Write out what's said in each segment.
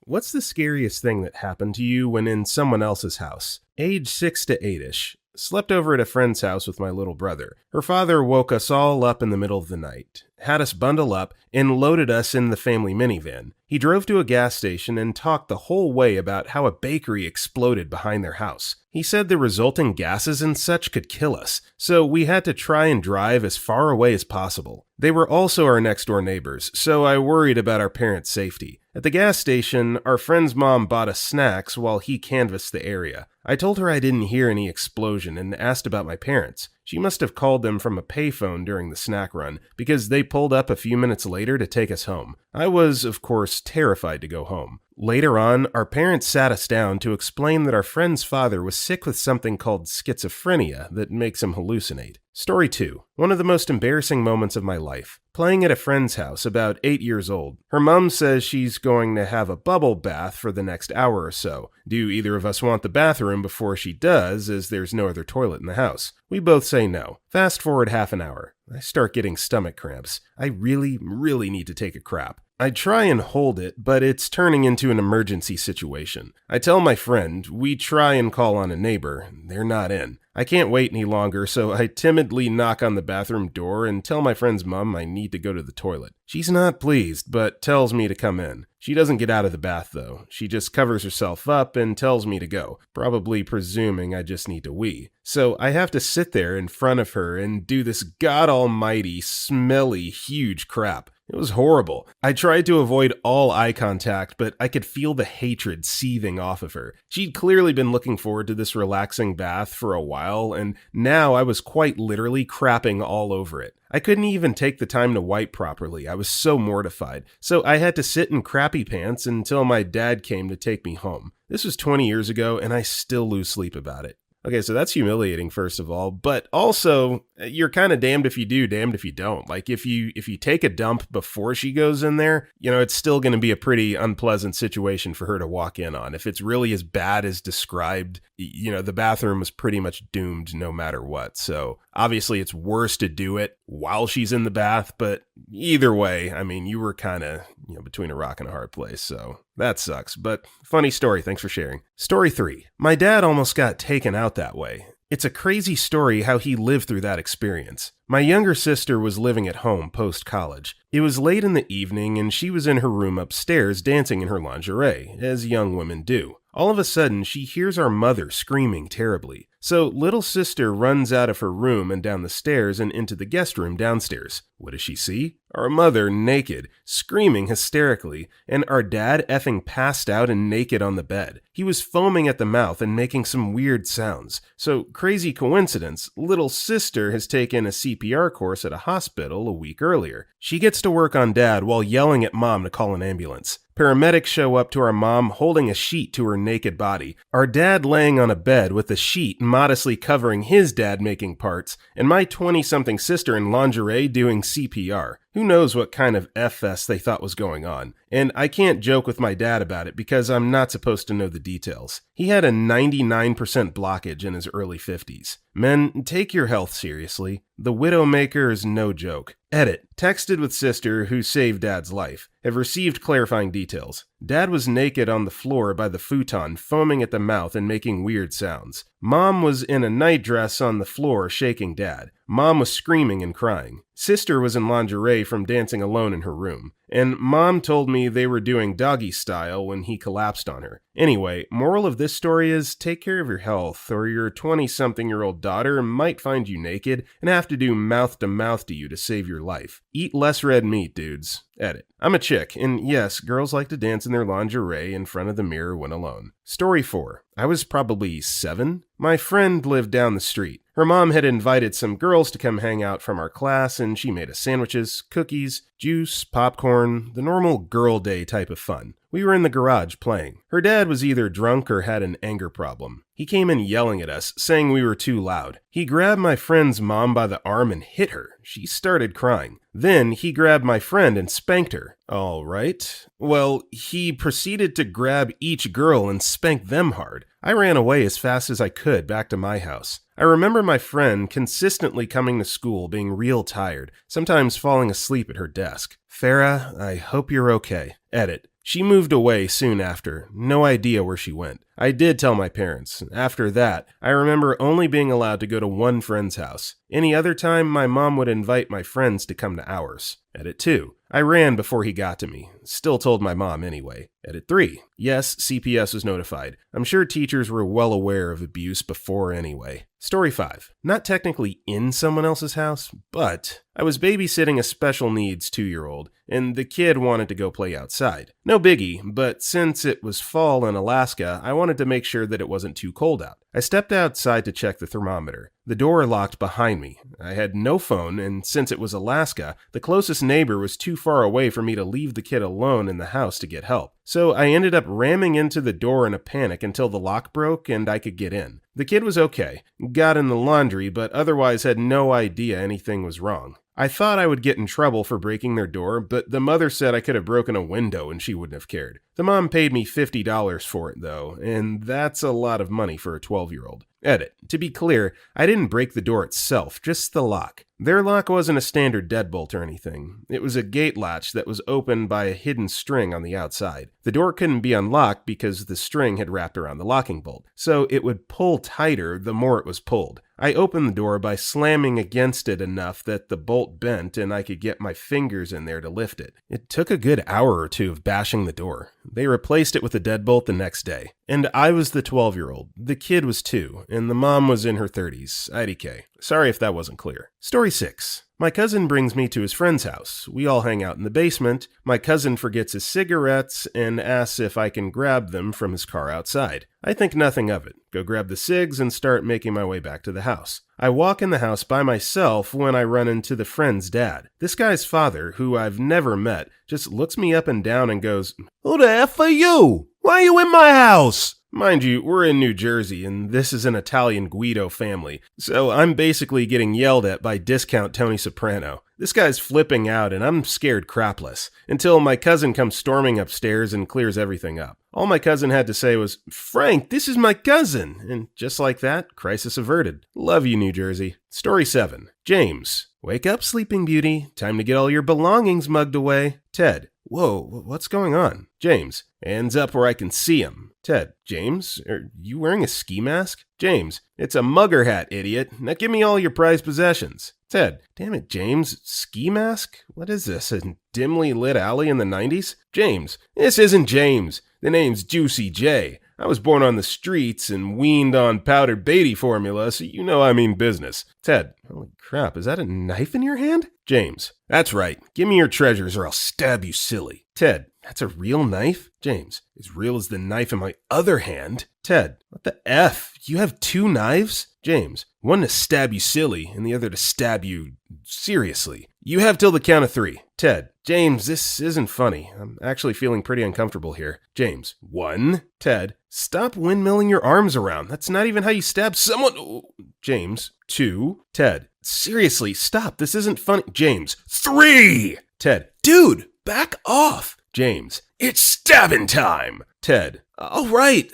What's the scariest thing that happened to you when in someone else's house? Age 6 to 8ish. Slept over at a friend's house with my little brother. Her father woke us all up in the middle of the night, had us bundle up, and loaded us in the family minivan. He drove to a gas station and talked the whole way about how a bakery exploded behind their house. He said the resulting gases and such could kill us, so we had to try and drive as far away as possible. They were also our next door neighbors, so I worried about our parents' safety. At the gas station, our friend's mom bought us snacks while he canvassed the area. I told her I didn't hear any explosion and asked about my parents. She must have called them from a payphone during the snack run, because they pulled up a few minutes later to take us home. I was, of course, terrified to go home. Later on, our parents sat us down to explain that our friend's father was sick with something called schizophrenia that makes him hallucinate. Story 2. One of the most embarrassing moments of my life. Playing at a friend's house, about 8 years old. Her mom says she's going to have a bubble bath for the next hour or so. Do either of us want the bathroom before she does, as there's no other toilet in the house? We both say no. Fast forward half an hour. I start getting stomach cramps. I really need to take a crap. I try and hold it, but it's turning into an emergency situation. I tell my friend, we try and call on a neighbor. They're not in. I can't wait any longer, so I timidly knock on the bathroom door and tell my friend's mom I need to go to the toilet. She's not pleased, but tells me to come in. She doesn't get out of the bath, though. She just covers herself up and tells me to go, probably presuming I just need to wee. So I have to sit there in front of her and do this god almighty, smelly, huge crap. It was horrible. I tried to avoid all eye contact, but I could feel the hatred seething off of her. She'd clearly been looking forward to this relaxing bath for a while, and now I was quite literally crapping all over it. I couldn't even take the time to wipe properly. I was so mortified. So I had to sit in crappy pants until my dad came to take me home. This was 20 years ago, and I still lose sleep about it. Okay, so that's humiliating, first of all, but also you're kind of damned if you do, damned if you don't. Like if you take a dump before she goes in there, it's still going to be a pretty unpleasant situation for her to walk in on. If it's really as bad as described, the bathroom is pretty much doomed no matter what. So obviously it's worse to do it while she's in the bath, but either way, I mean, you were kind of, between a rock and a hard place, so that sucks. But funny story, thanks for sharing. Story 3. My dad almost got taken out that way. It's a crazy story how he lived through that experience. My younger sister was living at home post-college. It was late in the evening and she was in her room upstairs dancing in her lingerie, as young women do. All of a sudden, she hears our mother screaming terribly. So little sister runs out of her room and down the stairs and into the guest room downstairs. What does she see? Our mother naked, screaming hysterically, and our dad effing passed out and naked on the bed. He was foaming at the mouth and making some weird sounds. So, crazy coincidence, little sister has taken a CPR course at a hospital a week earlier. She gets to work on dad while yelling at mom to call an ambulance. Paramedics show up to our mom holding a sheet to her naked body, our dad laying on a bed with a sheet modestly covering his dad-making parts, and my 20-something sister in lingerie doing CPR. Who knows what kind of F-fest they thought was going on. And I can't joke with my dad about it because I'm not supposed to know the details. He had a 99% blockage in his early 50s. Men, take your health seriously. The Widowmaker is no joke. Edit. Texted with sister who saved dad's life. Have received clarifying details. Dad was naked on the floor by the futon, foaming at the mouth and making weird sounds. Mom was in a nightdress on the floor shaking dad. Mom was screaming and crying. Sister was in lingerie from dancing alone in her room. And mom told me they were doing doggy style when he collapsed on her. Anyway, moral of this story is take care of your health, or your 20-something-year-old daughter might find you naked and have to do mouth-to-mouth to you to save your life. Eat less red meat, dudes. Edit. I'm a chick, and yes, girls like to dance in their lingerie in front of the mirror when alone. Story 4. I was probably 7. My friend lived down the street. Her mom had invited some girls to come hang out from our class, and she made us sandwiches, cookies, juice, popcorn, the normal girl day type of fun. We were in the garage playing. Her dad was either drunk or had an anger problem. He came in yelling at us, saying we were too loud. He grabbed my friend's mom by the arm and hit her. She started crying. Then he grabbed my friend and spanked her. All right. Well, he proceeded to grab each girl and spank them hard. I ran away as fast as I could back to my house. I remember my friend consistently coming to school being real tired, sometimes falling asleep at her desk. Farah, I hope you're okay. Edit. She moved away soon after, no idea where she went. I did tell my parents. After that, I remember only being allowed to go to one friend's house. Any other time, my mom would invite my friends to come to ours. Edit 2. I ran before he got to me. Still told my mom anyway. Edit 3. Yes, CPS was notified. I'm sure teachers were well aware of abuse before anyway. Story 5. Not technically in someone else's house, but I was babysitting a special needs 2-year-old, and the kid wanted to go play outside. No biggie, but since it was fall in Alaska, I wanted to make sure that it wasn't too cold out. I stepped outside to check the thermometer. The door locked behind me. I had no phone, and since it was Alaska, the closest neighbor was too far away for me to leave the kid alone in the house to get help. So I ended up ramming into the door in a panic until the lock broke and I could get in. The kid was okay, got in the laundry, but otherwise had no idea anything was wrong. I thought I would get in trouble for breaking their door, but the mother said I could have broken a window and she wouldn't have cared. The mom paid me $50 for it, though, and that's a lot of money for a 12-year-old. Edit. To be clear, I didn't break the door itself, just the lock. Their lock wasn't a standard deadbolt or anything. It was a gate latch that was opened by a hidden string on the outside. The door couldn't be unlocked because the string had wrapped around the locking bolt, so it would pull tighter the more it was pulled. I opened the door by slamming against it enough that the bolt bent and I could get my fingers in there to lift it. It took a good hour or two of bashing the door. They replaced it with a deadbolt the next day. And I was the 12-year-old. The kid was 2, and the mom was in her 30s. IDK. Sorry if that wasn't clear. Story 6. My cousin brings me to his friend's house. We all hang out in the basement. My cousin forgets his cigarettes and asks if I can grab them from his car outside. I think nothing of it. Go grab the cigs and start making my way back to the house. I walk in the house by myself when I run into the friend's dad. This guy's father, who I've never met, just looks me up and down and goes, "Who the F are you? Why are you in my house?" Mind you, we're in New Jersey, and this is an Italian Guido family, so I'm basically getting yelled at by discount Tony Soprano. This guy's flipping out, and I'm scared crapless, until my cousin comes storming upstairs and clears everything up. All my cousin had to say was, "Frank, this is my cousin," and just like that, crisis averted. Love you, New Jersey. Story 7. James. Wake up, Sleeping Beauty. Time to get all your belongings mugged away. Ted. Whoa, what's going on? James. Hands up where I can see 'em. Ted. James, are you wearing a ski mask? James. It's a mugger hat, idiot. Now give me all your prized possessions. Ted. Damn it, James. Ski mask? What is this, a dimly lit alley in the 90s? James. This isn't James. The name's Juicy J. I was born on the streets and weaned on powdered Beatty formula, so you know I mean business. Ted. Holy crap, is that a knife in your hand? James. That's right. Give me your treasures or I'll stab you silly. Ted. That's a real knife? James. As real as the knife in my other hand. Ted. What the F? You have 2 knives? James. One to stab you silly and the other to stab you seriously. You have till the count of 3. Ted. James, this isn't funny. I'm actually feeling pretty uncomfortable here. James. 1. Ted. Stop windmilling your arms around. That's not even how you stab someone. James. 2. Ted. Seriously, stop. This isn't funny. James. 3. Ted. Dude, back off. James. It's stabbing time. Ted. All right.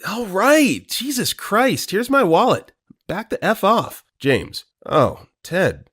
Jesus Christ, here's my wallet. Back the F off. James. Oh, Ted,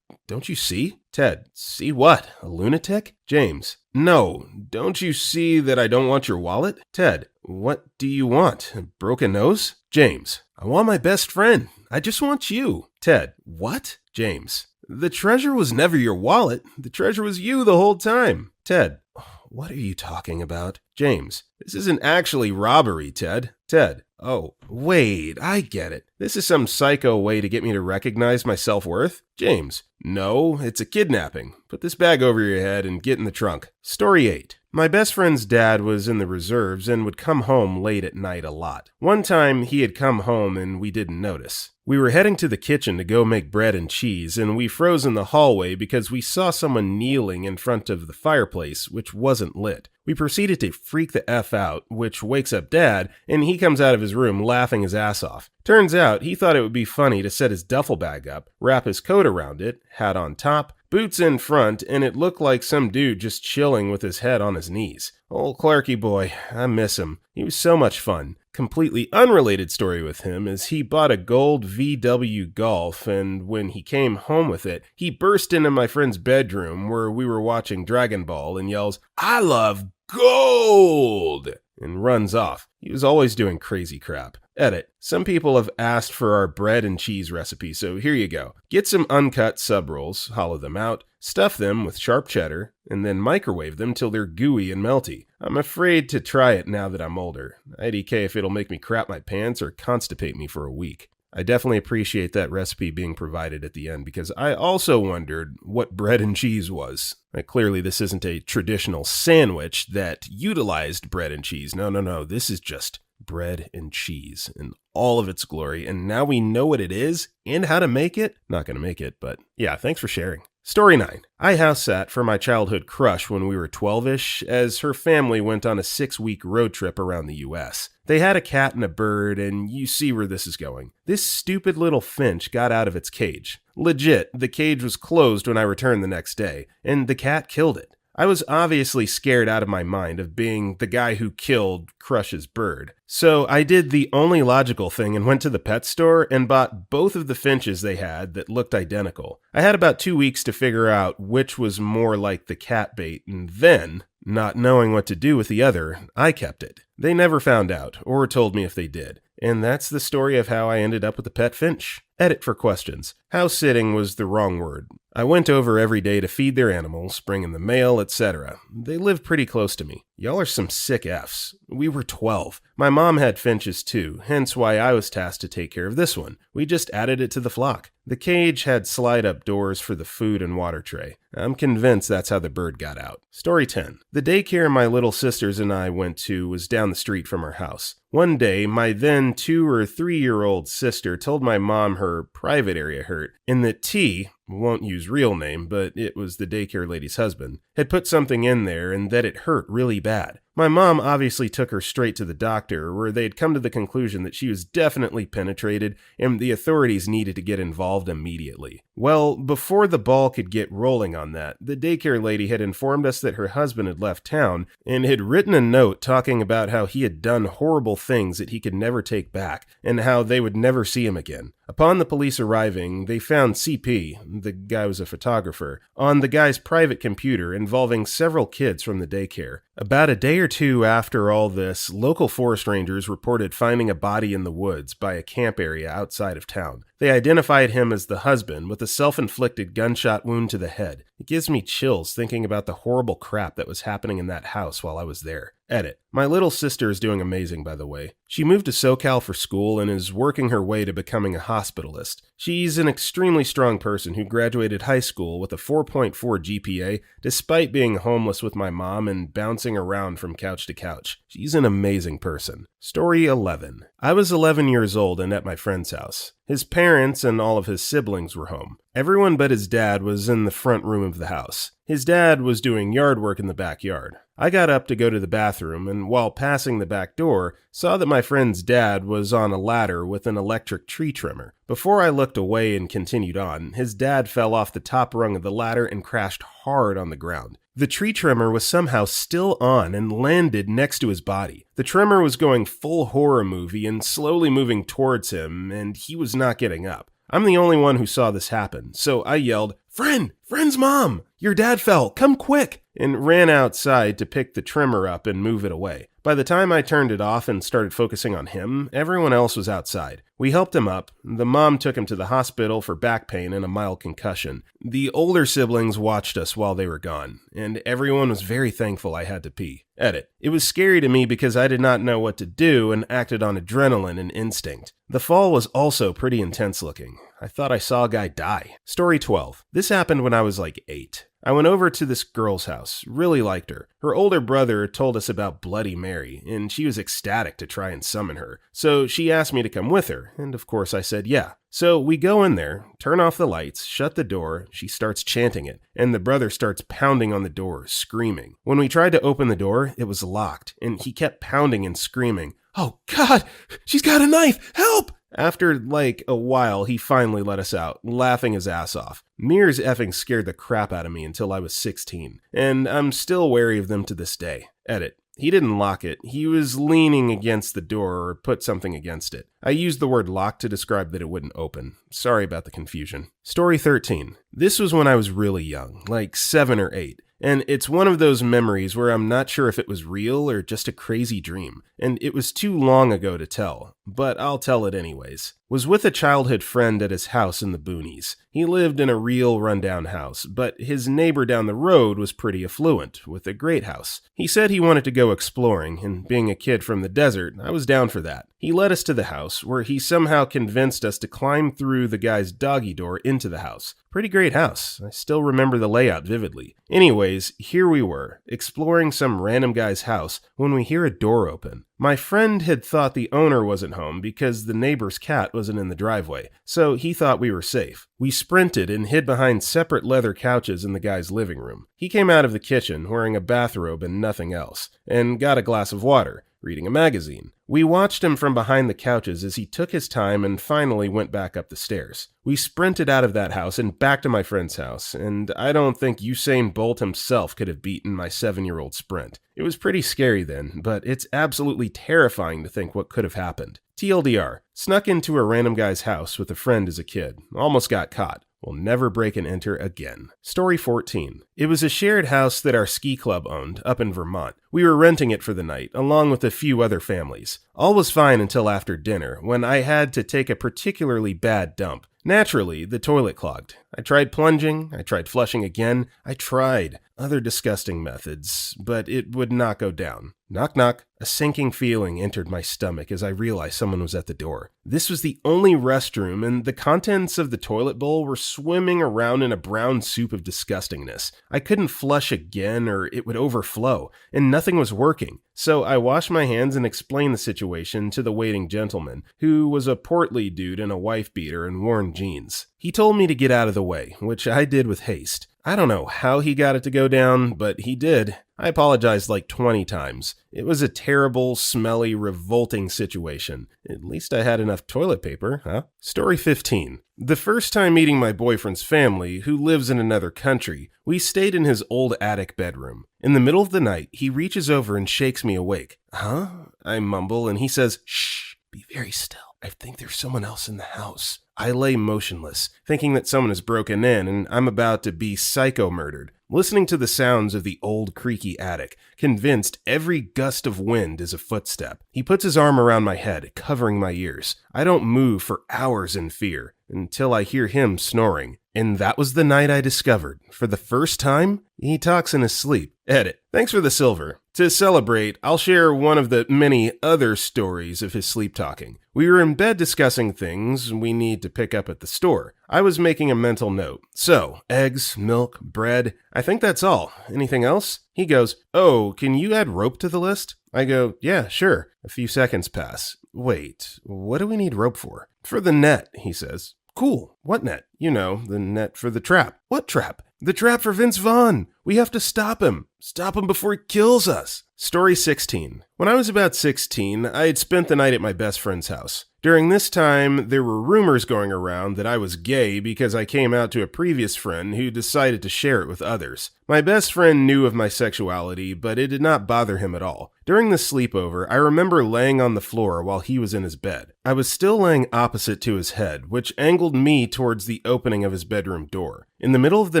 don't you see? Ted. See what? A lunatic? James. No, don't you see that I don't want your wallet? Ted. What do you want? A broken nose? James. I want my best friend. I just want you. Ted. What? James. The treasure was never your wallet. The treasure was you the whole time. Ted. What are you talking about? James. This isn't actually robbery, Ted. Ted. Oh, wait, I get it. This is some psycho way to get me to recognize my self-worth? James. No, it's a kidnapping. Put this bag over your head and get in the trunk. Story 8. My best friend's dad was in the reserves and would come home late at night a lot. One time, he had come home and we didn't notice. We were heading to the kitchen to go make bread and cheese, and we froze in the hallway because we saw someone kneeling in front of the fireplace, which wasn't lit. We proceeded to freak the F out, which wakes up Dad, and he comes out of his room laughing his ass off. Turns out, he thought it would be funny to set his duffel bag up, wrap his coat around it, hat on top, boots in front, and it looked like some dude just chilling with his head on his knees. Old Clarky boy, I miss him. He was so much fun. Completely unrelated story with him is he bought a gold VW Golf, and when he came home with it, he burst into my friend's bedroom where we were watching Dragon Ball and yells, "I love gold, and runs off. He was always doing crazy crap. Edit. Some people have asked for our bread and cheese recipe, so here you go. Get some uncut sub rolls, hollow them out, stuff them with sharp cheddar, and then microwave them till they're gooey and melty. I'm afraid to try it now that I'm older. IDK if it'll make me crap my pants or constipate me for a week. I definitely appreciate that recipe being provided at the end because I also wondered what bread and cheese was. Clearly, this isn't a traditional sandwich that utilized bread and cheese. No. This is just bread and cheese in all of its glory. And now we know what it is and how to make it. Not going to make it, but yeah, thanks for sharing. Story 9. I house sat for my childhood crush when we were 12-ish as her family went on a 6-week road trip around the US. They had a cat and a bird, and you see where this is going. This stupid little finch got out of its cage. Legit, the cage was closed when I returned the next day, and the cat killed it. I was obviously scared out of my mind of being the guy who killed Crush's bird. So I did the only logical thing and went to the pet store and bought both of the finches they had that looked identical. I had about 2 weeks to figure out which was more like the cat bait, and then, not knowing what to do with the other, I kept it. They never found out, or told me if they did. And that's the story of how I ended up with a pet finch. Edit for questions. House sitting was the wrong word. I went over every day to feed their animals, bring in the mail, etc. They live pretty close to me. Y'all are some sick Fs. We were 12. My mom had finches too, hence why I was tasked to take care of this one. We just added it to the flock. The cage had slide-up doors for the food and water tray. I'm convinced that's how the bird got out. Story 10. The daycare my little sisters and I went to was down the street from our house. One day, my then 2 or 3-year-old sister told my mom her private area hurt, and that T, won't use real name, but it was the daycare lady's husband, had put something in there and that it hurt really bad. My mom obviously took her straight to the doctor, where they had come to the conclusion that she was definitely penetrated and the authorities needed to get involved immediately. Well, before the ball could get rolling on that, the daycare lady had informed us that her husband had left town and had written a note talking about how he had done horrible things that he could never take back and how they would never see him again. Upon the police arriving, they found CP, the guy was a photographer, on the guy's private computer involving several kids from the daycare. About a day or two after all this, local forest rangers reported finding a body in the woods by a camp area outside of town. They identified him as the husband with a self-inflicted gunshot wound to the head. It gives me chills thinking about the horrible crap that was happening in that house while I was there. Edit. My little sister is doing amazing, by the way. She moved to SoCal for school and is working her way to becoming a hospitalist. She's an extremely strong person who graduated high school with a 4.4 GPA despite being homeless with my mom and bouncing around from couch to couch. She's an amazing person. Story 11. I was 11 years old and at my friend's house. His parents and all of his siblings were home. Everyone but his dad was in the front room of the house. His dad was doing yard work in the backyard. I got up to go to the bathroom and while passing the back door, saw that my friend's dad was on a ladder with an electric tree trimmer. Before I looked away and continued on, his dad fell off the top rung of the ladder and crashed hard on the ground. The tree trimmer was somehow still on and landed next to his body. The trimmer was going full horror movie and slowly moving towards him, and he was not getting up. I'm the only one who saw this happen, so I yelled, Friend's mom! Your dad fell, come quick! And ran outside to pick the trimmer up and move it away. By the time I turned it off and started focusing on him, everyone else was outside. We helped him up. The mom took him to the hospital for back pain and a mild concussion. The older siblings watched us while they were gone, and everyone was very thankful I had to pee. Edit. It was scary to me because I did not know what to do and acted on adrenaline and instinct. The fall was also pretty intense looking. I thought I saw a guy die. Story 12. This happened when I was like 8. I went over to this girl's house, really liked her. Her older brother told us about Bloody Mary, and she was ecstatic to try and summon her. So she asked me to come with her, and of course I said yeah. So we go in there, turn off the lights, shut the door, she starts chanting it, and the brother starts pounding on the door, screaming. When we tried to open the door, it was locked, and he kept pounding and screaming, "Oh God, she's got a knife, help!" After, like, a while, he finally let us out, laughing his ass off. Mirrors effing scared the crap out of me until I was 16, and I'm still wary of them to this day. Edit. He didn't lock it. He was leaning against the door or put something against it. I used the word lock to describe that it wouldn't open. Sorry about the confusion. Story 13. This was when I was really young, like 7 or 8. and it's one of those memories where I'm not sure if it was real or just a crazy dream, and it was too long ago to tell, but I'll tell it anyways. Was with a childhood friend at his house in the boonies. He lived in a real rundown house, but his neighbor down the road was pretty affluent, with a great house. He said he wanted to go exploring, and being a kid from the desert, I was down for that. He led us to the house, where he somehow convinced us to climb through the guy's doggy door into the house. Pretty great house. I still remember the layout vividly. Anyways, here we were, exploring some random guy's house, when we hear a door open. My friend had thought the owner wasn't home because the neighbor's cat wasn't in the driveway, so he thought we were safe. We sprinted and hid behind separate leather couches in the guy's living room. He came out of the kitchen wearing a bathrobe and nothing else, and got a glass of water, reading a magazine. We watched him from behind the couches as he took his time and finally went back up the stairs. We sprinted out of that house and back to my friend's house, and I don't think Usain Bolt himself could have beaten my 7-year-old sprint. It was pretty scary then, but it's absolutely terrifying to think what could have happened. TLDR, snuck into a random guy's house with a friend as a kid, almost got caught. Will never break and enter again. Story 14. It was a shared house that our ski club owned, up in Vermont. We were renting it for the night, along with a few other families. All was fine until after dinner, when I had to take a particularly bad dump. Naturally, the toilet clogged. I tried plunging, I tried flushing again, I tried other disgusting methods, but it would not go down. Knock knock. A sinking feeling entered my stomach as I realized someone was at the door. This was the only restroom, and the contents of the toilet bowl were swimming around in a brown soup of disgustingness. I couldn't flush again or it would overflow, and nothing was working. So I washed my hands and explained the situation to the waiting gentleman, who was a portly dude in a wife beater and worn jeans. He told me to get out of the way, which I did with haste. I don't know how he got it to go down, but he did. I apologized like 20 times. It was a terrible, smelly, revolting situation. At least I had enough toilet paper, huh? Story 15. The first time meeting my boyfriend's family, who lives in another country, we stayed in his old attic bedroom. In the middle of the night, he reaches over and shakes me awake. Huh? I mumble, and he says, "Shh, be very still. I think there's someone else in the house." I lay motionless, thinking that someone has broken in and I'm about to be psycho-murdered, listening to the sounds of the old creaky attic, convinced every gust of wind is a footstep. He puts his arm around my head, covering my ears. I don't move for hours in fear, until I hear him snoring. And that was the night I discovered, for the first time, he talks in his sleep. Edit. Thanks for the silver. To celebrate, I'll share one of the many other stories of his sleep talking. We were in bed discussing things we need to pick up at the store. I was making a mental note. So, eggs, milk, bread. I think that's all. Anything else? He goes, "Oh, can you add rope to the list?" I go, "Yeah, sure." A few seconds pass. Wait, what do we need rope for? "For the net," he says. "Cool. What net?" "You know, the net for the trap." "What trap?" "The trap for Vince Vaughn. We have to stop him. Stop him before he kills us." Story 16. When I was about 16, I had spent the night at my best friend's house. During this time, there were rumors going around that I was gay because I came out to a previous friend who decided to share it with others. My best friend knew of my sexuality, but it did not bother him at all. During the sleepover, I remember laying on the floor while he was in his bed. I was still laying opposite to his head, which angled me towards the opening of his bedroom door. In the middle of the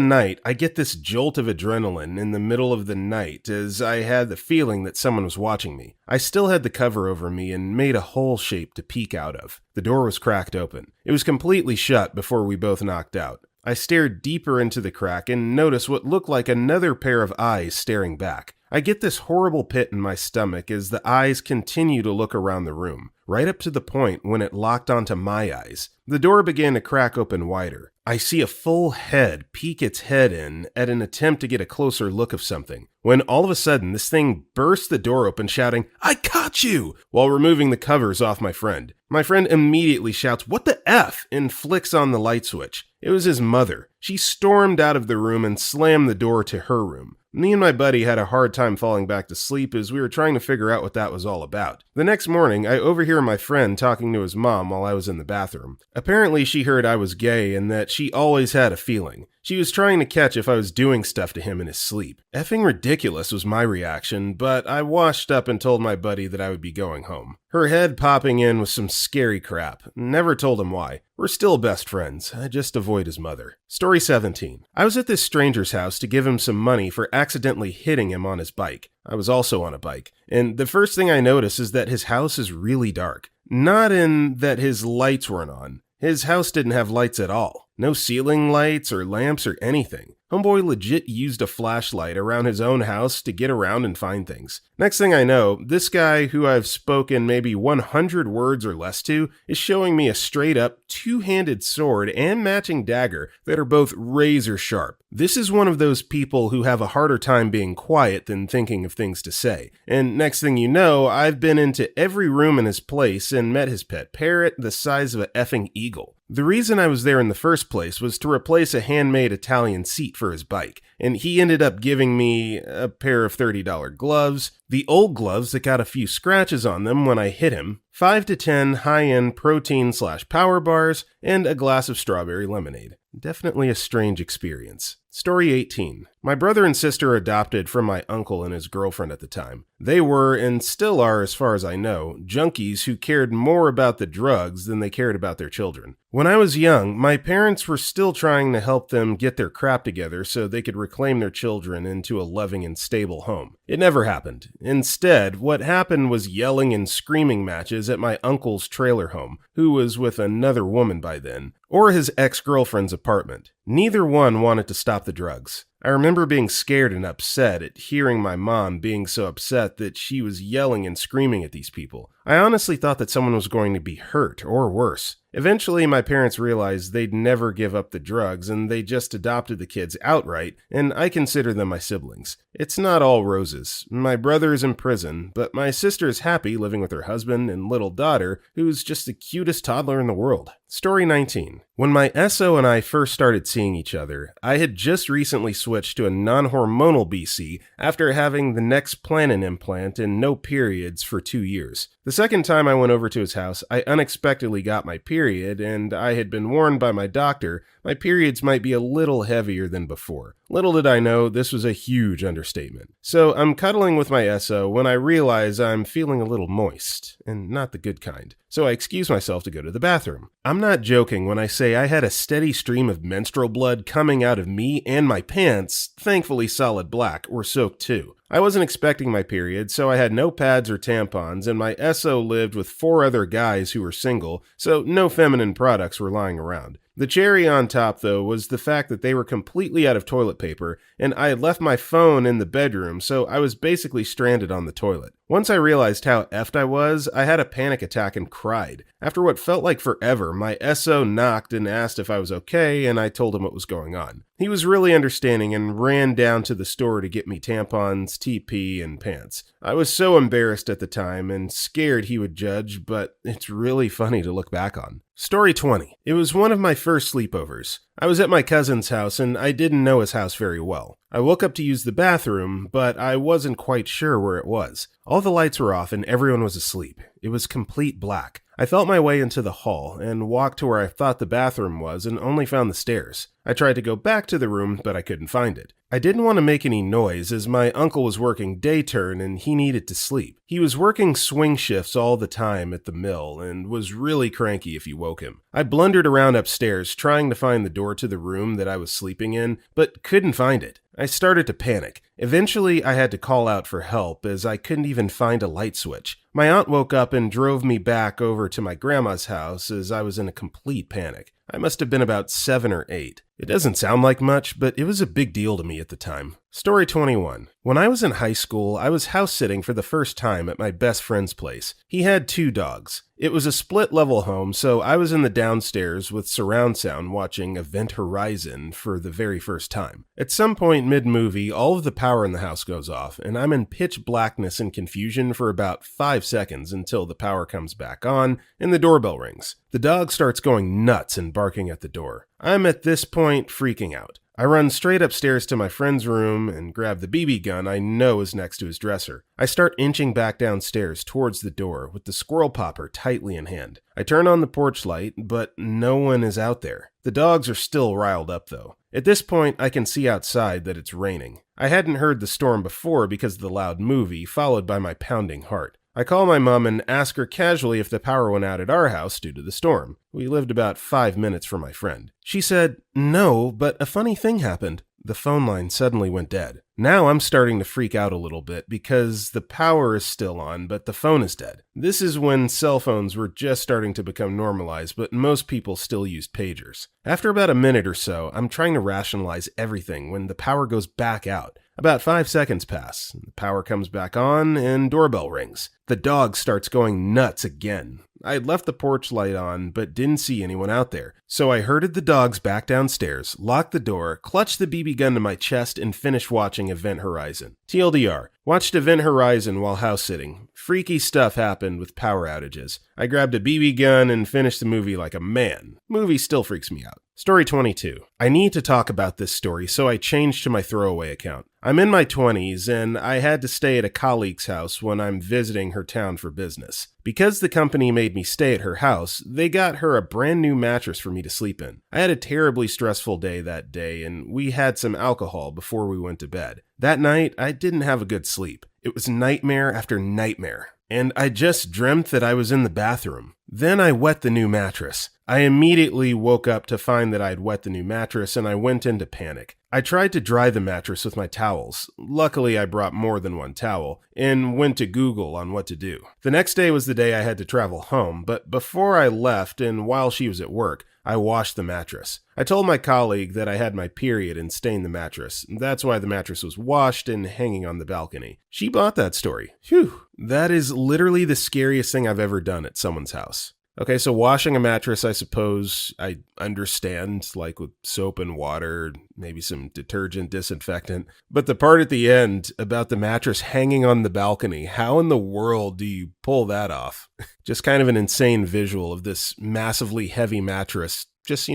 night, I get this jolt of adrenaline in the middle of the night as I had the feeling that someone was watching me. I still had the cover over me and made a hole shape to peek out of. The door was cracked open. It was completely shut before we both knocked out. I stared deeper into the crack and noticed what looked like another pair of eyes staring back. I get this horrible pit in my stomach as the eyes continue to look around the room, right up to the point when it locked onto my eyes. The door began to crack open wider. I see a full head peek its head in at an attempt to get a closer look of something, when all of a sudden this thing bursts the door open shouting, "I caught you!" while removing the covers off my friend. My friend immediately shouts, "What the F?" and flicks on the light switch. It was his mother. She stormed out of the room and slammed the door to her room. Me and my buddy had a hard time falling back to sleep as we were trying to figure out what that was all about. The next morning, I overhear my friend talking to his mom while I was in the bathroom. Apparently, she heard I was gay and that she always had a feeling. She was trying to catch if I was doing stuff to him in his sleep. Effing ridiculous was my reaction, but I washed up and told my buddy that I would be going home. Her head popping in with some scary crap. Never told him why. We're still best friends. I just avoid his mother. Story 17. I was at this stranger's house to give him some money for accidentally hitting him on his bike. I was also on a bike. And the first thing I notice is that his house is really dark. Not in that his lights weren't on. His house didn't have lights at all. No ceiling lights or lamps or anything. Homeboy legit used a flashlight around his own house to get around and find things. Next thing I know, this guy who I've spoken maybe 100 words or less to is showing me a straight up two-handed sword and matching dagger that are both razor sharp. This is one of those people who have a harder time being quiet than thinking of things to say. And next thing you know, I've been into every room in his place and met his pet parrot the size of an effing eagle. The reason I was there in the first place was to replace a handmade Italian seat for his bike, and he ended up giving me a pair of $30 gloves, the old gloves that got a few scratches on them when I hit him, 5 to 10 high-end protein/power bars, and a glass of strawberry lemonade. Definitely a strange experience. Story 18. My brother and sister adopted from my uncle and his girlfriend at the time. They were, and still are as far as I know, junkies who cared more about the drugs than they cared about their children. When I was young, my parents were still trying to help them get their crap together so they could reclaim their children into a loving and stable home. It never happened. Instead, what happened was yelling and screaming matches at my uncle's trailer home, who was with another woman by then, or his ex-girlfriend's apartment. Neither one wanted to stop the drugs. I remember being scared and upset at hearing my mom being so upset that she was yelling and screaming at these people. I honestly thought that someone was going to be hurt or worse. Eventually, my parents realized they'd never give up the drugs and they just adopted the kids outright, and I consider them my siblings. It's not all roses. My brother is in prison, but my sister is happy living with her husband and little daughter, who's just the cutest toddler in the world. Story 19. When my SO and I first started seeing each other, I had just recently switched to a non-hormonal BC after having the next Planin implant and no periods for 2 years. The second time I went over to his house, I unexpectedly got my period, and I had been warned by my doctor my periods might be a little heavier than before. Little did I know, this was a huge understatement. So I'm cuddling with my SO when I realize I'm feeling a little moist, and not the good kind. So I excuse myself to go to the bathroom. I'm not joking when I say I had a steady stream of menstrual blood coming out of me, and my pants, thankfully solid black, were soaked too. I wasn't expecting my period, so I had no pads or tampons, and my SO lived with 4 other guys who were single, so no feminine products were lying around. The cherry on top, though, was the fact that they were completely out of toilet paper, and I had left my phone in the bedroom, so I was basically stranded on the toilet. Once I realized how effed I was, I had a panic attack and cried. After what felt like forever, my SO knocked and asked if I was okay, and I told him what was going on. He was really understanding and ran down to the store to get me tampons, TP, and pants. I was so embarrassed at the time and scared he would judge, but it's really funny to look back on. Story 20. It was one of my first sleepovers. I was at my cousin's house and I didn't know his house very well. I woke up to use the bathroom, but I wasn't quite sure where it was. All the lights were off and everyone was asleep. It was complete black. I felt my way into the hall and walked to where I thought the bathroom was and only found the stairs. I tried to go back to the room, but I couldn't find it. I didn't want to make any noise as my uncle was working day turn and he needed to sleep. He was working swing shifts all the time at the mill and was really cranky if you woke him. I blundered around upstairs trying to find the door to the room that I was sleeping in, but couldn't find it. I started to panic. Eventually, I had to call out for help as I couldn't even find a light switch. My aunt woke up and drove me back over to my grandma's house as I was in a complete panic. I must have been about 7 or 8. It doesn't sound like much, but it was a big deal to me at the time. Story 21. When I was in high school, I was house sitting for the first time at my best friend's place. He had 2 dogs. It was a split-level home, so I was in the downstairs with surround sound watching Event Horizon for the very first time. At some point mid-movie, all of the power in the house goes off, and I'm in pitch blackness and confusion for about 5 seconds until the power comes back on and the doorbell rings. The dog starts going nuts and barking at the door. I'm at this point freaking out. I run straight upstairs to my friend's room and grab the BB gun I know is next to his dresser. I start inching back downstairs towards the door with the squirrel popper tightly in hand. I turn on the porch light, but no one is out there. The dogs are still riled up though. At this point, I can see outside that it's raining. I hadn't heard the storm before because of the loud movie, followed by my pounding heart. I call my mom and ask her casually if the power went out at our house due to the storm. We lived about 5 minutes from my friend. She said, "No, but a funny thing happened." The phone line suddenly went dead. Now I'm starting to freak out a little bit because the power is still on, but the phone is dead. This is when cell phones were just starting to become normalized, but most people still used pagers. After about a minute or so, I'm trying to rationalize everything when the power goes back out. About 5 seconds pass, the power comes back on, and doorbell rings. The dog starts going nuts again. I had left the porch light on, but didn't see anyone out there. So I herded the dogs back downstairs, locked the door, clutched the BB gun to my chest, and finished watching Event Horizon. TLDR, watched Event Horizon while house sitting. Freaky stuff happened with power outages. I grabbed a BB gun and finished the movie like a man. Movie still freaks me out. Story 22. I need to talk about this story, so I changed to my throwaway account. I'm in my 20s, and I had to stay at a colleague's house when I'm visiting her town for business. Because the company made me stay at her house, they got her a brand new mattress for me to sleep in. I had a terribly stressful day that day, and we had some alcohol before we went to bed. That night, I didn't have a good sleep. It was nightmare after nightmare, and I just dreamt that I was in the bathroom. Then I wet the new mattress. I immediately woke up to find that I had wet the new mattress, and I went into panic. I tried to dry the mattress with my towels. Luckily, I brought more than one towel, and went to Google on what to do. The next day was the day I had to travel home, but before I left and while she was at work, I washed the mattress. I told my colleague that I had my period and stained the mattress. That's why the mattress was washed and hanging on the balcony. She bought that story. Phew. That is literally the scariest thing I've ever done at someone's house. Okay, so washing a mattress, I suppose I understand, like with soap and water, maybe some detergent, disinfectant. But the part at the end about the mattress hanging on the balcony, how in the world do you pull that off? Just kind of an insane visual of this massively heavy mattress just,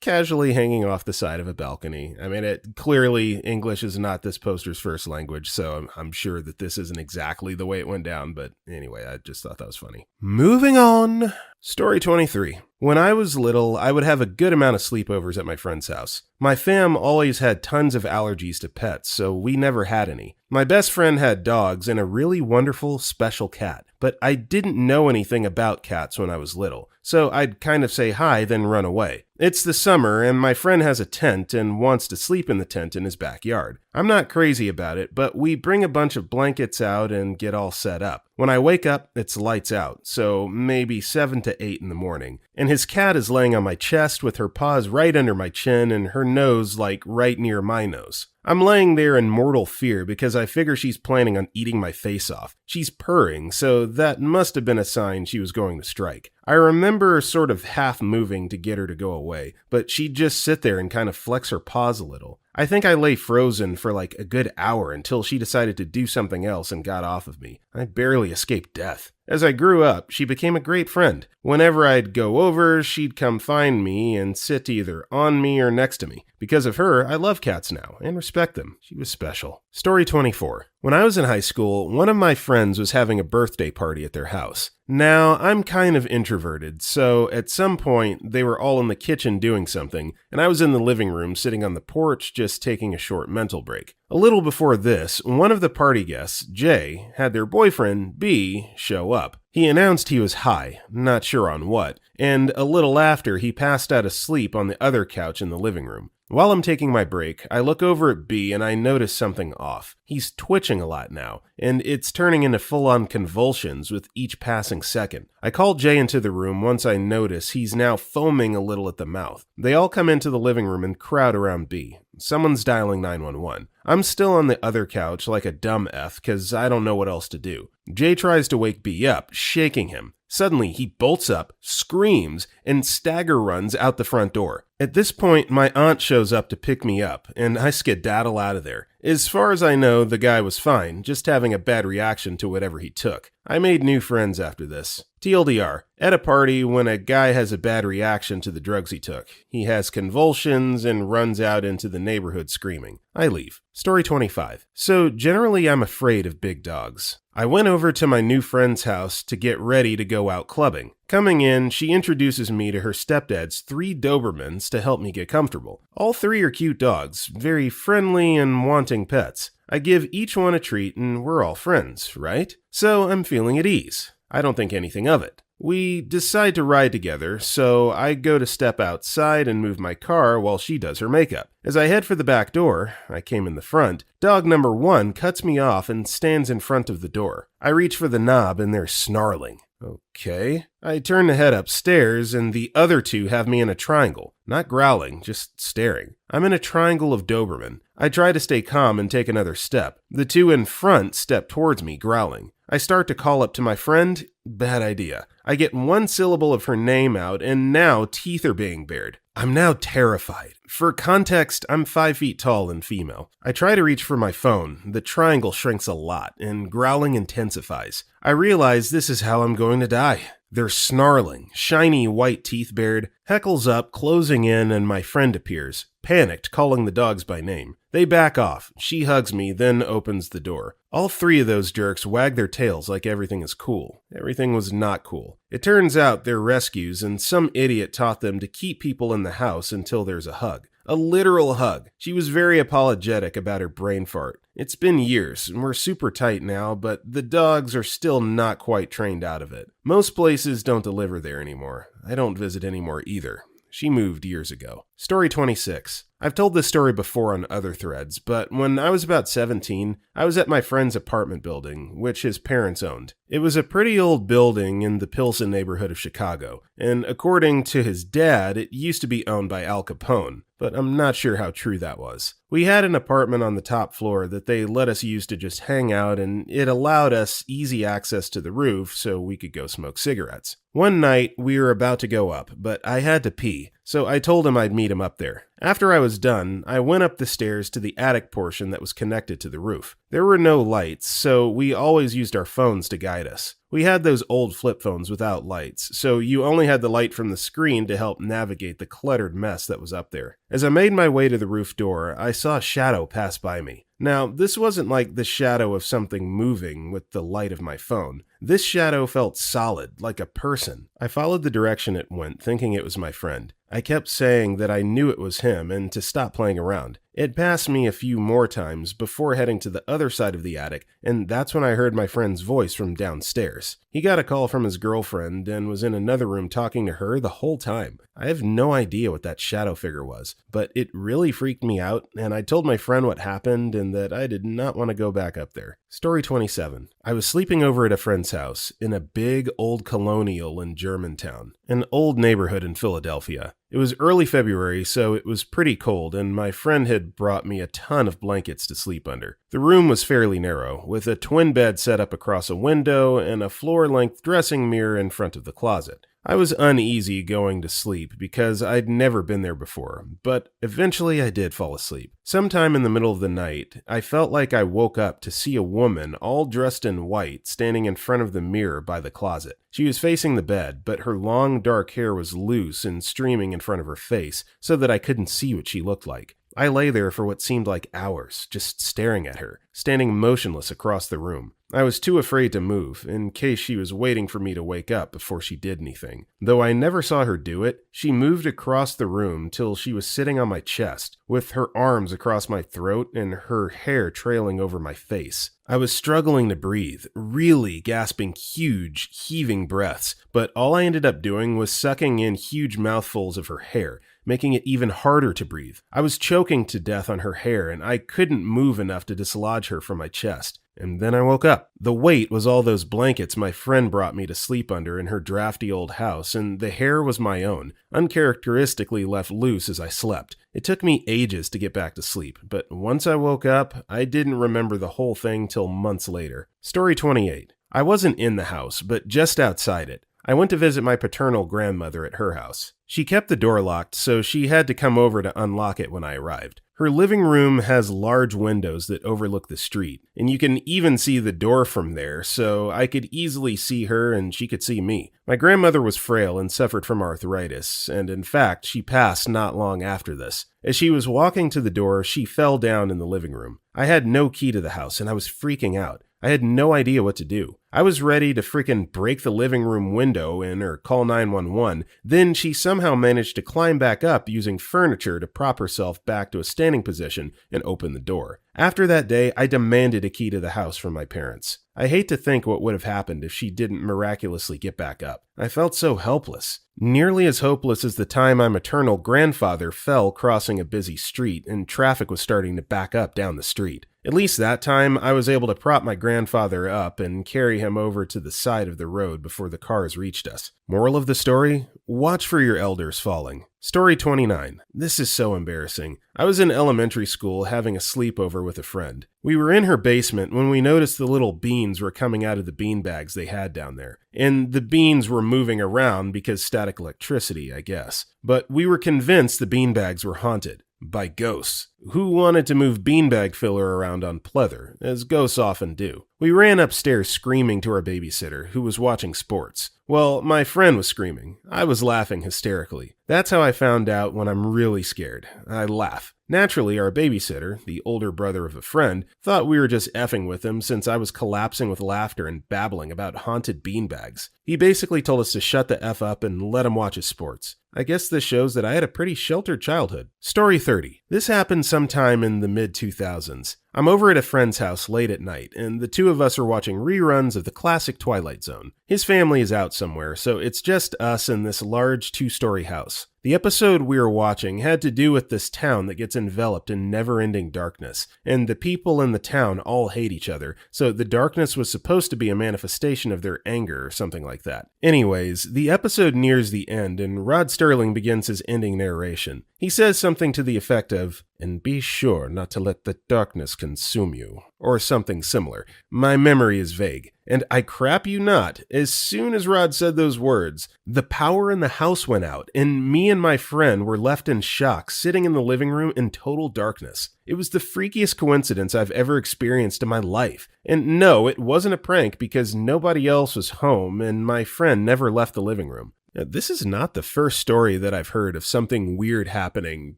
casually hanging off the side of a balcony. I mean, clearly English is not this poster's first language, so I'm sure that this isn't exactly the way it went down, but anyway, I just thought that was funny. Moving on. Story 23. When I was little, I would have a good amount of sleepovers at my friend's house. My fam always had tons of allergies to pets, so we never had any. My best friend had dogs and a really wonderful special cat, but I didn't know anything about cats when I was little, so I'd kind of say hi, then run away. It's the summer, and my friend has a tent and wants to sleep in the tent in his backyard. I'm not crazy about it, but we bring a bunch of blankets out and get all set up. When I wake up, it's lights out, so maybe 7 to 8 in the morning, and his cat is laying on my chest with her paws right under my chin and her nose like right near my nose. I'm laying there in mortal fear because I figure she's planning on eating my face off. She's purring, so that must have been a sign she was going to strike. I remember sort of half moving to get her to go away, but she'd just sit there and kind of flex her paws a little. I think I lay frozen for like a good hour until she decided to do something else and got off of me. I barely escaped death. As I grew up, she became a great friend. Whenever I'd go over, she'd come find me and sit either on me or next to me. Because of her, I love cats now and respect them. She was special. Story 24. When I was in high school, one of my friends was having a birthday party at their house. Now, I'm kind of introverted, so at some point, they were all in the kitchen doing something, and I was in the living room sitting on the porch just taking a short mental break. A little before this, one of the party guests, Jay, had their boyfriend, B, show up. He announced he was high, not sure on what, and a little after, he passed out asleep on the other couch in the living room. While I'm taking my break, I look over at B and I notice something off. He's twitching a lot now, and it's turning into full-on convulsions with each passing second. I call Jay into the room once I notice he's now foaming a little at the mouth. They all come into the living room and crowd around B. Someone's dialing 911. I'm still on the other couch like a dumb F because I don't know what else to do. Jay tries to wake B up, shaking him. Suddenly, he bolts up, screams, and stagger runs out the front door. At this point, my aunt shows up to pick me up, and I skedaddle out of there. As far as I know, the guy was fine, just having a bad reaction to whatever he took. I made new friends after this. TLDR, at a party, when a guy has a bad reaction to the drugs he took, he has convulsions and runs out into the neighborhood screaming. I leave. Story 25. So generally I'm afraid of big dogs. I went over to my new friend's house to get ready to go out clubbing. Coming in, she introduces me to her stepdad's 3 Dobermans to help me get comfortable. All 3 are cute dogs, very friendly and wanting pets. I give each one a treat and we're all friends, right? So I'm feeling at ease. I don't think anything of it. We decide to ride together, so I go to step outside and move my car while she does her makeup. As I head for the back door, I came in the front, dog number 1 cuts me off and stands in front of the door. I reach for the knob and they're snarling. Okay. I turn to head upstairs and the other 2 have me in a triangle. Not growling, just staring. I'm in a triangle of Doberman. I try to stay calm and take another step. The 2 in front step towards me, growling. I start to call up to my friend. Bad idea. I get 1 syllable of her name out and now teeth are being bared. I'm now terrified. For context, I'm 5 feet tall and female. I try to reach for my phone. The triangle shrinks a lot and growling intensifies. I realize this is how I'm going to die. They're snarling, shiny white teeth bared, heckles up, closing in, and my friend appears, panicked, calling the dogs by name. They back off. She hugs me, then opens the door. All 3 of those jerks wag their tails like everything is cool. Everything was not cool. It turns out they're rescues, and some idiot taught them to keep people in the house until there's a hug. A literal hug. She was very apologetic about her brain fart. It's been years, and we're super tight now, but the dogs are still not quite trained out of it. Most places don't deliver there anymore. I don't visit anymore either. She moved years ago. Story 26. I've told this story before on other threads, but when I was about 17, I was at my friend's apartment building, which his parents owned. It was a pretty old building in the Pilsen neighborhood of Chicago, and according to his dad, it used to be owned by Al Capone, but I'm not sure how true that was. We had an apartment on the top floor that they let us use to just hang out, and it allowed us easy access to the roof so we could go smoke cigarettes. One night, we were about to go up, but I had to pee, so I told him I'd meet him up there. After I was done, I went up the stairs to the attic portion that was connected to the roof. There were no lights, so we always used our phones to guide us. We had those old flip phones without lights, so you only had the light from the screen to help navigate the cluttered mess that was up there. As I made my way to the roof door, I saw a shadow pass by me. Now, this wasn't like the shadow of something moving with the light of my phone. This shadow felt solid, like a person. I followed the direction it went, thinking it was my friend. I kept saying that I knew it was him and to stop playing around. It passed me a few more times before heading to the other side of the attic, and that's when I heard my friend's voice from downstairs. He got a call from his girlfriend and was in another room talking to her the whole time. I have no idea what that shadow figure was, but it really freaked me out, and I told my friend what happened and that I did not want to go back up there. Story 27. I was sleeping over at a friend's house in a big old colonial in Germantown, an old neighborhood in Philadelphia. It was early February, so it was pretty cold, and my friend had brought me a ton of blankets to sleep under. The room was fairly narrow, with a twin bed set up across a window and a floor-length dressing mirror in front of the closet. I was uneasy going to sleep because I'd never been there before, but eventually I did fall asleep. Sometime in the middle of the night, I felt like I woke up to see a woman all dressed in white standing in front of the mirror by the closet. She was facing the bed, but her long dark hair was loose and streaming in front of her face so that I couldn't see what she looked like. I lay there for what seemed like hours, just staring at her, standing motionless across the room. I was too afraid to move, in case she was waiting for me to wake up before she did anything. Though I never saw her do it, she moved across the room till she was sitting on my chest, with her arms across my throat and her hair trailing over my face. I was struggling to breathe, really gasping huge, heaving breaths, but all I ended up doing was sucking in huge mouthfuls of her hair, making it even harder to breathe. I was choking to death on her hair, and I couldn't move enough to dislodge her from my chest. And then I woke up. The weight was all those blankets my friend brought me to sleep under in her drafty old house, and the hair was my own, uncharacteristically left loose as I slept. It took me ages to get back to sleep, but once I woke up, I didn't remember the whole thing till months later. Story 28. I wasn't in the house, but just outside it. I went to visit my paternal grandmother at her house. She kept the door locked, so she had to come over to unlock it when I arrived. Her living room has large windows that overlook the street, and you can even see the door from there, so I could easily see her and she could see me. My grandmother was frail and suffered from arthritis, and in fact, she passed not long after this. As she was walking to the door, she fell down in the living room. I had no key to the house, and I was freaking out. I had no idea what to do. I was ready to freaking break the living room window in or call 911. Then she somehow managed to climb back up using furniture to prop herself back to a standing position and open the door. After that day, I demanded a key to the house from my parents. I hate to think what would have happened if she didn't miraculously get back up. I felt so helpless. Nearly as hopeless as the time my maternal grandfather fell crossing a busy street and traffic was starting to back up down the street. At least that time, I was able to prop my grandfather up and carry him over to the side of the road before the cars reached us. Moral of the story? Watch for your elders falling. Story 29. This is so embarrassing. I was in elementary school having a sleepover with a friend. We were in her basement when we noticed the little beans were coming out of the bean bags they had down there. And the beans were moving around because static electricity, I guess. But we were convinced the bean bags were haunted. By ghosts. Who wanted to move beanbag filler around on pleather, as ghosts often do? We ran upstairs screaming to our babysitter, who was watching sports. Well, my friend was screaming. I was laughing hysterically. That's how I found out when I'm really scared. I laugh. Naturally, our babysitter, the older brother of a friend, thought we were just effing with him since I was collapsing with laughter and babbling about haunted beanbags. He basically told us to shut the F up and let him watch his sports. I guess this shows that I had a pretty sheltered childhood. Story 30. This happened sometime in the mid-2000s. I'm over at a friend's house late at night, and the two of us are watching reruns of the classic Twilight Zone. His family is out somewhere, so it's just us in this large 2-story house. The episode we were watching had to do with this town that gets enveloped in never-ending darkness, and the people in the town all hate each other, so the darkness was supposed to be a manifestation of their anger or something like that. Anyways, the episode nears the end, and Rod Sterling begins his ending narration. He says something to the effect of, "And be sure not to let the darkness consume you," or something similar. My memory is vague. And I crap you not, as soon as Rod said those words, the power in the house went out, and me and my friend were left in shock, sitting in the living room in total darkness. It was the freakiest coincidence I've ever experienced in my life. And no, it wasn't a prank because nobody else was home, and my friend never left the living room. This is not the first story that I've heard of something weird happening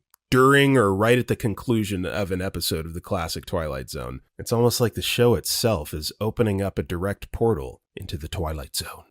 during or right at the conclusion of an episode of the classic Twilight Zone. It's almost like the show itself is opening up a direct portal into the Twilight Zone.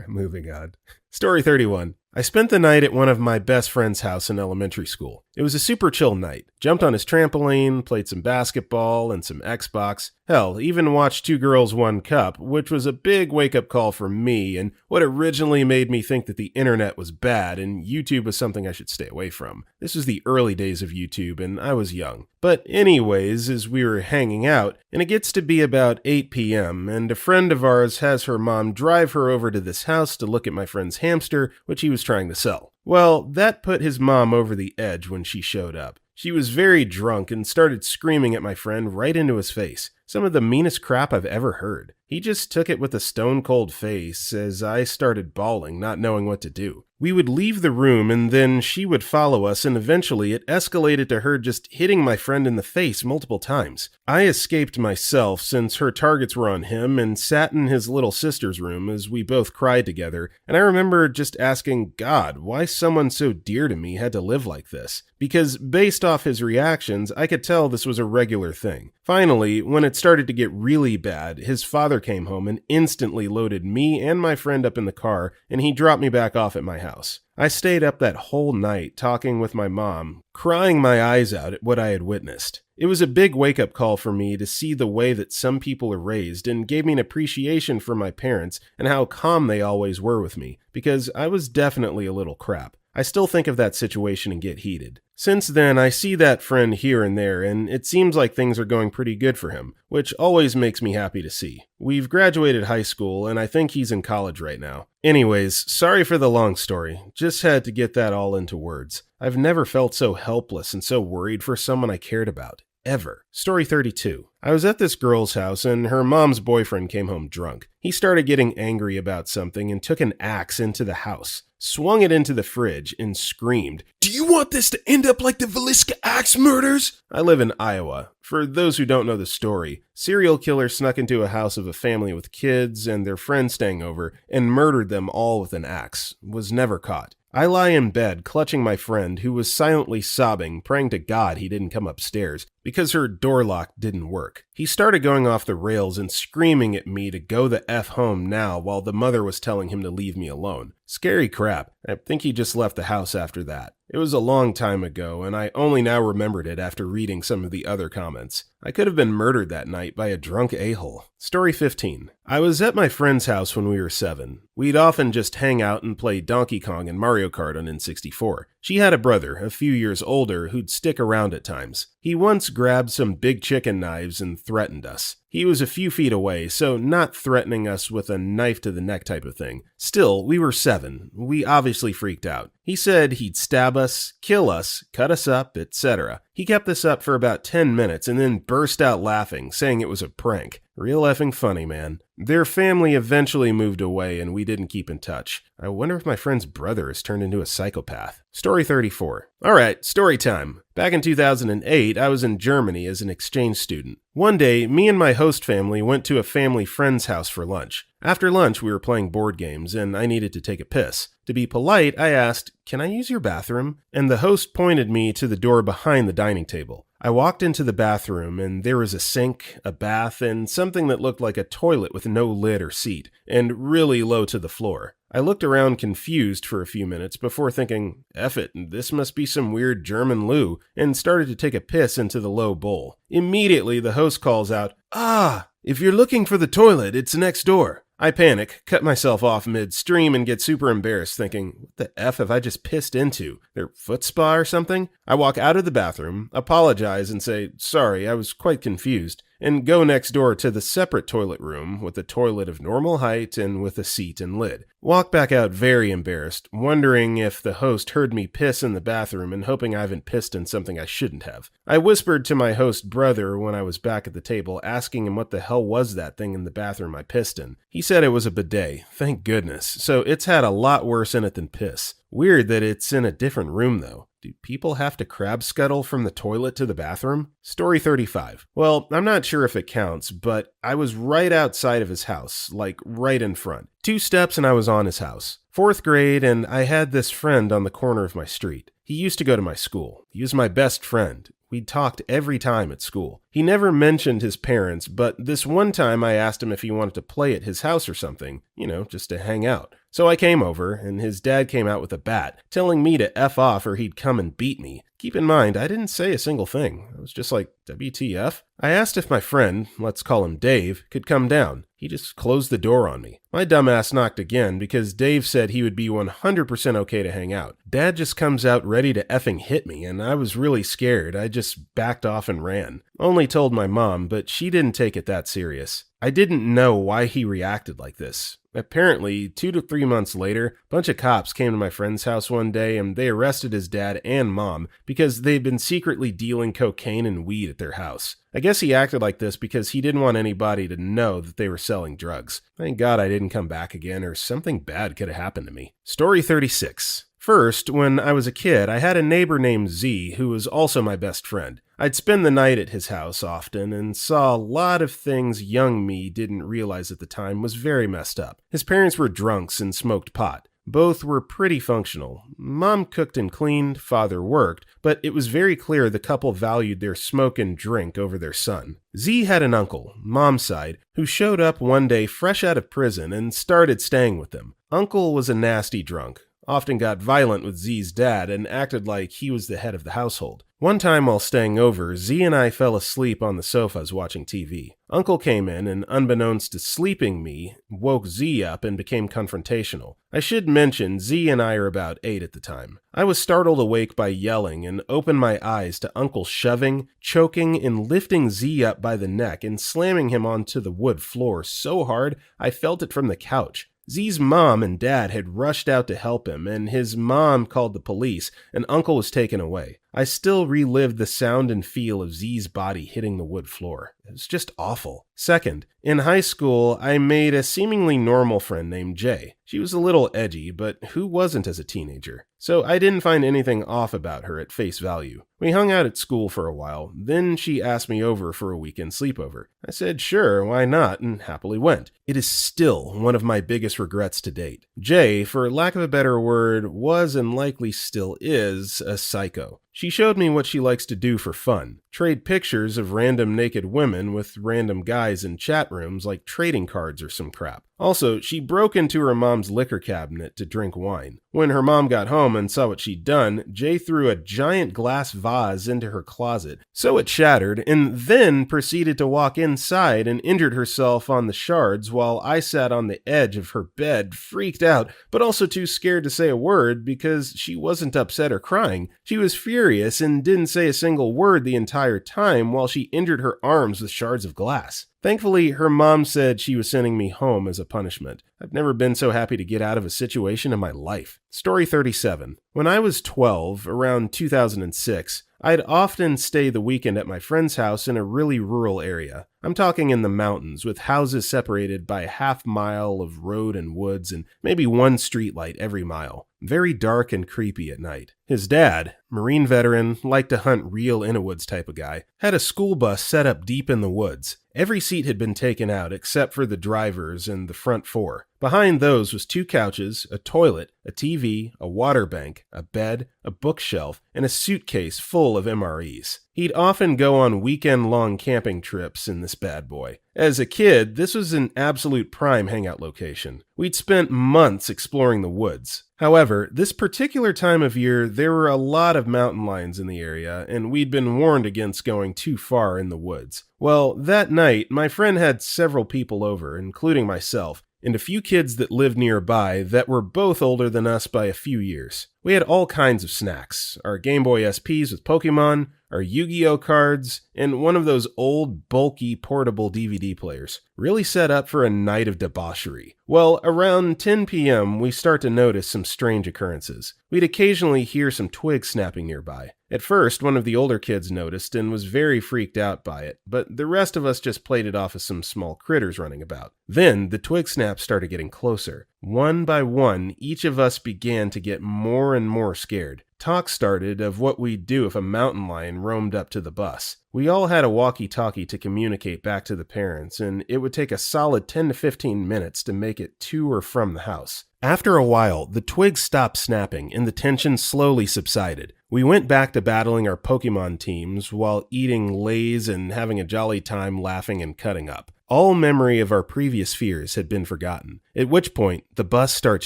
Moving on. Story 31. I spent the night at one of my best friend's house in elementary school. It was a super chill night. Jumped on his trampoline, played some basketball and some Xbox. Hell, even watched Two Girls, One Cup, which was a big wake-up call for me and what originally made me think that the internet was bad and YouTube was something I should stay away from. This was the early days of YouTube and I was young. But anyways, as we were hanging out, and it gets to be about 8 p.m., and a friend of ours has her mom drive her over to this house to look at my friend's hamster, which he was trying to sell. Well, that put his mom over the edge when she showed up. She was very drunk and started screaming at my friend right into his face. Some of the meanest crap I've ever heard. He just took it with a stone-cold face as I started bawling, not knowing what to do. We would leave the room and then she would follow us, and eventually it escalated to her just hitting my friend in the face multiple times. I escaped myself since her targets were on him and sat in his little sister's room as we both cried together, and I remember just asking God why someone so dear to me had to live like this. Because based off his reactions, I could tell this was a regular thing. Finally, when it started to get really bad, his father came home and instantly loaded me and my friend up in the car, and he dropped me back off at my house. I stayed up that whole night talking with my mom, crying my eyes out at what I had witnessed. It was a big wake-up call for me to see the way that some people are raised and gave me an appreciation for my parents and how calm they always were with me, because I was definitely a little crap. I still think of that situation and get heated. Since then, I see that friend here and there, and it seems like things are going pretty good for him, which always makes me happy to see. We've graduated high school, and I think he's in college right now. Anyways, sorry for the long story. Just had to get that all into words. I've never felt so helpless and so worried for someone I cared about. ever. Story 32. I was at this girl's house and her mom's boyfriend came home drunk. He started getting angry about something and took an axe into the house, swung it into the fridge, and screamed, "Do you want this to end up like the Villisca axe murders?" I live in Iowa. For those who don't know the story, serial killer snuck into a house of a family with kids and their friends staying over and murdered them all with an axe. Was never caught. I lie in bed, clutching my friend, who was silently sobbing, praying to God he didn't come upstairs, because her door lock didn't work. He started going off the rails and screaming at me to go the F home now while the mother was telling him to leave me alone. Scary crap. I think he just left the house after that. It was a long time ago, and I only now remembered it after reading some of the other comments. I could have been murdered that night by a drunk a-hole. Story 15. I was at my friend's house when we were 7. We'd often just hang out and play Donkey Kong and Mario Kart on N64. She had a brother, a few years older, who'd stick around at times. He once grabbed some big chicken knives and threatened us. He was a few feet away, so not threatening us with a knife to the neck type of thing. Still, we were 7. We obviously freaked out. He said he'd stab us, kill us, cut us up, etc. He kept this up for about 10 minutes and then burst out laughing, saying it was a prank. Real effing funny, man. Their family eventually moved away and we didn't keep in touch. I wonder if my friend's brother has turned into a psychopath. Story 34. Alright, story time. Back in 2008, I was in Germany as an exchange student. One day, me and my host family went to a family friend's house for lunch. After lunch, we were playing board games, and I needed to take a piss. To be polite, I asked, "Can I use your bathroom?" And the host pointed me to the door behind the dining table. I walked into the bathroom, and there was a sink, a bath, and something that looked like a toilet with no lid or seat, and really low to the floor. I looked around confused for a few minutes before thinking, F it, this must be some weird German loo, and started to take a piss into the low bowl. Immediately, the host calls out, "Ah, if you're looking for the toilet, it's next door." I panic, cut myself off midstream, and get super embarrassed, thinking, what the F have I just pissed into? Their foot spa or something? I walk out of the bathroom, apologize, and say, sorry, I was quite confused, and go next door to the separate toilet room with a toilet of normal height and with a seat and lid. Walk back out very embarrassed, wondering if the host heard me piss in the bathroom and hoping I haven't pissed in something I shouldn't have. I whispered to my host brother when I was back at the table, asking him what the hell was that thing in the bathroom I pissed in. He said it was a bidet, thank goodness, so it's had a lot worse in it than piss. Weird that it's in a different room though. Do people have to crab scuttle from the toilet to the bathroom? Story 35. Well, I'm not sure if it counts, but I was right outside of his house, like right in front. 2 steps and I was on his house. 4th grade, and I had this friend on the corner of my street. He used to go to my school. He was my best friend. We'd talked every time at school. He never mentioned his parents, but this one time I asked him if he wanted to play at his house or something, just to hang out. So I came over, and his dad came out with a bat, telling me to F off or he'd come and beat me. Keep in mind, I didn't say a single thing. I was just like, WTF? I asked if my friend, let's call him Dave, could come down. He just closed the door on me. My dumbass knocked again because Dave said he would be 100% okay to hang out. Dad just comes out ready to effing hit me, and I was really scared. I just backed off and ran. Only told my mom, but she didn't take it that serious. I didn't know why he reacted like this. Apparently, 2 to 3 months later, a bunch of cops came to my friend's house one day and they arrested his dad and mom because they'd been secretly dealing cocaine and weed at their house. I guess he acted like this because he didn't want anybody to know that they were selling drugs. Thank God I didn't come back again, or something bad could have happened to me. Story 36. First, when I was a kid, I had a neighbor named Z who was also my best friend. I'd spend the night at his house often and saw a lot of things young me didn't realize at the time was very messed up. His parents were drunks and smoked pot. Both were pretty functional. Mom cooked and cleaned, father worked, but it was very clear the couple valued their smoke and drink over their son. Z had an uncle, mom's side, who showed up one day fresh out of prison and started staying with them. Uncle was a nasty drunk, often got violent with Z's dad and acted like he was the head of the household. One time while staying over, Z and I fell asleep on the sofas watching TV. Uncle came in and, unbeknownst to sleeping me, woke Z up and became confrontational. I should mention, Z and I are about 8 at the time. I was startled awake by yelling and opened my eyes to Uncle shoving, choking, and lifting Z up by the neck and slamming him onto the wood floor so hard I felt it from the couch. Z's mom and dad had rushed out to help him, and his mom called the police, and Uncle was taken away. I still relived the sound and feel of Z's body hitting the wood floor. It was just awful. Second, in high school, I made a seemingly normal friend named Jay. She was a little edgy, but who wasn't as a teenager? So I didn't find anything off about her at face value. We hung out at school for a while, then she asked me over for a weekend sleepover. I said sure, why not, and happily went. It is still one of my biggest regrets to date. Jay, for lack of a better word, was and likely still is a psycho. She showed me what she likes to do for fun. Trade pictures of random naked women with random guys in chat rooms like trading cards or some crap. Also, she broke into her mom's liquor cabinet to drink wine. When her mom got home and saw what she'd done, Jay threw a giant glass vase into her closet, so it shattered, and then proceeded to walk inside and injured herself on the shards while I sat on the edge of her bed, freaked out, but also too scared to say a word because she wasn't upset or crying. She was furious and didn't say a single word the entire time while she injured her arms with shards of glass. Thankfully, her mom said she was sending me home as a punishment. I've never been so happy to get out of a situation in my life. Story 37. When I was 12, around 2006, I'd often stay the weekend at my friend's house in a really rural area. I'm talking in the mountains, with houses separated by a half-mile of road and woods and maybe one streetlight every mile. Very dark and creepy at night. His dad, Marine veteran, liked to hunt real in-a-woods type of guy, had a school bus set up deep in the woods. Every seat had been taken out except for the drivers and the front four. Behind those was 2 couches, a toilet, a TV, a water bank, a bed, a bookshelf, and a suitcase full of MREs. He'd often go on weekend-long camping trips in this bad boy. As a kid, this was an absolute prime hangout location. We'd spent months exploring the woods. However, this particular time of year, there were a lot of mountain lions in the area, and we'd been warned against going too far in the woods. Well, that night, my friend had several people over, including myself, and a few kids that lived nearby that were both older than us by a few years. We had all kinds of snacks, our Game Boy SPs with Pokemon, our Yu-Gi-Oh cards, and one of those old, bulky, portable DVD players. Really set up for a night of debauchery. Well, around 10 p.m., we start to notice some strange occurrences. We'd occasionally hear some twigs snapping nearby. At first, one of the older kids noticed and was very freaked out by it, but the rest of us just played it off as some small critters running about. Then, the twig snaps started getting closer. One by one, each of us began to get more and more scared. Talk started of what we'd do if a mountain lion roamed up to the bus. We all had a walkie-talkie to communicate back to the parents, and it would take a solid 10 to 15 minutes to make it to or from the house. After a while, the twigs stopped snapping and the tension slowly subsided. We went back to battling our Pokemon teams while eating Lay's and having a jolly time laughing and cutting up. All memory of our previous fears had been forgotten, at which point the bus starts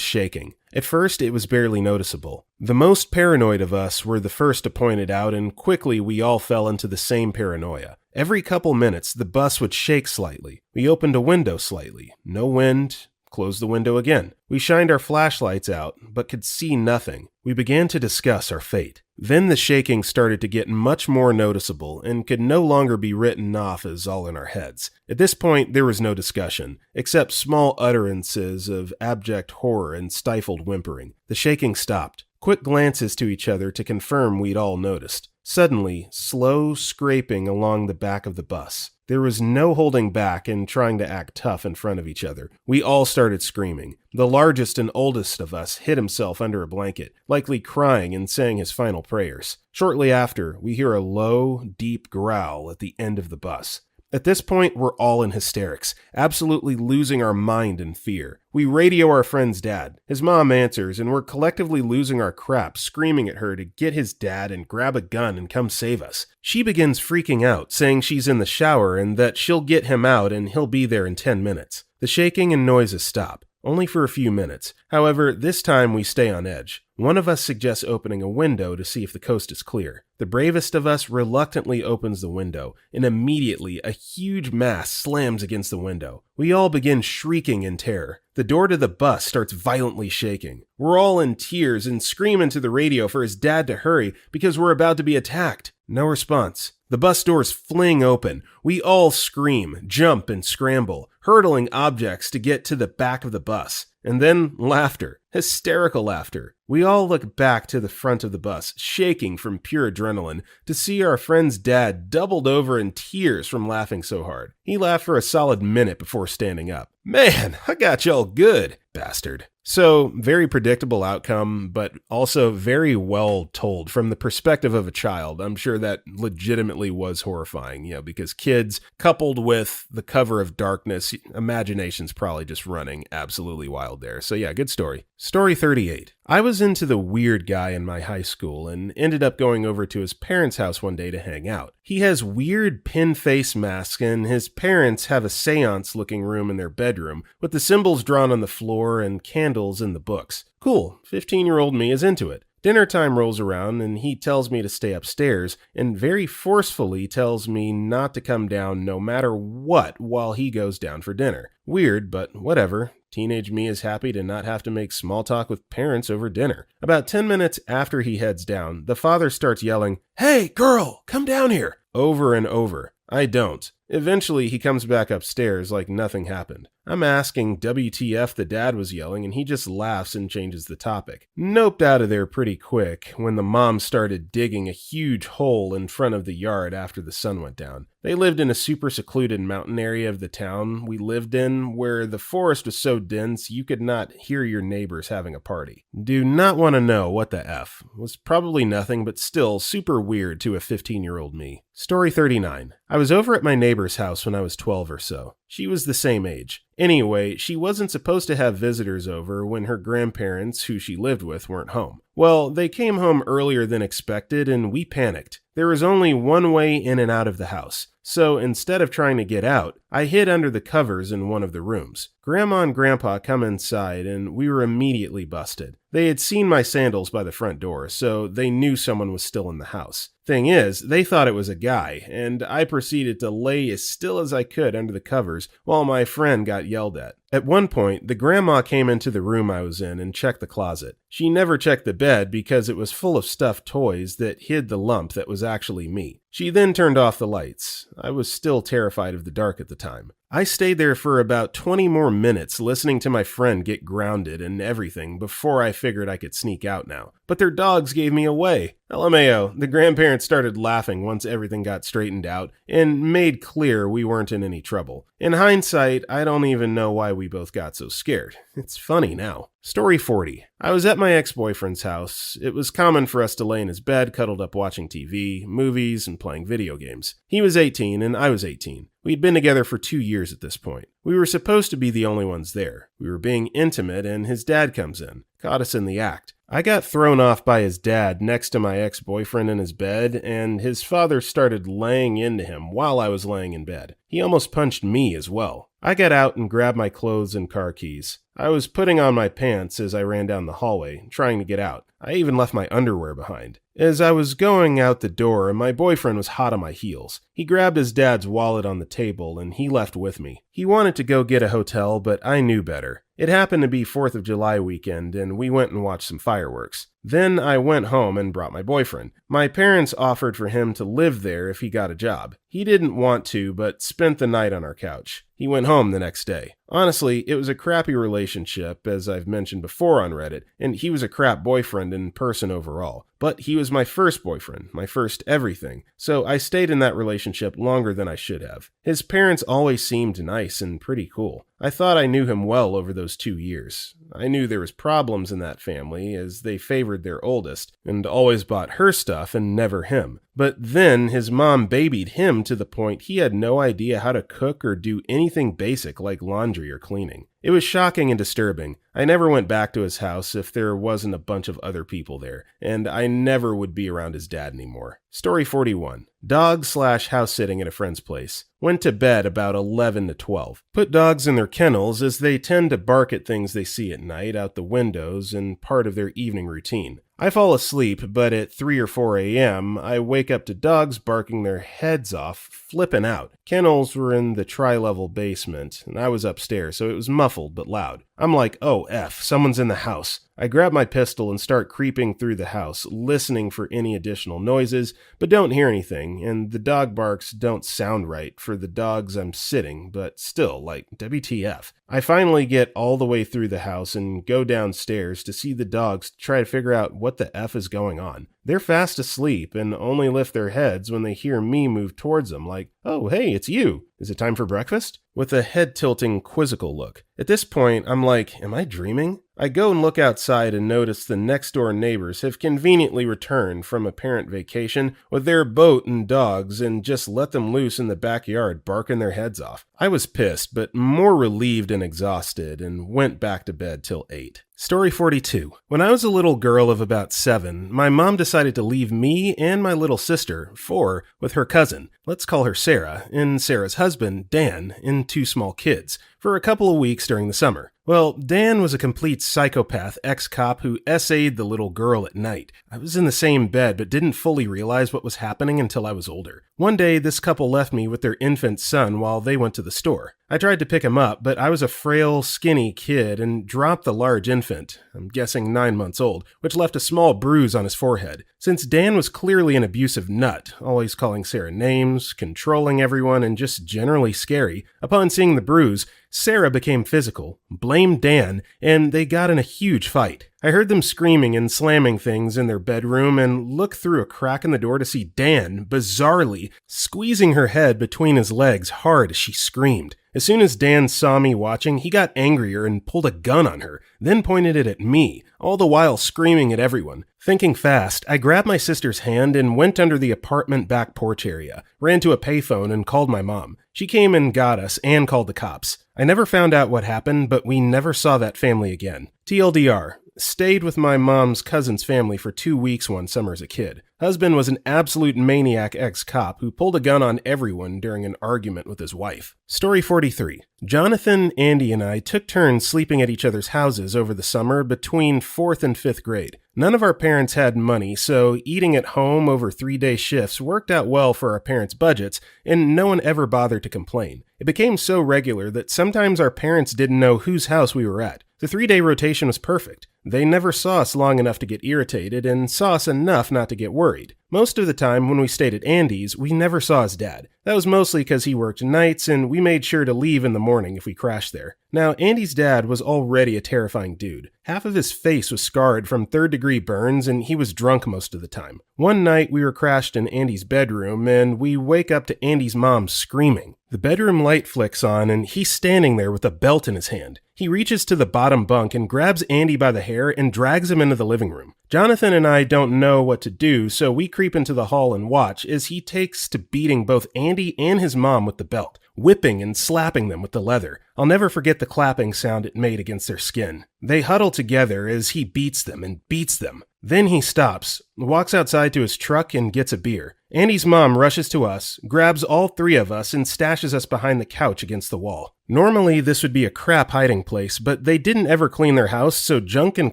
shaking. At first, it was barely noticeable. The most paranoid of us were the first to point it out, and quickly we all fell into the same paranoia. Every couple minutes, the bus would shake slightly. We opened a window slightly. No wind. Closed the window again. We shined our flashlights out, but could see nothing. We began to discuss our fate. Then the shaking started to get much more noticeable and could no longer be written off as all in our heads. At this point, there was no discussion, except small utterances of abject horror and stifled whimpering. The shaking stopped. Quick glances to each other to confirm we'd all noticed. Suddenly, slow scraping along the back of the bus. There was no holding back and trying to act tough in front of each other. We all started screaming. The largest and oldest of us hid himself under a blanket, likely crying and saying his final prayers. Shortly after, we hear a low, deep growl at the end of the bus. At this point, we're all in hysterics, absolutely losing our mind in fear. We radio our friend's dad. His mom answers, and we're collectively losing our crap, screaming at her to get his dad and grab a gun and come save us. She begins freaking out, saying she's in the shower and that she'll get him out and he'll be there in 10 minutes. The shaking and noises stop. Only for a few minutes. However, this time we stay on edge. One of us suggests opening a window to see if the coast is clear. The bravest of us reluctantly opens the window, and immediately a huge mass slams against the window. We all begin shrieking in terror. The door to the bus starts violently shaking. We're all in tears and scream into the radio for his dad to hurry because we're about to be attacked. No response. The bus doors fling open. We all scream, jump, and scramble, hurdling objects to get to the back of the bus. And then laughter. Hysterical laughter. We all look back to the front of the bus, shaking from pure adrenaline, to see our friend's dad doubled over in tears from laughing so hard. He laughed for a solid minute before standing up. Man, I got y'all good, bastard. So, very predictable outcome, but also very well told from the perspective of a child. I'm sure that legitimately was horrifying, because kids, coupled with the cover of darkness, imagination's probably just running absolutely wild there. So yeah, good story. Story 38. I was into the weird guy in my high school and ended up going over to his parents' house one day to hang out. He has weird pin face masks, and his parents have a seance-looking room in their bedroom with the symbols drawn on the floor and candles in the books. Cool, 15-year-old me is into it. Dinner time rolls around and he tells me to stay upstairs and very forcefully tells me not to come down no matter what while he goes down for dinner. Weird, but whatever. Teenage me is happy to not have to make small talk with parents over dinner. About 10 minutes after he heads down, the father starts yelling, "Hey, girl, come down here," over and over. I don't. Eventually, he comes back upstairs like nothing happened. I'm asking WTF the dad was yelling, and he just laughs and changes the topic. Noped out of there pretty quick when the mom started digging a huge hole in front of the yard after the sun went down. They lived in a super secluded mountain area of the town we lived in where the forest was so dense you could not hear your neighbors having a party. Do not want to know what the F. Was probably nothing, but still super weird to a 15-year-old me. Story 39. I was over at my neighbor's house when I was 12 or so. She was the same age. Anyway, she wasn't supposed to have visitors over when her grandparents, who she lived with, weren't home. Well, they came home earlier than expected and we panicked. There was only one way in and out of the house, so instead of trying to get out, I hid under the covers in one of the rooms. Grandma and Grandpa come inside and we were immediately busted. They had seen my sandals by the front door, so they knew someone was still in the house. Thing is, they thought it was a guy, and I proceeded to lay as still as I could under the covers while my friend got yelled at. At one point, the grandma came into the room I was in and checked the closet. She never checked the bed because it was full of stuffed toys that hid the lump that was actually me. She then turned off the lights. I was still terrified of the dark at the time. I stayed there for about 20 more minutes listening to my friend get grounded and everything before I figured I could sneak out now. But their dogs gave me away. LMAO, the grandparents started laughing once everything got straightened out and made clear we weren't in any trouble. In hindsight, I don't even know why we both got so scared. It's funny now. Story 40. I was at my ex-boyfriend's house. It was common for us to lay in his bed, cuddled up watching TV, movies, and playing video games. He was 18 and I was 18. We'd been together for 2 years at this point. We were supposed to be the only ones there. We were being intimate and his dad comes in, caught us in the act. I got thrown off by his dad next to my ex-boyfriend in his bed, and his father started laying into him while I was laying in bed. He almost punched me as well. I got out and grabbed my clothes and car keys. I was putting on my pants as I ran down the hallway, trying to get out. I even left my underwear behind. As I was going out the door, my boyfriend was hot on my heels. He grabbed his dad's wallet on the table and he left with me. He wanted to go get a hotel, but I knew better. It happened to be 4th of July weekend and we went and watched some fireworks. Then I went home and brought my boyfriend. My parents offered for him to live there if he got a job. He didn't want to, but spent the night on our couch. He went home the next day. Honestly, it was a crappy relationship, as I've mentioned before on Reddit, and he was a crap boyfriend in person overall. But he was my first boyfriend, my first everything, so I stayed in that relationship longer than I should have. His parents always seemed nice and pretty cool. I thought I knew him well over those 2 years. I knew there was problems in that family, as they favored their oldest, and always bought her stuff and never him. But then his mom babied him to the point he had no idea how to cook or do anything basic like laundry or cleaning. It was shocking and disturbing. I never went back to his house if there wasn't a bunch of other people there, and I never would be around his dad anymore. Story 41. Dog/house sitting at a friend's place. Went to bed about 11 to 12. Put dogs in their kennels as they tend to bark at things they see at night out the windows and part of their evening routine. I fall asleep, but at 3 or 4 a.m., I wake up to dogs barking their heads off, flipping out. Kennels were in the tri-level basement, and I was upstairs, so it was muffled but loud. I'm like, oh F, someone's in the house. I grab my pistol and start creeping through the house, listening for any additional noises, but don't hear anything, and the dog barks don't sound right for the dogs I'm sitting, but still, like, WTF. I finally get all the way through the house and go downstairs to see the dogs try to figure out what the F is going on. They're fast asleep and only lift their heads when they hear me move towards them, like, "Oh, hey, it's you. Is it time for breakfast?" With a head-tilting, quizzical look. At this point, I'm like, am I dreaming? I go and look outside and notice the next-door neighbors have conveniently returned from a parent vacation with their boat and dogs and just let them loose in the backyard barking their heads off. I was pissed, but more relieved and exhausted, and went back to bed till 8. Story 42. When I was a little girl of about 7, my mom decided to leave me and my little sister, 4, with her cousin, let's call her Sarah, and Sarah's husband, Dan, and 2 small kids, for a couple of weeks during the summer. Well, Dan was a complete psychopath ex-cop who essayed the little girl at night. I was in the same bed but didn't fully realize what was happening until I was older. One day, this couple left me with their infant son while they went to the store. I tried to pick him up, but I was a frail, skinny kid and dropped the large infant, I'm guessing 9 months old, which left a small bruise on his forehead. Since Dan was clearly an abusive nut, always calling Sarah names, controlling everyone, and just generally scary, upon seeing the bruise, Sarah became physical, blamed Dan, and they got in a huge fight. I heard them screaming and slamming things in their bedroom and looked through a crack in the door to see Dan, bizarrely, squeezing her head between his legs hard as she screamed. As soon as Dan saw me watching, he got angrier and pulled a gun on her, then pointed it at me, all the while screaming at everyone. Thinking fast, I grabbed my sister's hand and went under the apartment back porch area, ran to a payphone and called my mom. She came and got us and called the cops. I never found out what happened, but we never saw that family again. TLDR. Stayed with my mom's cousin's family for 2 weeks one summer as a kid. Husband was an absolute maniac ex-cop who pulled a gun on everyone during an argument with his wife. Story 43. Jonathan, Andy, and I took turns sleeping at each other's houses over the summer between 4th and 5th grade. None of our parents had money, so eating at home over 3-day shifts worked out well for our parents' budgets, and no one ever bothered to complain. It became so regular that sometimes our parents didn't know whose house we were at. The 3-day rotation was perfect. They never saw us long enough to get irritated and saw us enough not to get worried. Most of the time when we stayed at Andy's, we never saw his dad. That was mostly because he worked nights and we made sure to leave in the morning if we crashed there. Now, Andy's dad was already a terrifying dude. Half of his face was scarred from 3rd-degree burns and he was drunk most of the time. One night we were crashed in Andy's bedroom and we wake up to Andy's mom screaming. The bedroom light flicks on and he's standing there with a belt in his hand. He reaches to the bottom bunk and grabs Andy by the hair and drags him into the living room. Jonathan and I don't know what to do, so we creep into the hall and watch as he takes to beating both Andy and his mom with the belt, whipping and slapping them with the leather. I'll never forget the clapping sound it made against their skin. They huddle together as he beats them and beats them. Then he stops, walks outside to his truck and gets a beer. Andy's mom rushes to us, grabs all 3 of us, and stashes us behind the couch against the wall. Normally, this would be a crap hiding place, but they didn't ever clean their house, so junk and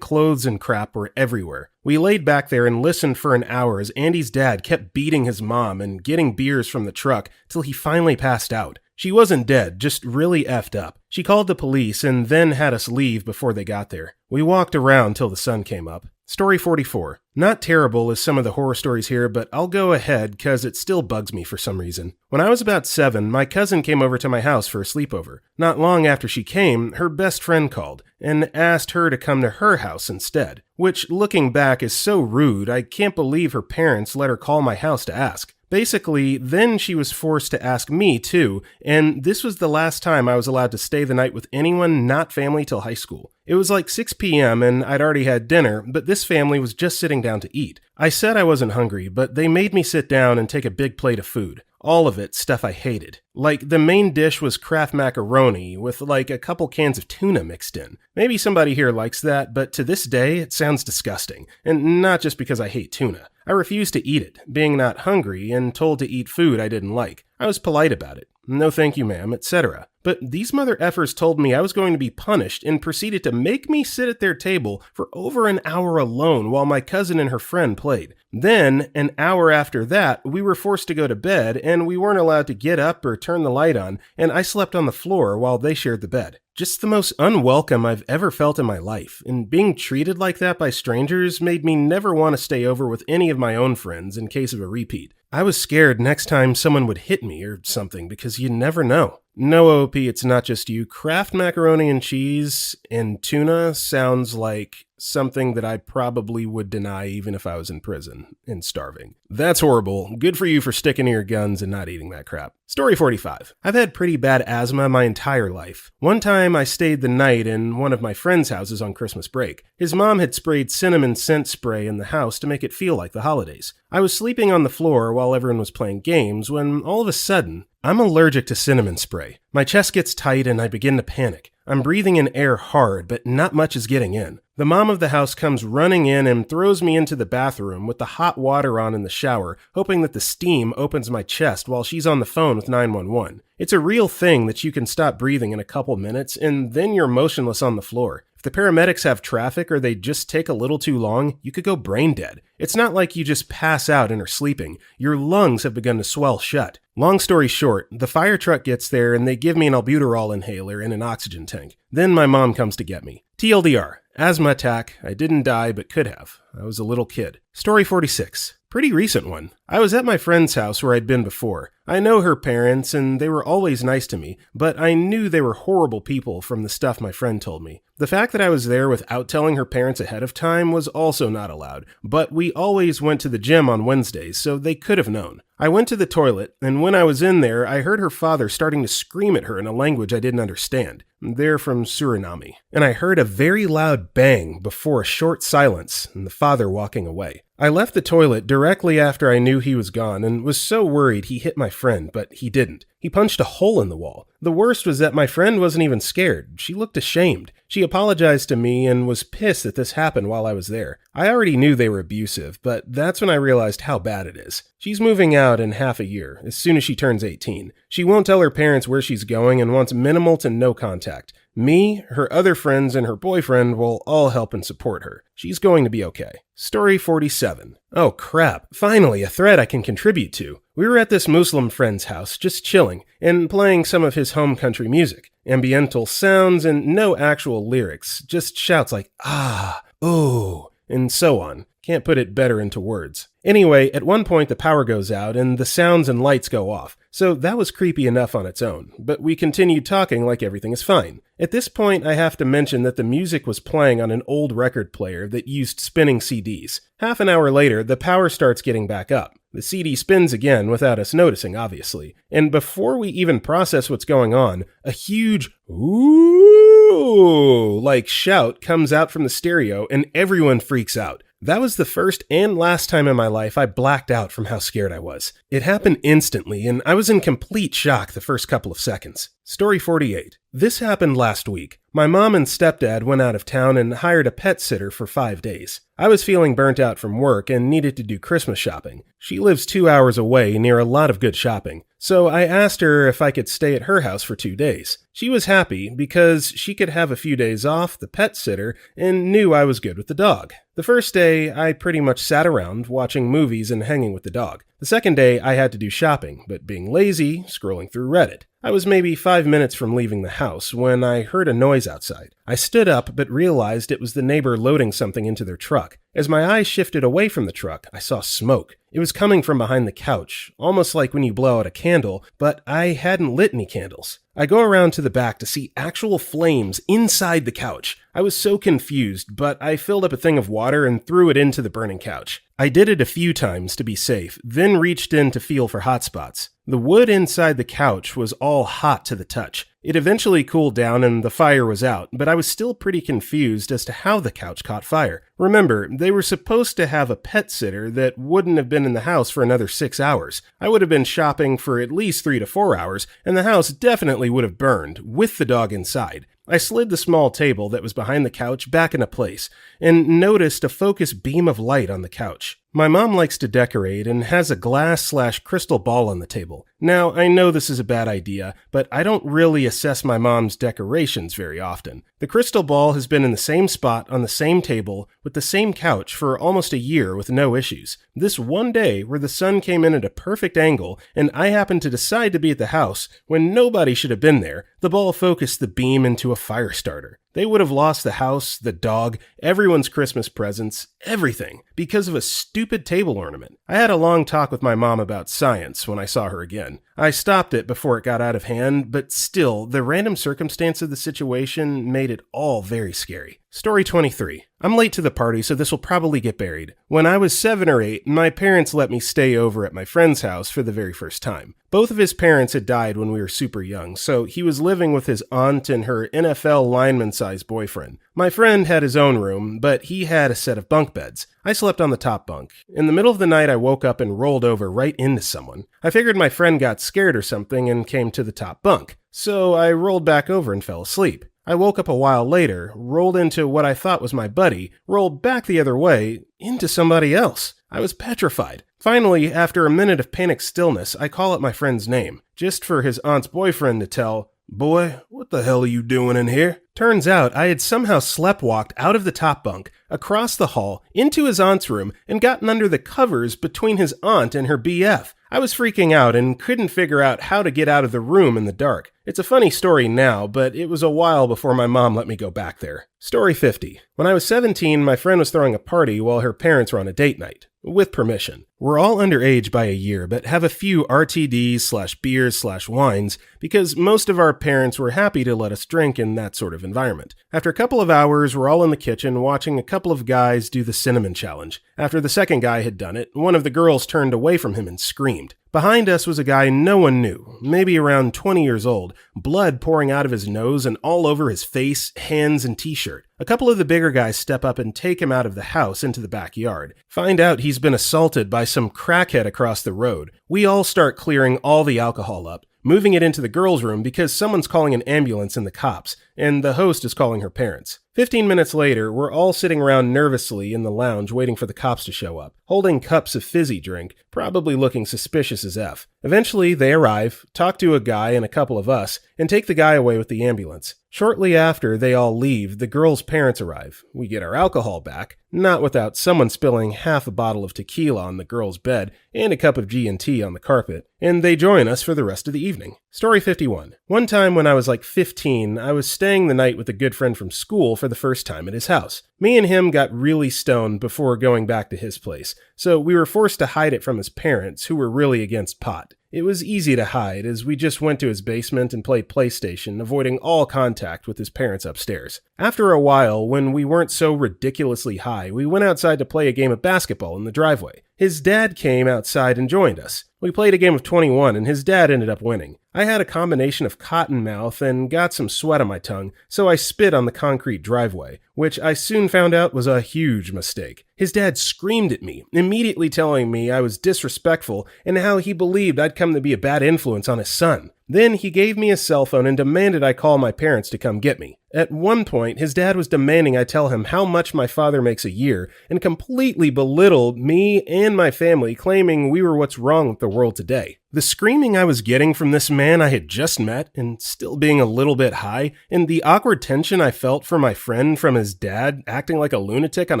clothes and crap were everywhere. We laid back there and listened for an hour as Andy's dad kept beating his mom and getting beers from the truck till he finally passed out. She wasn't dead, just really effed up. She called the police and then had us leave before they got there. We walked around till the sun came up. Story 44. Not terrible as some of the horror stories here, but I'll go ahead cause it still bugs me for some reason. When I was about 7, my cousin came over to my house for a sleepover. Not long after she came, her best friend called and asked her to come to her house instead, which looking back is so rude, I can't believe her parents let her call my house to ask. Basically, then she was forced to ask me too, and this was the last time I was allowed to stay the night with anyone not family till high school. It was like 6 p.m. and I'd already had dinner, but this family was just sitting down to eat. I said I wasn't hungry, but they made me sit down and take a big plate of food. All of it stuff I hated. Like, the main dish was Kraft macaroni with like a couple cans of tuna mixed in. Maybe somebody here likes that, but to this day, it sounds disgusting. And not just because I hate tuna. I refused to eat it, being not hungry and told to eat food I didn't like. I was polite about it. no thank you ma'am, etc. But these mother effers told me I was going to be punished and proceeded to make me sit at their table for over an hour alone while my cousin and her friend played. Then, an hour after that, we were forced to go to bed and we weren't allowed to get up or turn the light on, and I slept on the floor while they shared the bed. Just the most unwelcome I've ever felt in my life, and being treated like that by strangers made me never want to stay over with any of my own friends in case of a repeat. I was scared next time someone would hit me or something because you never know. No, OP, it's not just you. Kraft macaroni and cheese and tuna sounds like something that I probably would deny even if I was in prison and starving. That's horrible. Good for you for sticking to your guns and not eating that crap. Story 45. I've had pretty bad asthma my entire life. One time I stayed the night in one of my friend's houses on Christmas break. His mom had sprayed cinnamon scent spray in the house to make it feel like the holidays. I was sleeping on the floor while everyone was playing games when all of a sudden, I'm allergic to cinnamon spray. My chest gets tight and I begin to panic. I'm breathing in air hard, but not much is getting in. The mom of the house comes running in and throws me into the bathroom with the hot water on in the shower, hoping that the steam opens my chest while she's on the phone with 911. It's a real thing that you can stop breathing in a couple minutes and then you're motionless on the floor. If the paramedics have traffic or they just take a little too long, you could go brain dead. It's not like you just pass out and are sleeping. Your lungs have begun to swell shut. Long story short, the fire truck gets there and they give me an albuterol inhaler and an oxygen tank. Then my mom comes to get me. TLDR, asthma attack. I didn't die but could have. I was a little kid. Story 46. Pretty recent one. I was at my friend's house where I'd been before. I know her parents and they were always nice to me, but I knew they were horrible people from the stuff my friend told me. The fact that I was there without telling her parents ahead of time was also not allowed, but we always went to the gym on Wednesdays, so they could have known. I went to the toilet, and when I was in there, I heard her father starting to scream at her in a language I didn't understand. They're from Suriname. And I heard a very loud bang before a short silence and the father walking away. I left the toilet directly after I knew he was gone and was so worried he hit my friend, but he didn't. He punched a hole in the wall. The worst was that my friend wasn't even scared. She looked ashamed. She apologized to me and was pissed that this happened while I was there. I already knew they were abusive, but that's when I realized how bad it is. She's moving out in half a year, as soon as she turns 18. She won't tell her parents where she's going and wants minimal to no contact. Me, her other friends, and her boyfriend will all help and support her. She's going to be okay. Story 47. Oh crap, finally a thread I can contribute to. We were at this Muslim friend's house, just chilling, and playing some of his home country music. Ambiental sounds and no actual lyrics, just shouts like, ah, ooh, and so on. Can't put it better into words. Anyway, at one point the power goes out and the sounds and lights go off. So that was creepy enough on its own, but we continued talking like everything is fine. At this point, I have to mention that the music was playing on an old record player that used spinning CDs. Half an hour later, the power starts getting back up. The CD spins again without us noticing, obviously. And before we even process what's going on, a huge ooh like shout comes out from the stereo and everyone freaks out. That was the first and last time in my life I blacked out from how scared I was. It happened instantly, and I was in complete shock the first couple of seconds. Story 48. This happened last week. My mom and stepdad went out of town and hired a pet sitter for 5 days. I was feeling burnt out from work and needed to do Christmas shopping. She lives 2 hours away near a lot of good shopping, so I asked her if I could stay at her house for 2 days. She was happy because she could have a few days off, the pet sitter, and knew I was good with the dog. The first day, I pretty much sat around watching movies and hanging with the dog. The second day, I had to do shopping, but being lazy, scrolling through Reddit. I was maybe 5 minutes from leaving the house when I heard a noise outside. I stood up but realized it was the neighbor loading something into their truck. As my eyes shifted away from the truck, I saw smoke. It was coming from behind the couch, almost like when you blow out a candle, but I hadn't lit any candles. I go around to the back to see actual flames inside the couch. I was so confused, but I filled up a thing of water and threw it into the burning couch. I did it a few times to be safe, then reached in to feel for hot spots. The wood inside the couch was all hot to the touch. It eventually cooled down and the fire was out, but I was still pretty confused as to how the couch caught fire. Remember, they were supposed to have a pet sitter that wouldn't have been in the house for another 6 hours. I would have been shopping for at least 3 to 4 hours, and the house definitely would have burned, with the dog inside. I slid the small table that was behind the couch back into place, and noticed a focused beam of light on the couch. My mom likes to decorate and has a glass/crystal ball on the table. Now, I know this is a bad idea, but I don't really assess my mom's decorations very often. The crystal ball has been in the same spot on the same table with the same couch for almost a year with no issues. This one day where the sun came in at a perfect angle and I happened to decide to be at the house when nobody should have been there, the ball focused the beam into a fire starter. They would have lost the house, the dog, everyone's Christmas presents, everything, because of a stupid table ornament. I had a long talk with my mom about science when I saw her again. I stopped it before it got out of hand, but still, the random circumstance of the situation made it all very scary. Story 23. I'm late to the party, so this will probably get buried. When I was 7 or 8, my parents let me stay over at my friend's house for the very first time. Both of his parents had died when we were super young, so he was living with his aunt and her NFL lineman-sized boyfriend. My friend had his own room, but he had a set of bunk beds. I slept on the top bunk. In the middle of the night, I woke up and rolled over right into someone. I figured my friend got scared or something and came to the top bunk, so I rolled back over and fell asleep. I woke up a while later, rolled into what I thought was my buddy, rolled back the other way, into somebody else. I was petrified. Finally, after a minute of panicked stillness, I call out my friend's name, just for his aunt's boyfriend to tell, "Boy, what the hell are you doing in here?" Turns out I had somehow sleptwalked out of the top bunk, across the hall, into his aunt's room, and gotten under the covers between his aunt and her BF. I was freaking out and couldn't figure out how to get out of the room in the dark. It's a funny story now, but it was a while before my mom let me go back there. Story 50. When I was 17, my friend was throwing a party while her parents were on a date night. With permission. We're all underage by a year, but have a few RTDs/beers/wines because most of our parents were happy to let us drink in that sort of environment. After a couple of hours, we're all in the kitchen watching a couple of guys do the cinnamon challenge. After the second guy had done it, one of the girls turned away from him and screamed. Behind us was a guy no one knew, maybe around 20 years old, blood pouring out of his nose and all over his face, hands, and t-shirt. A couple of the bigger guys step up and take him out of the house into the backyard. Find out he's been assaulted by some crackhead across the road. We all start clearing all the alcohol up, moving it into the girls' room because someone's calling an ambulance and the cops, and the host is calling her parents. 15 minutes later, we're all sitting around nervously in the lounge waiting for the cops to show up, holding cups of fizzy drink, probably looking suspicious as F. Eventually, they arrive, talk to a guy and a couple of us, and take the guy away with the ambulance. Shortly after they all leave, the girl's parents arrive. We get our alcohol back, not without someone spilling half a bottle of tequila on the girl's bed and a cup of G&T on the carpet, and they join us for the rest of the evening. Story 51. One time when I was like 15, I was staying the night with a good friend from school for the first time at his house. Me and him got really stoned before going back to his place, so we were forced to hide it from his parents, who were really against pot. It was easy to hide, as we just went to his basement and played PlayStation, avoiding all contact with his parents upstairs. After a while, when we weren't so ridiculously high, we went outside to play a game of basketball in the driveway. His dad came outside and joined us. We played a game of 21, and his dad ended up winning. I had a combination of cotton mouth and got some sweat on my tongue, so I spit on the concrete driveway, which I soon found out was a huge mistake. His dad screamed at me, immediately telling me I was disrespectful and how he believed I'd come to be a bad influence on his son. Then he gave me a cell phone and demanded I call my parents to come get me. At one point, his dad was demanding I tell him how much my father makes a year and completely belittled me and my family, claiming we were what's wrong with the world today. The screaming I was getting from this man I had just met and still being a little bit high, and the awkward tension I felt for my friend from his dad acting like a lunatic on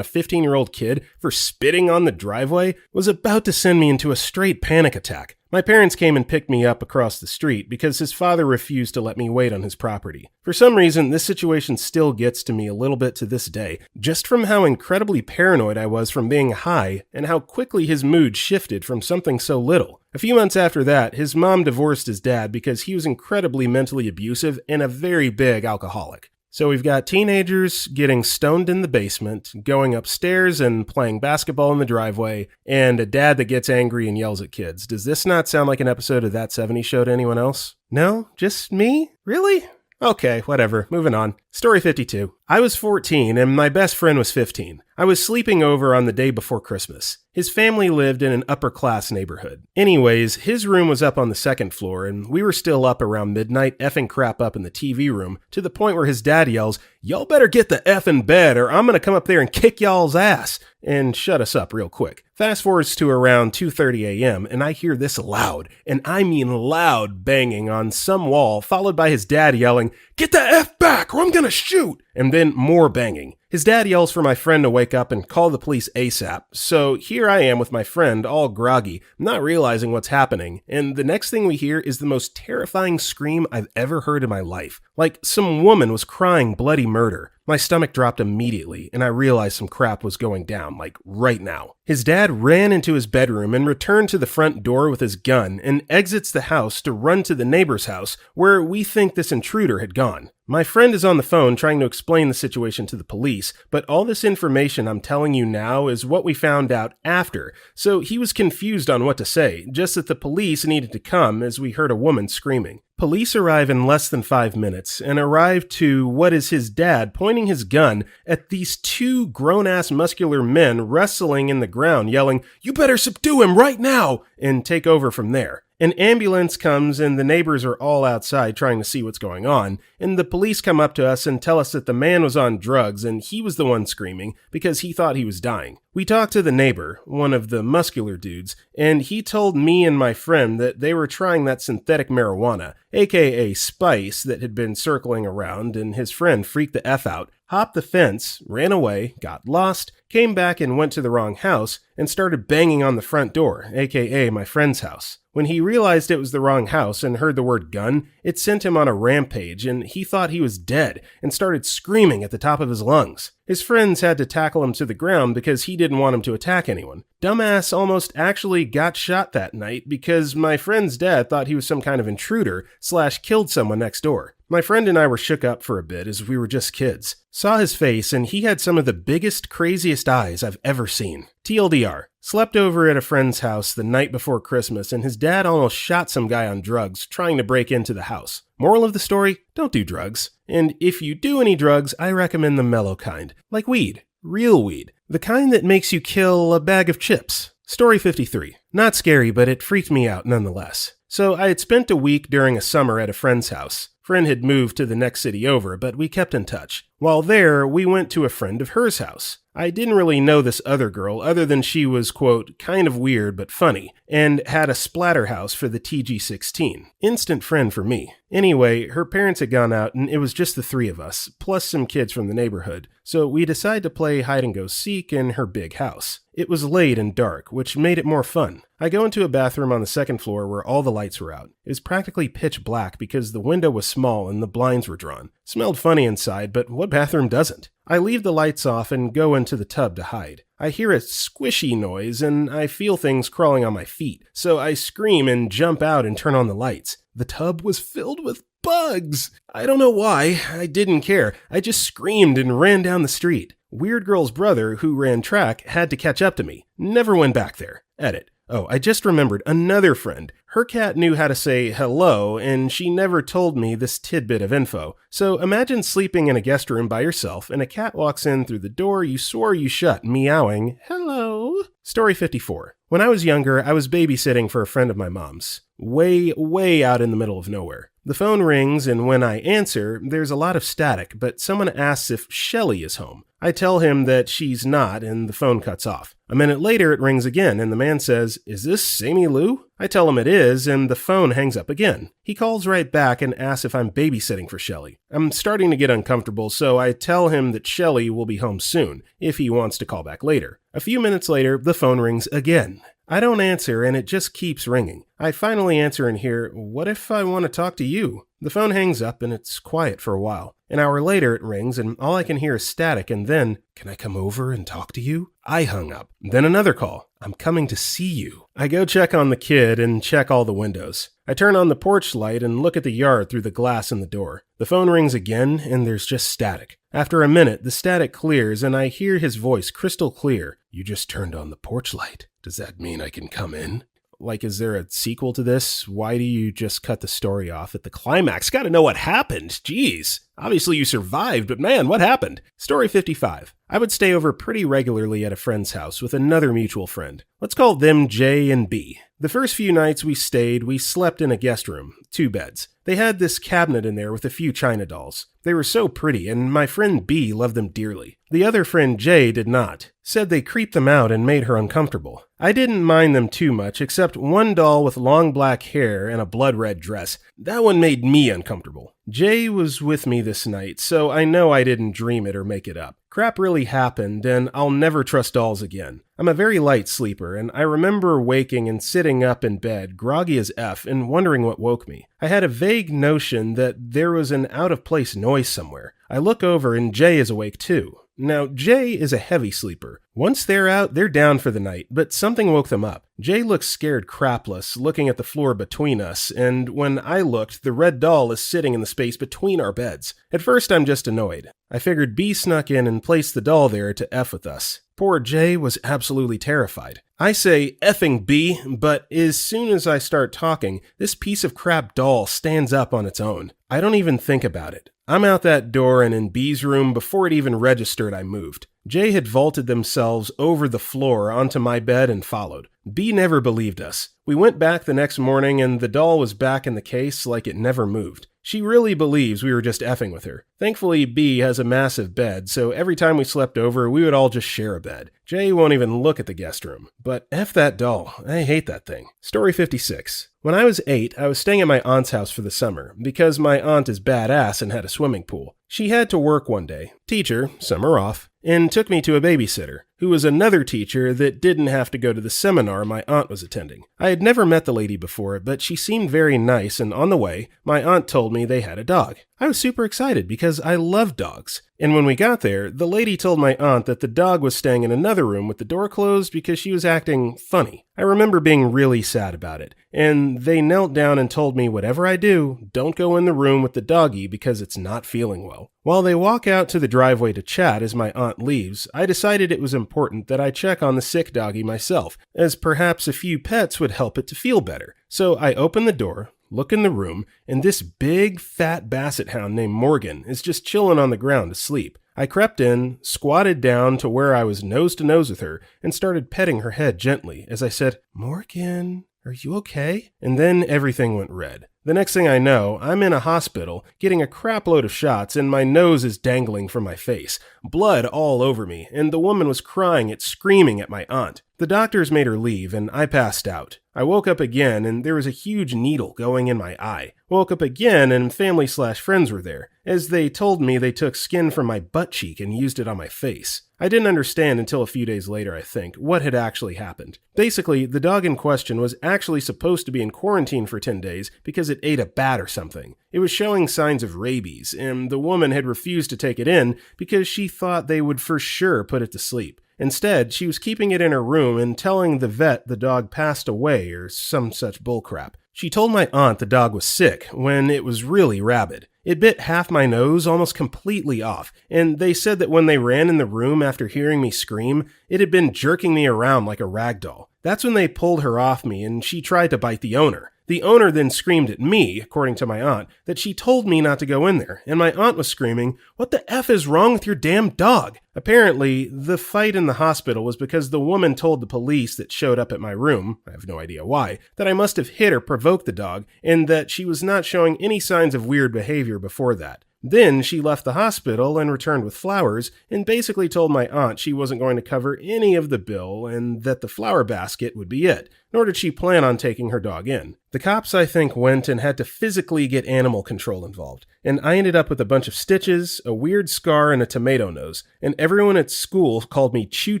a 15-year-old kid for spitting on the driveway was about to send me into a straight panic attack. My parents came and picked me up across the street because his father refused to let me wait on his property. For some reason, this situation still gets to me a little bit to this day, just from how incredibly paranoid I was from being high and how quickly his mood shifted from something so little. A few months after that, his mom divorced his dad because he was incredibly mentally abusive and a very big alcoholic. So we've got teenagers getting stoned in the basement, going upstairs and playing basketball in the driveway, and a dad that gets angry and yells at kids. Does this not sound like an episode of That 70s Show to anyone else? No? Just me? Really? Okay, whatever. Moving on. Story 52. I was 14 and my best friend was 15. I was sleeping over on the day before Christmas. His family lived in an upper-class neighborhood. Anyways, his room was up on the second floor, and we were still up around midnight effing crap up in the TV room, to the point where his dad yells, "Y'all better get the F in bed or I'm gonna come up there and kick y'all's ass," and shut us up real quick. Fast forwards to around 2:30 a.m., and I hear this loud, and I mean loud, banging on some wall, followed by his dad yelling, "Get the F back or I'm gonna shoot!" And then more banging. His dad yells for my friend to wake up and call the police ASAP, so here I am with my friend all groggy, not realizing what's happening, and the next thing we hear is the most terrifying scream I've ever heard in my life. Like some woman was crying bloody murder. My stomach dropped immediately, and I realized some crap was going down, like right now. His dad ran into his bedroom and returned to the front door with his gun and exits the house to run to the neighbor's house where we think this intruder had gone. My friend is on the phone trying to explain the situation to the police, but all this information I'm telling you now is what we found out after, so he was confused on what to say, just that the police needed to come as we heard a woman screaming. Police arrive in less than 5 minutes and arrive to what is his dad pointing his gun at these two grown-ass muscular men wrestling in the ground, yelling, "You better subdue him right now!" and take over from there. An ambulance comes and the neighbors are all outside trying to see what's going on, and the police come up to us and tell us that the man was on drugs and he was the one screaming because he thought he was dying. We talked to the neighbor, one of the muscular dudes, and he told me and my friend that they were trying that synthetic marijuana, aka spice, that had been circling around, and his friend freaked the F out, hopped the fence, ran away, got lost, came back and went to the wrong house, and started banging on the front door, aka my friend's house. When he realized it was the wrong house and heard the word gun, it sent him on a rampage and he thought he was dead and started screaming at the top of his lungs. His friends had to tackle him to the ground because he didn't want him to attack anyone. Dumbass almost actually got shot that night because my friend's dad thought he was some kind of intruder / killed someone next door. My friend and I were shook up for a bit as we were just kids. Saw his face and he had some of the biggest, craziest eyes I've ever seen. TLDR. Slept over at a friend's house the night before Christmas and his dad almost shot some guy on drugs trying to break into the house. Moral of the story, don't do drugs. And if you do any drugs, I recommend the mellow kind. Like weed. Real weed. The kind that makes you kill a bag of chips. Story 53. Not scary, but it freaked me out nonetheless. So I had spent a week during a summer at a friend's house. Friend had moved to the next city over, but we kept in touch. While there, we went to a friend of hers house. I didn't really know this other girl other than she was, quote, kind of weird but funny, and had a splatter house for the TG-16. Instant friend for me. Anyway, her parents had gone out and it was just the three of us, plus some kids from the neighborhood, so we decided to play hide-and-go-seek in her big house. It was late and dark, which made it more fun. I go into a bathroom on the second floor where all the lights were out. It was practically pitch black because the window was small and the blinds were drawn. Smelled funny inside, but what bathroom doesn't? I leave the lights off and go into the tub to hide. I hear a squishy noise and I feel things crawling on my feet, so I scream and jump out and turn on the lights. The tub was filled with bugs! I don't know why, I didn't care. I just screamed and ran down the street. Weird Girl's brother, who ran track, had to catch up to me. Never went back there. Edit. Oh, I just remembered another friend. Her cat knew how to say hello, and she never told me this tidbit of info. So imagine sleeping in a guest room by yourself, and a cat walks in through the door you swore you shut, meowing, "Hello." Story 54. When I was younger, I was babysitting for a friend of my mom's. Way out in the middle of nowhere. The phone rings, and when I answer, there's a lot of static, but someone asks if Shelly is home. I tell him that she's not, and the phone cuts off. A minute later, it rings again, and the man says, "Is this Sammy Lou?" I tell him it is, and the phone hangs up again. He calls right back and asks if I'm babysitting for Shelly. I'm starting to get uncomfortable, so I tell him that Shelly will be home soon, if he wants to call back later. A few minutes later, the phone rings again. I don't answer, and it just keeps ringing. I finally answer and hear, "What if I want to talk to you?" The phone hangs up, and it's quiet for a while. An hour later, it rings, and all I can hear is static, and then, "Can I come over and talk to you?" I hung up. Then another call. "I'm coming to see you." I go check on the kid and check all the windows. I turn on the porch light and look at the yard through the glass in the door. The phone rings again, and there's just static. After a minute, the static clears, and I hear his voice crystal clear. "You just turned on the porch light. Does that mean I can come in?" Like, is there a sequel to this? Why do you just cut the story off at the climax? Gotta know what happened. Jeez. Obviously you survived, but man, what happened? Story 55. I would stay over pretty regularly at a friend's house with another mutual friend. Let's call them J and B. The first few nights we stayed, we slept in a guest room, 2 beds. They had this cabinet in there with a few china dolls. They were so pretty, and my friend B loved them dearly. The other friend J did not. Said they creeped them out and made her uncomfortable. I didn't mind them too much, except one doll with long black hair and a blood-red dress. That one made me uncomfortable. J was with me this night, so I know I didn't dream it or make it up. Crap really happened, and I'll never trust dolls again. I'm a very light sleeper, and I remember waking and sitting up in bed, groggy as F, and wondering what woke me. I had a vague notion that there was an out-of-place noise somewhere. I look over, and Jay is awake too. Now, Jay is a heavy sleeper. Once they're out, they're down for the night, but something woke them up. Jay looks scared crapless, looking at the floor between us, and when I looked, the red doll is sitting in the space between our beds. At first, I'm just annoyed. I figured B snuck in and placed the doll there to F with us. Poor Jay was absolutely terrified. I say effing B, but as soon as I start talking, this piece of crap doll stands up on its own. I don't even think about it. I'm out that door and in B's room before it even registered I moved. Jay had vaulted themselves over the floor onto my bed and followed. B never believed us. We went back the next morning and the doll was back in the case like it never moved. She really believes we were just effing with her. Thankfully, B has a massive bed, so every time we slept over, we would all just share a bed. Jay won't even look at the guest room. But F that doll. I hate that thing. Story 56. When I was 8, I was staying at my aunt's house for the summer, because my aunt is badass and had a swimming pool. She had to work one day, teacher, summer off, and took me to a babysitter, who was another teacher that didn't have to go to the seminar my aunt was attending. I had never met the lady before, but she seemed very nice, and on the way, my aunt told me they had a dog. I was super excited because I love dogs. And when we got there, the lady told my aunt that the dog was staying in another room with the door closed because she was acting funny. I remember being really sad about it, and they knelt down and told me whatever I do, don't go in the room with the doggy because it's not feeling well. While they walk out to the driveway to chat as my aunt leaves, I decided it was important that I check on the sick doggy myself, as perhaps a few pets would help it to feel better. So I open the door, look in the room, and this big, fat basset hound named Morgan is just chilling on the ground asleep. I crept in, squatted down to where I was nose to nose with her, and started petting her head gently as I said, "Morgan, are you okay?" And then everything went red. The next thing I know, I'm in a hospital, getting a crap load of shots, and my nose is dangling from my face, blood all over me, and the woman was crying and screaming at my aunt. The doctors made her leave, and I passed out. I woke up again, and there was a huge needle going in my eye. Woke up again, and family/friends were there, as they told me they took skin from my butt cheek and used it on my face. I didn't understand until a few days later, I think, what had actually happened. Basically, the dog in question was actually supposed to be in quarantine for 10 days because it ate a bat or something. It was showing signs of rabies, and the woman had refused to take it in because she thought they would for sure put it to sleep. Instead, she was keeping it in her room and telling the vet the dog passed away or some such bullcrap. She told my aunt the dog was sick when it was really rabid. It bit half my nose almost completely off, and they said that when they ran in the room after hearing me scream, it had been jerking me around like a rag doll. That's when they pulled her off me and she tried to bite the owner. The owner then screamed at me, according to my aunt, that she told me not to go in there, and my aunt was screaming, "What the F is wrong with your damn dog?" Apparently, the fight in the hospital was because the woman told the police that showed up at my room, I have no idea why, that I must have hit or provoked the dog, and that she was not showing any signs of weird behavior before that. Then she left the hospital and returned with flowers and basically told my aunt she wasn't going to cover any of the bill and that the flower basket would be it, nor did she plan on taking her dog in. The cops, I think, went and had to physically get animal control involved, and I ended up with a bunch of stitches, a weird scar, and a tomato nose, and everyone at school called me Chew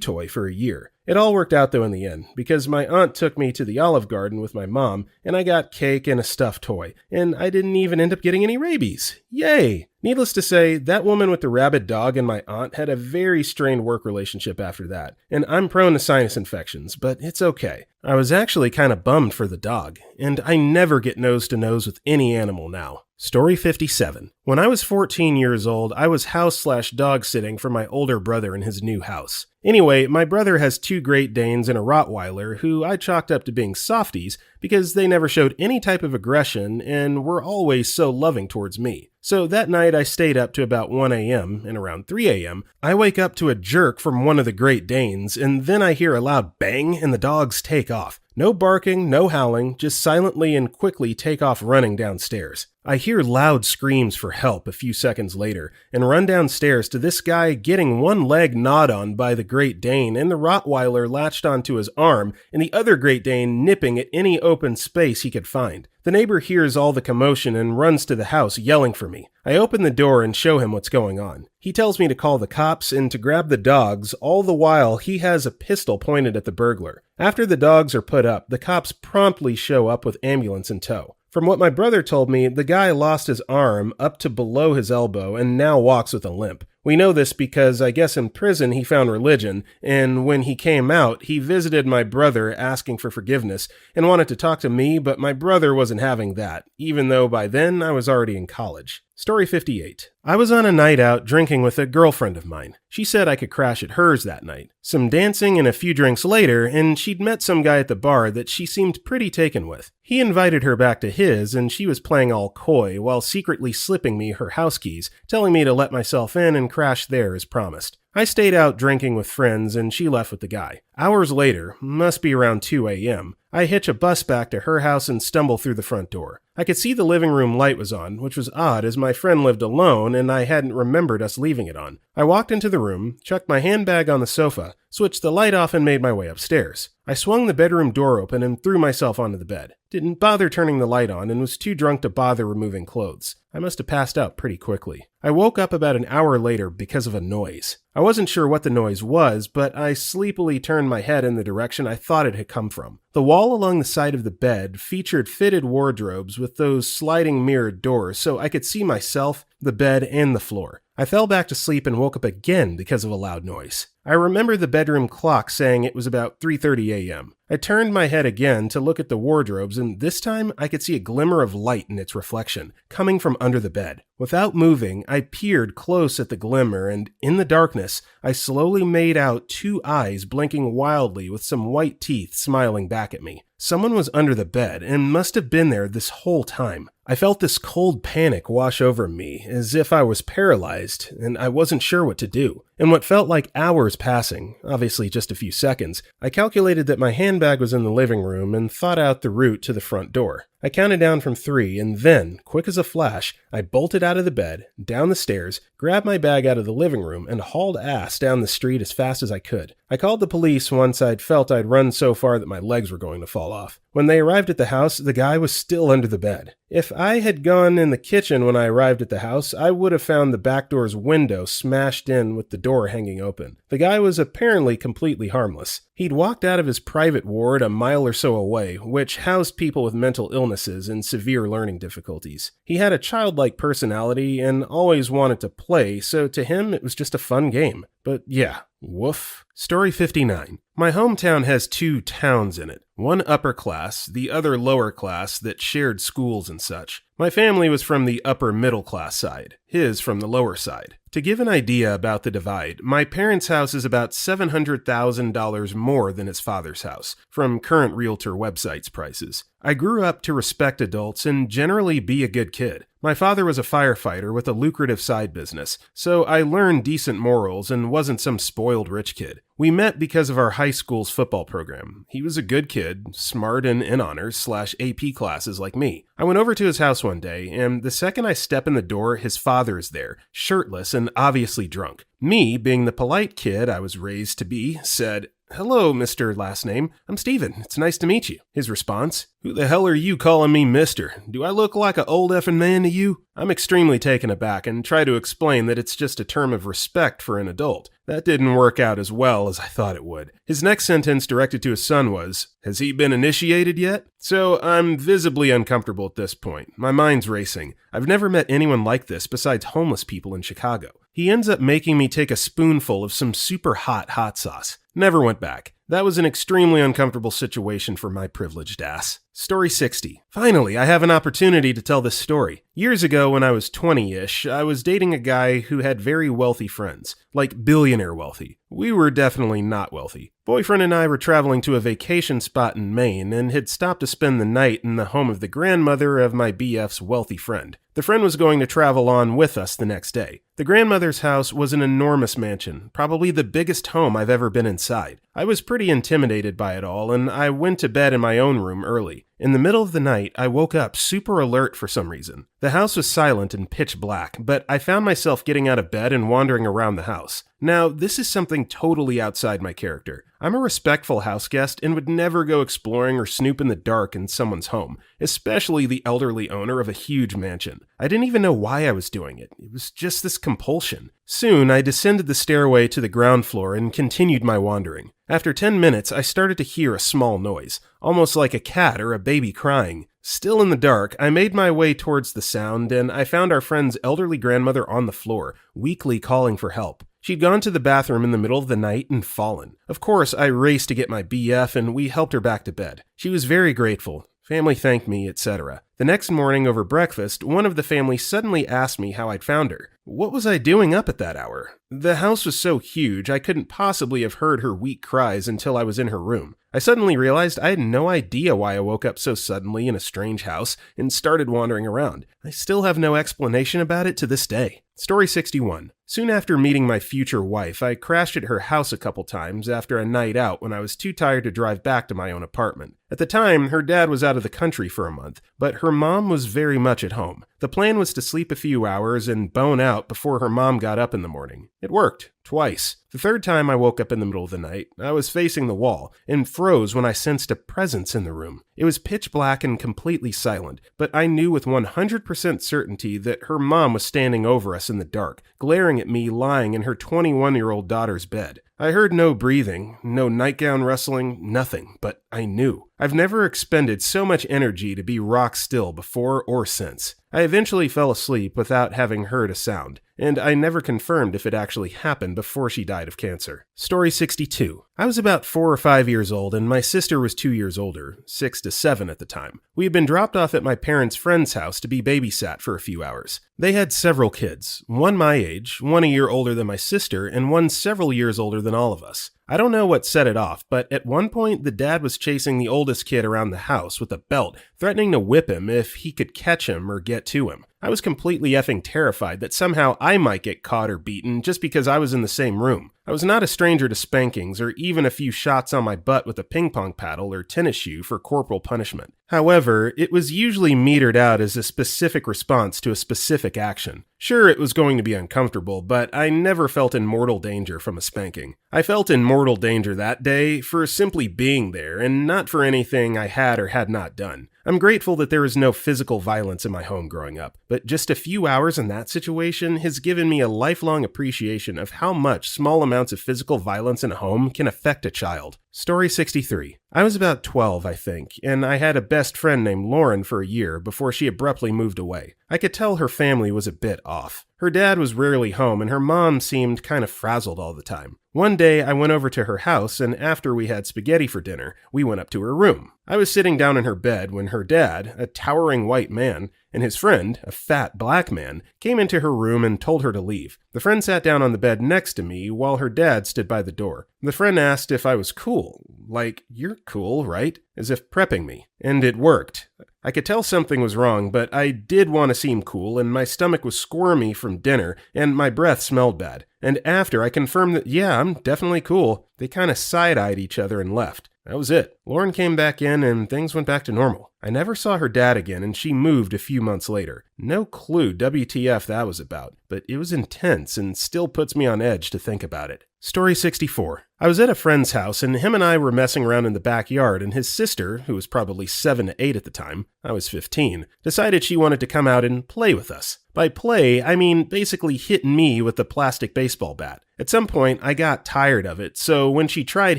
Toy for a year. It all worked out though in the end, because my aunt took me to the Olive Garden with my mom, and I got cake and a stuffed toy, and I didn't even end up getting any rabies. Yay! Needless to say, that woman with the rabid dog and my aunt had a very strained work relationship after that, and I'm prone to sinus infections, but it's okay. I was actually kind of bummed for the dog, and I never get nose to nose with any animal now. Story 57. When I was 14 years old, I was house/dog sitting for my older brother in his new house. Anyway, my brother has 2 Great Danes and a Rottweiler who I chalked up to being softies because they never showed any type of aggression and were always so loving towards me. So that night I stayed up to about 1 a.m., and around 3 a.m., I wake up to a jerk from one of the Great Danes, and then I hear a loud bang and the dogs take off. No barking, no howling, just silently and quickly take off running downstairs. I hear loud screams for help a few seconds later and run downstairs to this guy getting one leg gnawed on by the Great Dane and the Rottweiler latched onto his arm and the other Great Dane nipping at any open space he could find. The neighbor hears all the commotion and runs to the house yelling for me. I open the door and show him what's going on. He tells me to call the cops and to grab the dogs, all the while he has a pistol pointed at the burglar. After the dogs are put up, the cops promptly show up with ambulance in tow. From what my brother told me, the guy lost his arm up to below his elbow and now walks with a limp. We know this because I guess in prison he found religion, and when he came out, he visited my brother asking for forgiveness and wanted to talk to me, but my brother wasn't having that, even though by then I was already in college. Story 58. I was on a night out drinking with a girlfriend of mine. She said I could crash at hers that night. Some dancing and a few drinks later, and she'd met some guy at the bar that she seemed pretty taken with. He invited her back to his, and she was playing all coy while secretly slipping me her house keys, telling me to let myself in and crash there as promised. I stayed out drinking with friends and she left with the guy. Hours later, must be around 2 a.m., I hitch a bus back to her house and stumble through the front door. I could see the living room light was on, which was odd as my friend lived alone and I hadn't remembered us leaving it on. I walked into the room, chucked my handbag on the sofa, switched the light off and made my way upstairs. I swung the bedroom door open and threw myself onto the bed. Didn't bother turning the light on and was too drunk to bother removing clothes. I must have passed out pretty quickly. I woke up about an hour later because of a noise. I wasn't sure what the noise was, but I sleepily turned my head in the direction I thought it had come from. The wall along the side of the bed featured fitted wardrobes with those sliding mirrored doors so I could see myself, the bed, and the floor. I fell back to sleep and woke up again because of a loud noise. I remember the bedroom clock saying it was about 3:30 a.m. I turned my head again to look at the wardrobes, and this time I could see a glimmer of light in its reflection, coming from under the bed. Without moving, I peered close at the glimmer, and in the darkness, I slowly made out 2 eyes blinking wildly with some white teeth smiling back at me. Someone was under the bed and must have been there this whole time. I felt this cold panic wash over me, as if I was paralyzed, and I wasn't sure what to do. In what felt like hours passing, obviously just a few seconds, I calculated that my handbag was in the living room and thought out the route to the front door. I counted down from 3, and then, quick as a flash, I bolted out of the bed, down the stairs, grabbed my bag out of the living room, and hauled ass down the street as fast as I could. I called the police once I'd felt I'd run so far that my legs were going to fall off. When they arrived at the house, the guy was still under the bed. If I had gone in the kitchen when I arrived at the house, I would have found the back door's window smashed in with the door hanging open. The guy was apparently completely harmless. He'd walked out of his private ward a mile or so away, which housed people with mental illnesses and severe learning difficulties. He had a childlike personality and always wanted to play, so to him it was just a fun game. But yeah, woof. Story 59. My hometown has 2 towns in it, one upper class, the other lower class that shared schools and such. My family was from the upper middle class side, his from the lower side. To give an idea about the divide, my parents' house is about $700,000 more than his father's house, from current realtor websites' prices. I grew up to respect adults and generally be a good kid. My father was a firefighter with a lucrative side business, so I learned decent morals and wasn't some spoiled rich kid. We met because of our high school's football program. He was a good kid, smart and in honors/AP classes like me. I went over to his house one day, and the second I step in the door, his father is there, shirtless and obviously drunk. Me, being the polite kid I was raised to be, said, "Hello, Mr. Last Name. I'm Steven. It's nice to meet you." His response, "Who the hell are you calling me mister? Do I look like a old effing man to you?" I'm extremely taken aback and try to explain that it's just a term of respect for an adult. That didn't work out as well as I thought it would. His next sentence directed to his son was, "Has he been initiated yet?" So I'm visibly uncomfortable at this point. My mind's racing. I've never met anyone like this besides homeless people in Chicago. He ends up making me take a spoonful of some super hot sauce. Never went back. That was an extremely uncomfortable situation for my privileged ass. Story 60. Finally, I have an opportunity to tell this story. Years ago, when I was 20-ish, I was dating a guy who had very wealthy friends, like billionaire wealthy. We were definitely not wealthy. Boyfriend and I were traveling to a vacation spot in Maine and had stopped to spend the night in the home of the grandmother of my BF's wealthy friend. The friend was going to travel on with us the next day. The grandmother's house was an enormous mansion, probably the biggest home I've ever been inside. I was pretty intimidated by it all, and I went to bed in my own room early. In the middle of the night, I woke up super alert for some reason. The house was silent and pitch black, but I found myself getting out of bed and wandering around the house. Now, this is something totally outside my character. I'm a respectful house guest and would never go exploring or snoop in the dark in someone's home, especially the elderly owner of a huge mansion. I didn't even know why I was doing it. It was just this compulsion. Soon, I descended the stairway to the ground floor and continued my wandering. After 10 minutes, I started to hear a small noise, almost like a cat or a baby crying. Still in the dark, I made my way towards the sound, and I found our friend's elderly grandmother on the floor, weakly calling for help. She'd gone to the bathroom in the middle of the night and fallen. Of course, I raced to get my BF, and we helped her back to bed. She was very grateful. Family thanked me, etc. The next morning over breakfast, one of the family suddenly asked me how I'd found her. What was I doing up at that hour? The house was so huge, I couldn't possibly have heard her weak cries until I was in her room. I suddenly realized I had no idea why I woke up so suddenly in a strange house and started wandering around. I still have no explanation about it to this day. Story 61. Soon after meeting my future wife, I crashed at her house a couple times after a night out when I was too tired to drive back to my own apartment. At the time, her dad was out of the country for a month, but her mom was very much at home. The plan was to sleep a few hours and bone out before her mom got up in the morning. It worked. Twice. The third time I woke up in the middle of the night, I was facing the wall and froze when I sensed a presence in the room. It was pitch black and completely silent, but I knew with 100% certainty that her mom was standing over us in the dark, glaring at me lying in her 21-year-old daughter's bed. I heard no breathing, no nightgown rustling, nothing, but I knew. I've never expended so much energy to be rock still before or since. I eventually fell asleep without having heard a sound, and I never confirmed if it actually happened before she died of cancer. Story 62. I was about 4 or 5 years old, and my sister was 2 years older, 6 to 7 at the time. We had been dropped off at my parents' friend's house to be babysat for a few hours. They had several kids, one my age, one a year older than my sister, and one several years older than all of us. I don't know what set it off, but at one point the dad was chasing the oldest kid around the house with a belt, threatening to whip him if he could catch him or get to him. I was completely effing terrified that somehow I might get caught or beaten just because I was in the same room. I was not a stranger to spankings or even a few shots on my butt with a ping pong paddle or tennis shoe for corporal punishment. However, it was usually metered out as a specific response to a specific action. Sure, it was going to be uncomfortable, but I never felt in mortal danger from a spanking. I felt in mortal danger that day for simply being there and not for anything I had or had not done. I'm grateful that there was no physical violence in my home growing up, but just a few hours in that situation has given me a lifelong appreciation of how much small amounts of physical violence in a home can affect a child. Story 63. I was about 12, I think, and I had a best friend named Lauren for a year before she abruptly moved away. I could tell her family was a bit off. Her dad was rarely home, and her mom seemed kind of frazzled all the time. One day, I went over to her house, and after we had spaghetti for dinner, we went up to her room. I was sitting down in her bed when her dad, a towering white man, and his friend, a fat black man, came into her room and told her to leave. The friend sat down on the bed next to me while her dad stood by the door. The friend asked if I was cool. Like, you're cool, right? As if prepping me. And it worked. I could tell something was wrong, but I did want to seem cool, and my stomach was squirmy from dinner, and my breath smelled bad. And after I confirmed that, yeah, I'm definitely cool, they kind of side-eyed each other and left. That was it. Lauren came back in and things went back to normal. I never saw her dad again and she moved a few months later. No clue WTF that was about, but it was intense and still puts me on edge to think about it. Story 64. I was at a friend's house and him and I were messing around in the backyard and his sister, who was probably 7 to 8 at the time, I was 15, decided she wanted to come out and play with us. By play, I mean basically hit me with the plastic baseball bat. At some point, I got tired of it, so when she tried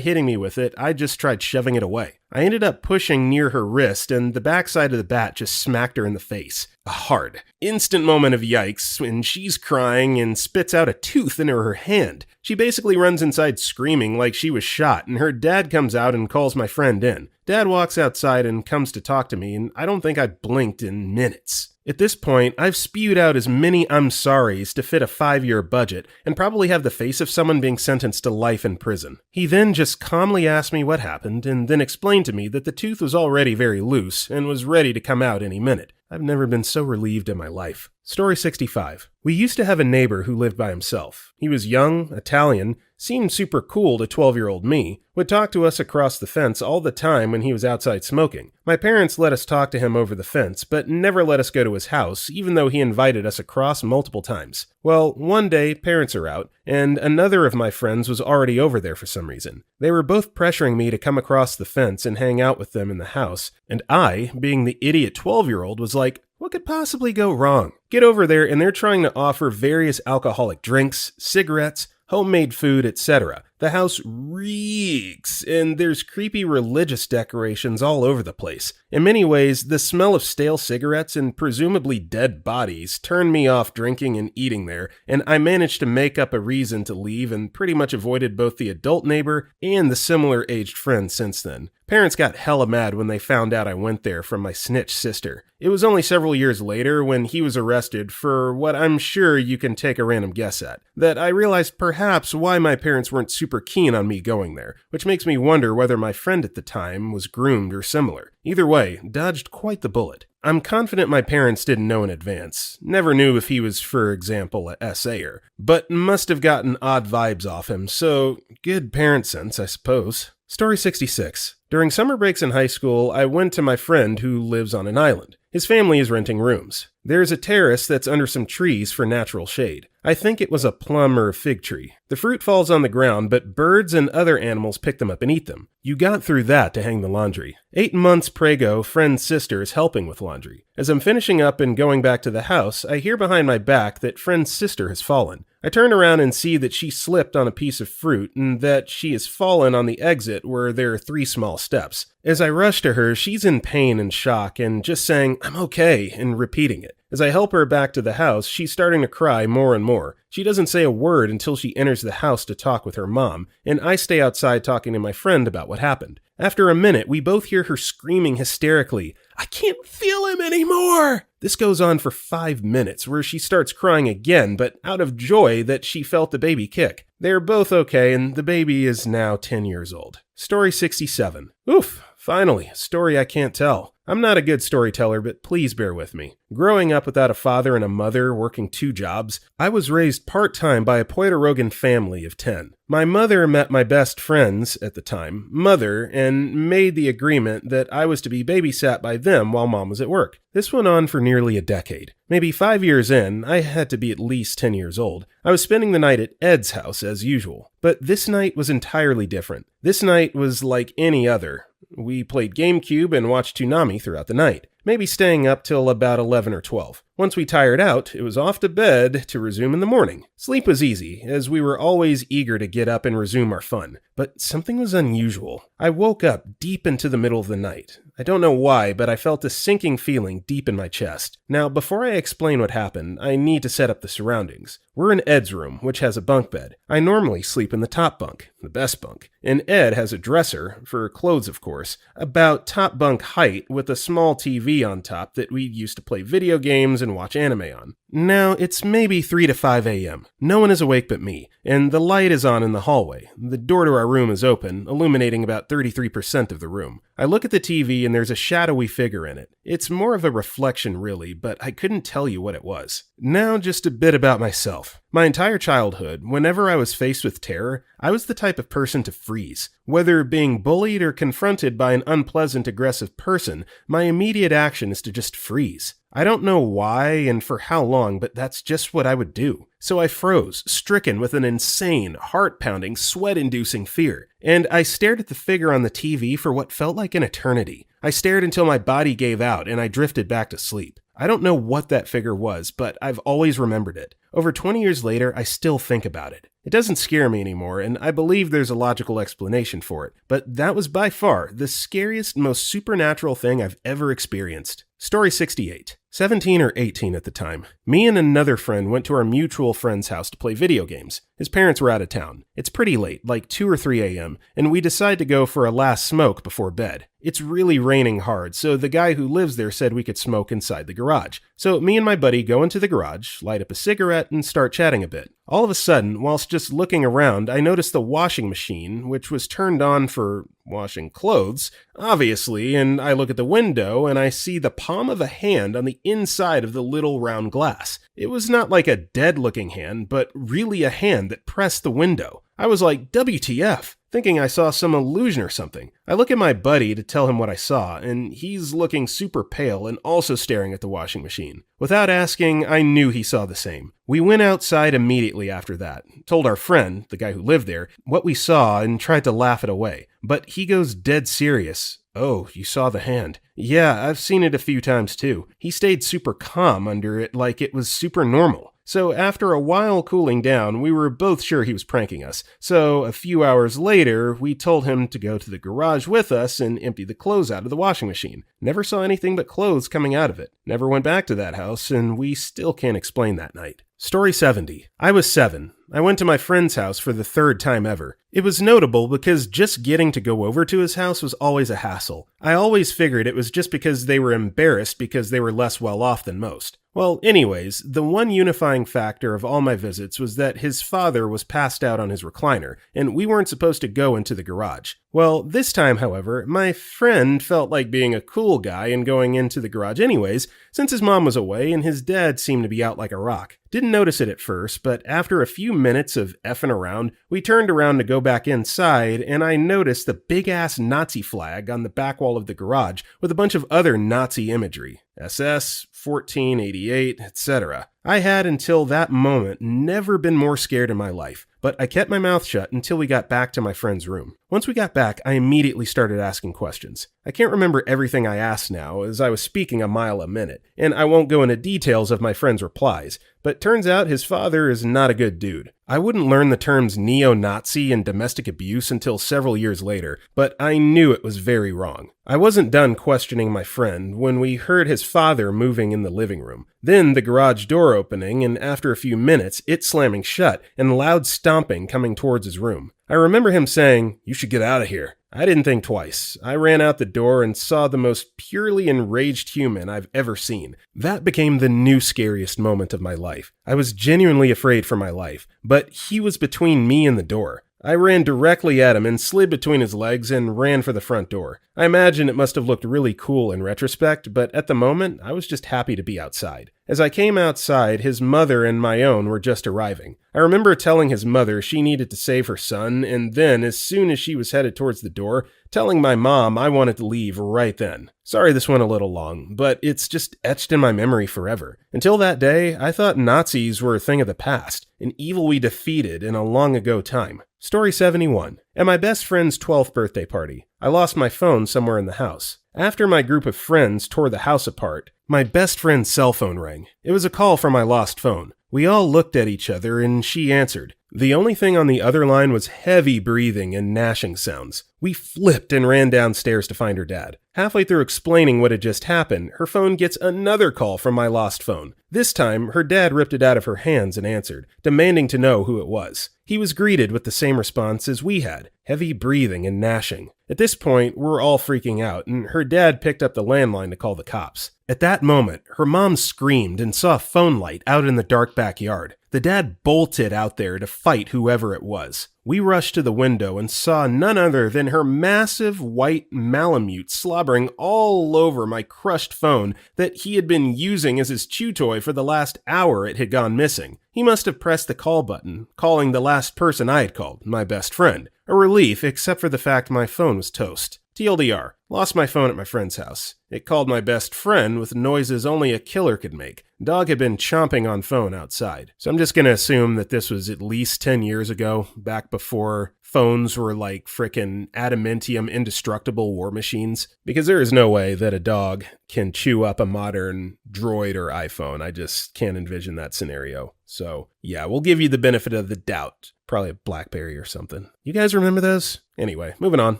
hitting me with it, I just tried shoving it away. I ended up pushing near her wrist, and the backside of the bat just smacked her in the face. Hard. Instant moment of yikes when she's crying and spits out a tooth into her hand. She basically runs inside screaming like she was shot, and her dad comes out and calls my friend in. Dad walks outside and comes to talk to me, and I don't think I blinked in minutes. At this point, I've spewed out as many I'm sorries to fit a 5-year budget and probably have the face of someone being sentenced to life in prison. He then just calmly asked me what happened and then explained to me that the tooth was already very loose and was ready to come out any minute. I've never been so relieved in my life. Story 65. We used to have a neighbor who lived by himself. He was young, Italian, seemed super cool to 12-year-old me, would talk to us across the fence all the time when he was outside smoking. My parents let us talk to him over the fence, but never let us go to his house, even though he invited us across multiple times. Well, one day, parents are out, and another of my friends was already over there for some reason. They were both pressuring me to come across the fence and hang out with them in the house, and I, being the idiot 12-year-old, was like, what could possibly go wrong? Get over there and they're trying to offer various alcoholic drinks, cigarettes, homemade food, etc. The house reeks, and there's creepy religious decorations all over the place. In many ways, the smell of stale cigarettes and presumably dead bodies turned me off drinking and eating there, and I managed to make up a reason to leave and pretty much avoided both the adult neighbor and the similar-aged friend since then. Parents got hella mad when they found out I went there from my snitch sister. It was only several years later, when he was arrested for what I'm sure you can take a random guess at, that I realized perhaps why my parents weren't super keen on me going there, which makes me wonder whether my friend at the time was groomed or similar. Either way, dodged quite the bullet. I'm confident my parents didn't know in advance, never knew if he was, for example, a SAer, but must have gotten odd vibes off him, so good parent sense, I suppose. Story 66. During summer breaks in high school, I went to my friend who lives on an island. His family is renting rooms. There's a terrace that's under some trees for natural shade. I think it was a plum or a fig tree. The fruit falls on the ground, but birds and other animals pick them up and eat them. You got through that to hang the laundry. 8 months prego, friend's sister is helping with laundry. As I'm finishing up and going back to the house, I hear behind my back that friend's sister has fallen. I turn around and see that she slipped on a piece of fruit and that she has fallen on the exit where there are 3 small steps. As I rush to her, she's in pain and shock and just saying, "I'm okay," and repeating it. As I help her back to the house, she's starting to cry more and more. She doesn't say a word until she enters the house to talk with her mom, and I stay outside talking to my friend about what happened. After a minute, we both hear her screaming hysterically, "I can't feel him anymore!" This goes on for 5 minutes, where she starts crying again, but out of joy that she felt the baby kick. They're both okay, and the baby is now 10 years old. Story 67. Oof, finally, a story I can't tell. I'm not a good storyteller, but please bear with me. Growing up without a father and a mother working 2 jobs, I was raised part-time by a Puerto Rican family of 10. My mother met my best friend's, at the time, mother, and made the agreement that I was to be babysat by them while mom was at work. This went on for nearly a decade. Maybe 5 years in, I had to be at least 10 years old. I was spending the night at Ed's house as usual. But this night was entirely different. This night was like any other. We played GameCube and watched Toonami throughout the night, maybe staying up till about 11 or 12. Once we tired out, it was off to bed to resume in the morning. Sleep was easy, as we were always eager to get up and resume our fun. But something was unusual. I woke up deep into the middle of the night. I don't know why, but I felt a sinking feeling deep in my chest. Now, before I explain what happened, I need to set up the surroundings. We're in Ed's room, which has a bunk bed. I normally sleep in the top bunk, the best bunk, and Ed has a dresser, for clothes of course, about top bunk height with a small TV on top that we used to play video games and watch anime on. Now, it's maybe 3 to 5 a.m. No one is awake but me, and the light is on in the hallway. The door to our room is open, illuminating about 33% of the room. I look at the TV and there's a shadowy figure in it. It's more of a reflection really, but I couldn't tell you what it was. Now just a bit about myself. My entire childhood, whenever I was faced with terror, I was the type of person to freeze. Whether being bullied or confronted by an unpleasant, aggressive person, my immediate action is to just freeze. I don't know why and for how long, but that's just what I would do. So I froze, stricken with an insane, heart-pounding, sweat-inducing fear. And I stared at the figure on the TV for what felt like an eternity. I stared until my body gave out and I drifted back to sleep. I don't know what that figure was, but I've always remembered it. Over 20 years later, I still think about it. It doesn't scare me anymore, and I believe there's a logical explanation for it, but that was by far the scariest, most supernatural thing I've ever experienced. Story 68. 17 or 18 at the time. Me and another friend went to our mutual friend's house to play video games. His parents were out of town. It's pretty late, like 2 or 3 a.m., and we decide to go for a last smoke before bed. It's really raining hard, so the guy who lives there said we could smoke inside the garage. So me and my buddy go into the garage, light up a cigarette, and start chatting a bit. All of a sudden, whilst just looking around, I noticed the washing machine, which was turned on for washing clothes, obviously, and I look at the window and I see the palm of a hand on the inside of the little round glass. It was not like a dead-looking hand, but really a hand that pressed the window. I was like, WTF, thinking I saw some illusion or something. I look at my buddy to tell him what I saw, and he's looking super pale and also staring at the washing machine. Without asking, I knew he saw the same. We went outside immediately after that, told our friend, the guy who lived there, what we saw and tried to laugh it away. But he goes dead serious. Oh, you saw the hand. Yeah, I've seen it a few times too. He stayed super calm under it like it was super normal. So after a while cooling down, we were both sure he was pranking us. So a few hours later, we told him to go to the garage with us and empty the clothes out of the washing machine. Never saw anything but clothes coming out of it. Never went back to that house, and we still can't explain that night. Story 70. I was 7. I went to my friend's house for the 3rd time ever. It was notable because just getting to go over to his house was always a hassle. I always figured it was just because they were embarrassed because they were less well off than most. Well, anyways, the one unifying factor of all my visits was that his father was passed out on his recliner, and we weren't supposed to go into the garage. Well, this time, however, my friend felt like being a cool guy and going into the garage anyways, since his mom was away and his dad seemed to be out like a rock. Didn't notice it at first, but after a few minutes of effing around, we turned around to go back inside, and I noticed the big-ass Nazi flag on the back wall of the garage with a bunch of other Nazi imagery. SS, 1488, etc. I had until that moment never been more scared in my life, but I kept my mouth shut until we got back to my friend's room. Once we got back, I immediately started asking questions. I can't remember everything I asked now, as I was speaking a mile a minute, and I won't go into details of my friend's replies, but turns out his father is not a good dude. I wouldn't learn the terms neo-Nazi and domestic abuse until several years later, but I knew it was very wrong. I wasn't done questioning my friend when we heard his father moving in the living room. Then the garage door opening, and after a few minutes, it slamming shut and loud stomping coming towards his room. I remember him saying, "You should get out of here." I didn't think twice. I ran out the door and saw the most purely enraged human I've ever seen. That became the new scariest moment of my life. I was genuinely afraid for my life, but he was between me and the door. I ran directly at him and slid between his legs and ran for the front door. I imagine it must have looked really cool in retrospect, but at the moment, I was just happy to be outside. As I came outside, his mother and my own were just arriving. I remember telling his mother she needed to save her son, and then, as soon as she was headed towards the door, telling my mom I wanted to leave right then. Sorry this went a little long, but it's just etched in my memory forever. Until that day, I thought Nazis were a thing of the past, an evil we defeated in a long ago time. Story 71. At my best friend's 12th birthday party, I lost my phone somewhere in the house. After my group of friends tore the house apart, my best friend's cell phone rang. It was a call from my lost phone. We all looked at each other and she answered. The only thing on the other line was heavy breathing and gnashing sounds. We flipped and ran downstairs to find her dad. Halfway through explaining what had just happened, her phone gets another call from my lost phone. This time, her dad ripped it out of her hands and answered, demanding to know who it was. He was greeted with the same response as we had, heavy breathing and gnashing. At this point, we're all freaking out, and her dad picked up the landline to call the cops. At that moment, her mom screamed and saw a phone light out in the dark backyard. The dad bolted out there to fight whoever it was. We rushed to the window and saw none other than her massive white Malamute slobbering all over my crushed phone that he had been using as his chew toy for the last hour it had gone missing. He must have pressed the call button, calling the last person I had called, my best friend. A relief, except for the fact my phone was toast. TLDR, lost my phone at my friend's house. It called my best friend with noises only a killer could make. Dog had been chomping on phone outside. So I'm just going to assume that this was at least 10 years ago, back before phones were like frickin' adamantium indestructible war machines. Because there is no way that a dog can chew up a modern Droid or iPhone. I just can't envision that scenario. So yeah, we'll give you the benefit of the doubt. Probably a BlackBerry or something. You guys remember those? Anyway, moving on.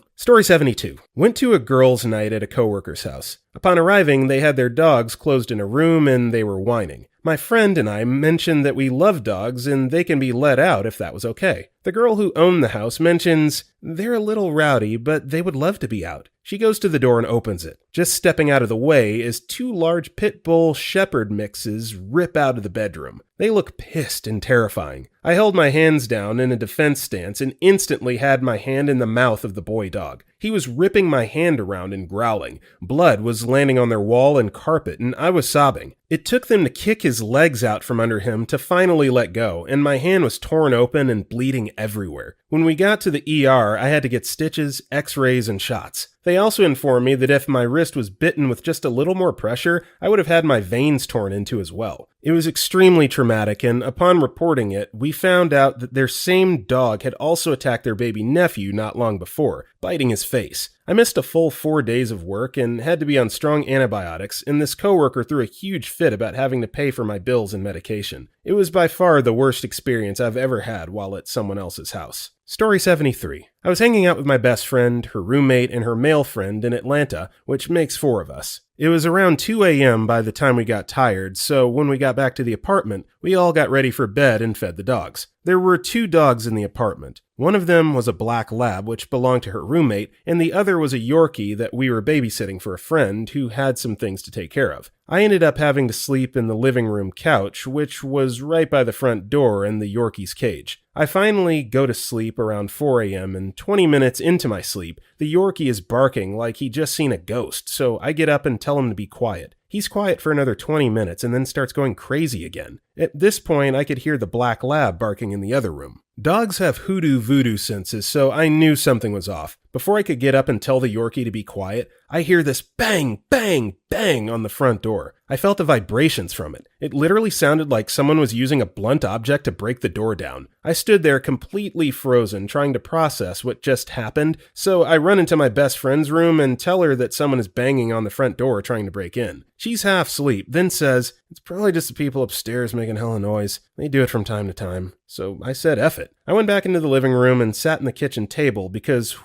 Story 72. Went to a girls' night at a coworker's house. Upon arriving, they had their dogs closed in a room and they were whining. My friend and I mentioned that we love dogs and they can be let out if that was okay. The girl who owned the house mentions they're a little rowdy, but they would love to be out. She goes to the door and opens it. Just stepping out of the way is two large pit bull shepherd mixes rip out of the bedroom. They look pissed and terrifying. I held my hands down in a defense stance and instantly had my hand in the mouth of the boy dog. He was ripping my hand around and growling. Blood was landing on their wall and carpet, and I was sobbing. It took them to kick his legs out from under him to finally let go, and my hand was torn open and bleeding everywhere. When we got to the ER, I had to get stitches, x-rays, and shots. They also informed me that if my wrist was bitten with just a little more pressure, I would have had my veins torn into as well. It was extremely traumatic, and upon reporting it, we found out that their same dog had also attacked their baby nephew not long before, biting his face. I missed a full 4 days of work and had to be on strong antibiotics, and this coworker threw a huge fit about having to pay for my bills and medication. It was by far the worst experience I've ever had while at someone else's house. Story 73. I was hanging out with my best friend, her roommate, and her male friend in Atlanta, which makes 4 of us. It was around 2 a.m. by the time we got tired, so when we got back to the apartment, we all got ready for bed and fed the dogs. There were 2 dogs in the apartment. One of them was a black lab, which belonged to her roommate, and the other was a Yorkie that we were babysitting for a friend who had some things to take care of. I ended up having to sleep in the living room couch, which was right by the front door and the Yorkie's cage. I finally go to sleep around 4 a.m., and 20 minutes into my sleep, the Yorkie is barking like he'd just seen a ghost, so I get up and tell him to be quiet. He's quiet for another 20 minutes and then starts going crazy again. At this point, I could hear the black lab barking in the other room. Dogs have hoodoo voodoo senses, so I knew something was off. Before I could get up and tell the Yorkie to be quiet, I hear this bang, bang, bang on the front door. I felt the vibrations from it. It literally sounded like someone was using a blunt object to break the door down. I stood there completely frozen, trying to process what just happened, so I run into my best friend's room and tell her that someone is banging on the front door trying to break in. She's half asleep, then says, "It's probably just the people upstairs making hella noise. They do it from time to time." So I said F it. I went back into the living room and sat in the kitchen table because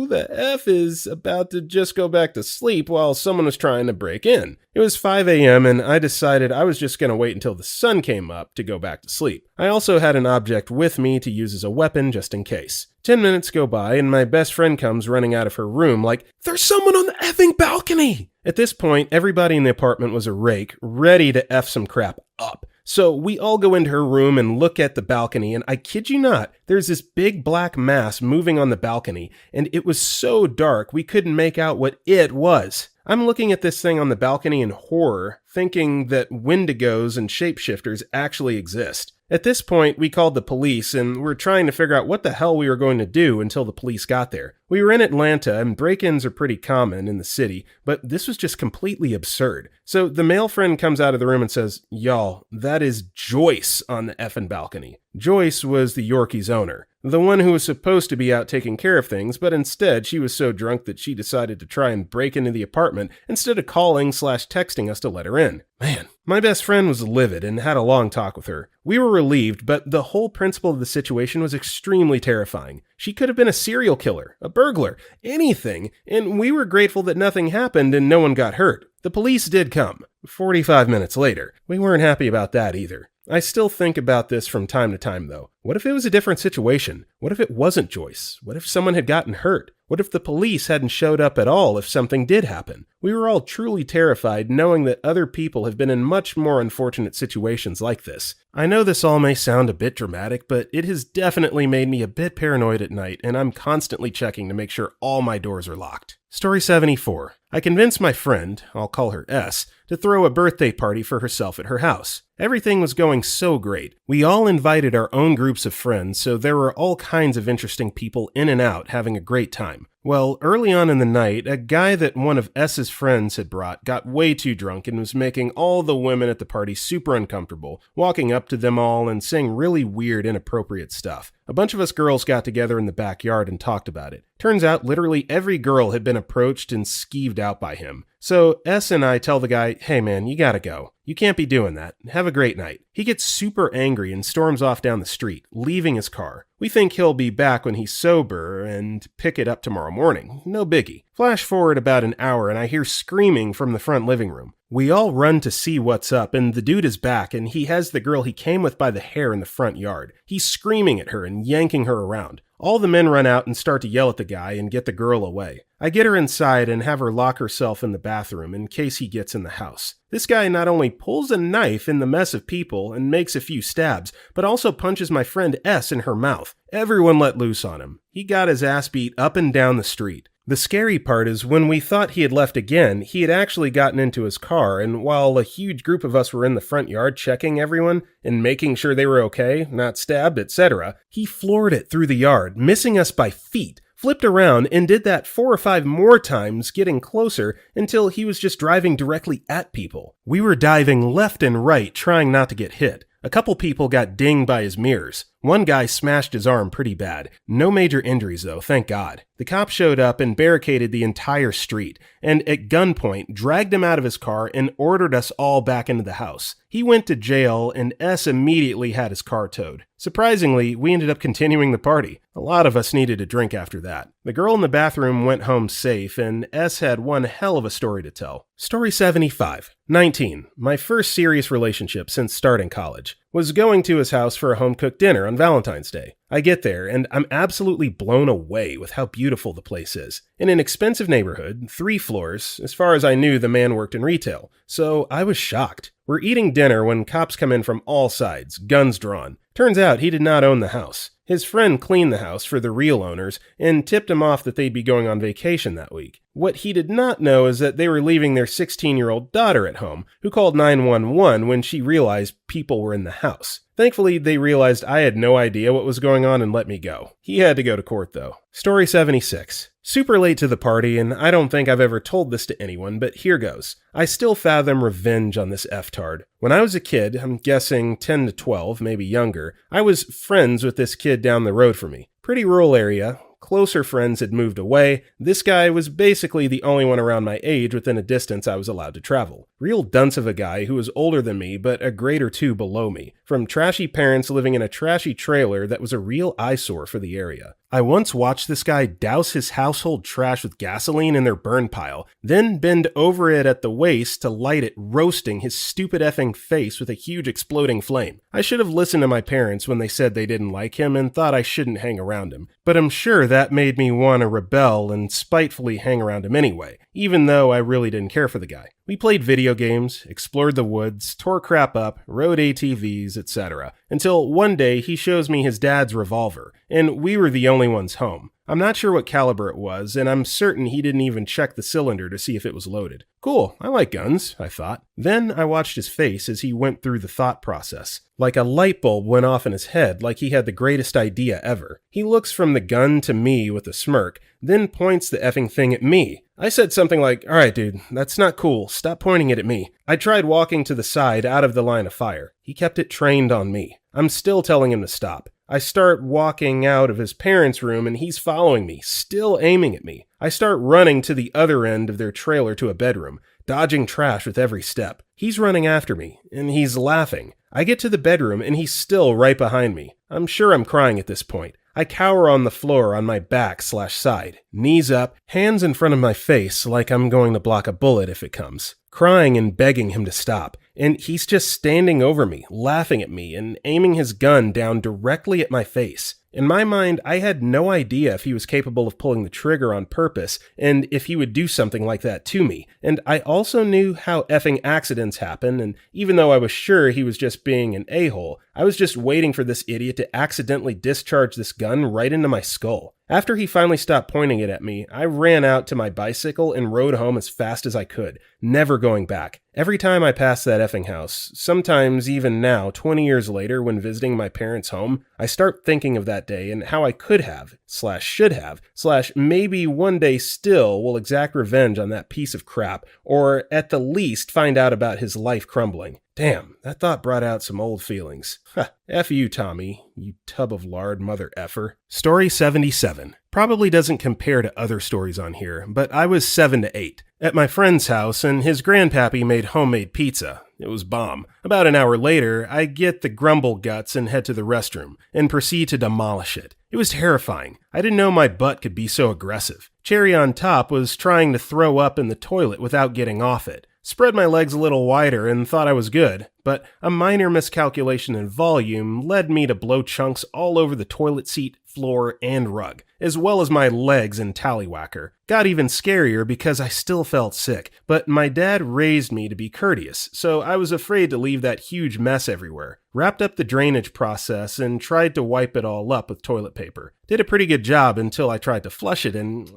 the F is about to just go back to sleep while someone was trying to break in. It was 5 a.m. and I decided I was just going to wait until the sun came up to go back to sleep. I also had an object with me to use as a weapon just in case. 10 minutes go by and my best friend comes running out of her room like, "There's someone on the effing balcony!" At this point, everybody in the apartment was a rake, ready to F some crap up. So we all go into her room and look at the balcony, and I kid you not, there's this big black mass moving on the balcony, and it was so dark we couldn't make out what it was. I'm looking at this thing on the balcony in horror, thinking that wendigos and shapeshifters actually exist. At this point, we called the police and were trying to figure out what the hell we were going to do until the police got there. We were in Atlanta and break-ins are pretty common in the city, but this was just completely absurd. So the male friend comes out of the room and says, "Y'all, that is Joyce on the effing balcony." Joyce was the Yorkie's owner, the one who was supposed to be out taking care of things, but instead she was so drunk that she decided to try and break into the apartment instead of calling/texting us to let her in. Man, my best friend was livid and had a long talk with her. We were relieved, but the whole principle of the situation was extremely terrifying. She could have been a serial killer, a burglar, anything, and we were grateful that nothing happened and no one got hurt. The police did come, 45 minutes later. We weren't happy about that either. I still think about this from time to time, though. What if it was a different situation? What if it wasn't Joyce? What if someone had gotten hurt? What if the police hadn't showed up at all if something did happen? We were all truly terrified knowing that other people have been in much more unfortunate situations like this. I know this all may sound a bit dramatic, but it has definitely made me a bit paranoid at night, and I'm constantly checking to make sure all my doors are locked. Story 74. I convinced my friend, I'll call her S, to throw a birthday party for herself at her house. Everything was going so great. We all invited our own groups of friends, so there were all kinds of interesting people in and out having a great time. Well, early on in the night, a guy that one of S's friends had brought got way too drunk and was making all the women at the party super uncomfortable, walking up to them all and saying really weird, inappropriate stuff. A bunch of us girls got together in the backyard and talked about it. Turns out literally every girl had been approached and skeeved out by him. So S and I tell the guy, hey man, you gotta go. You can't be doing that. Have a great night. He gets super angry and storms off down the street, leaving his car. We think he'll be back when he's sober and pick it up tomorrow morning. No biggie. Flash forward about an hour and I hear screaming from the front living room. We all run to see what's up, and the dude is back, and he has the girl he came with by the hair in the front yard. He's screaming at her and yanking her around. All the men run out and start to yell at the guy and get the girl away. I get her inside and have her lock herself in the bathroom in case he gets in the house. This guy not only pulls a knife in the mess of people and makes a few stabs, but also punches my friend S in her mouth. Everyone let loose on him. He got his ass beat up and down the street. The scary part is when we thought he had left again, he had actually gotten into his car, and while a huge group of us were in the front yard checking everyone and making sure they were okay, not stabbed, etc., he floored it through the yard, missing us by feet, flipped around, and did that 4 or 5 more times, getting closer until he was just driving directly at people. We were diving left and right, trying not to get hit. A couple people got dinged by his mirrors. One guy smashed his arm pretty bad. No major injuries though, thank God. The cops showed up and barricaded the entire street, and at gunpoint dragged him out of his car and ordered us all back into the house. He went to jail and S immediately had his car towed. Surprisingly, we ended up continuing the party. A lot of us needed a drink after that. The girl in the bathroom went home safe, and S had one hell of a story to tell. Story 75. 19. My first serious relationship since starting college. Was going to his house for a home-cooked dinner on Valentine's Day. I get there, and I'm absolutely blown away with how beautiful the place is. In an expensive neighborhood, 3 floors, as far as I knew, the man worked in retail, so I was shocked. We're eating dinner when cops come in from all sides, guns drawn. Turns out he did not own the house. His friend cleaned the house for the real owners and tipped him off that they'd be going on vacation that week. What he did not know is that they were leaving their 16-year-old daughter at home, who called 911 when she realized people were in the house. Thankfully, they realized I had no idea what was going on and let me go. He had to go to court, though. Story 76. Super late to the party, and I don't think I've ever told this to anyone, but here goes. I still fathom revenge on this F-tard. When I was a kid, I'm guessing 10 to 12, maybe younger, I was friends with this kid down the road from me. Pretty rural area. Closer friends had moved away. This guy was basically the only one around my age within a distance I was allowed to travel. Real dunce of a guy who was older than me, but a grade or 2 below me. From trashy parents living in a trashy trailer that was a real eyesore for the area. I once watched this guy douse his household trash with gasoline in their burn pile, then bend over it at the waist to light it, roasting his stupid effing face with a huge exploding flame. I should have listened to my parents when they said they didn't like him and thought I shouldn't hang around him, but I'm sure that made me want to rebel and spitefully hang around him anyway, even though I really didn't care for the guy. We played video games, explored the woods, tore crap up, rode ATVs, etc. Until one day he shows me his dad's revolver, and we were the only ones home. I'm not sure what caliber it was, and I'm certain he didn't even check the cylinder to see if it was loaded. Cool, I like guns, I thought. Then I watched his face as he went through the thought process. Like a light bulb went off in his head, like he had the greatest idea ever. He looks from the gun to me with a smirk, then points the effing thing at me. I said something like, "Alright dude, that's not cool, stop pointing it at me." I tried walking to the side out of the line of fire. He kept it trained on me. I'm still telling him to stop. I start walking out of his parents' room and he's following me, still aiming at me. I start running to the other end of their trailer to a bedroom, dodging trash with every step. He's running after me, and he's laughing. I get to the bedroom and he's still right behind me. I'm sure I'm crying at this point. I cower on the floor on my back/side, knees up, hands in front of my face like I'm going to block a bullet if it comes, crying and begging him to stop. And he's just standing over me, laughing at me, and aiming his gun down directly at my face. In my mind, I had no idea if he was capable of pulling the trigger on purpose, and if he would do something like that to me. And I also knew how effing accidents happen, and even though I was sure he was just being an a-hole, I was just waiting for this idiot to accidentally discharge this gun right into my skull. After he finally stopped pointing it at me, I ran out to my bicycle and rode home as fast as I could, never going back. Every time I pass that effing house, sometimes even now, 20 years later when visiting my parents' home, I start thinking of that day and how I could have/should have/maybe one day still will exact revenge on that piece of crap, or at the least find out about his life crumbling. Damn, that thought brought out some old feelings. Ha, F you, Tommy, you tub of lard mother effer. Story 77. probably doesn't compare to other stories on here, but I was 7 to 8 at my friend's house, and his grandpappy made homemade pizza. It was bomb. About an hour later, I get the grumble guts and head to the restroom, and proceed to demolish it. It was terrifying. I didn't know my butt could be so aggressive. Cherry on top was trying to throw up in the toilet without getting off it. Spread my legs a little wider and thought I was good, but a minor miscalculation in volume led me to blow chunks all over the toilet seat, floor, and rug, as well as my legs and tallywhacker. Got even scarier because I still felt sick, but my dad raised me to be courteous, so I was afraid to leave that huge mess everywhere. Wrapped up the drainage process and tried to wipe it all up with toilet paper. Did a pretty good job until I tried to flush it and,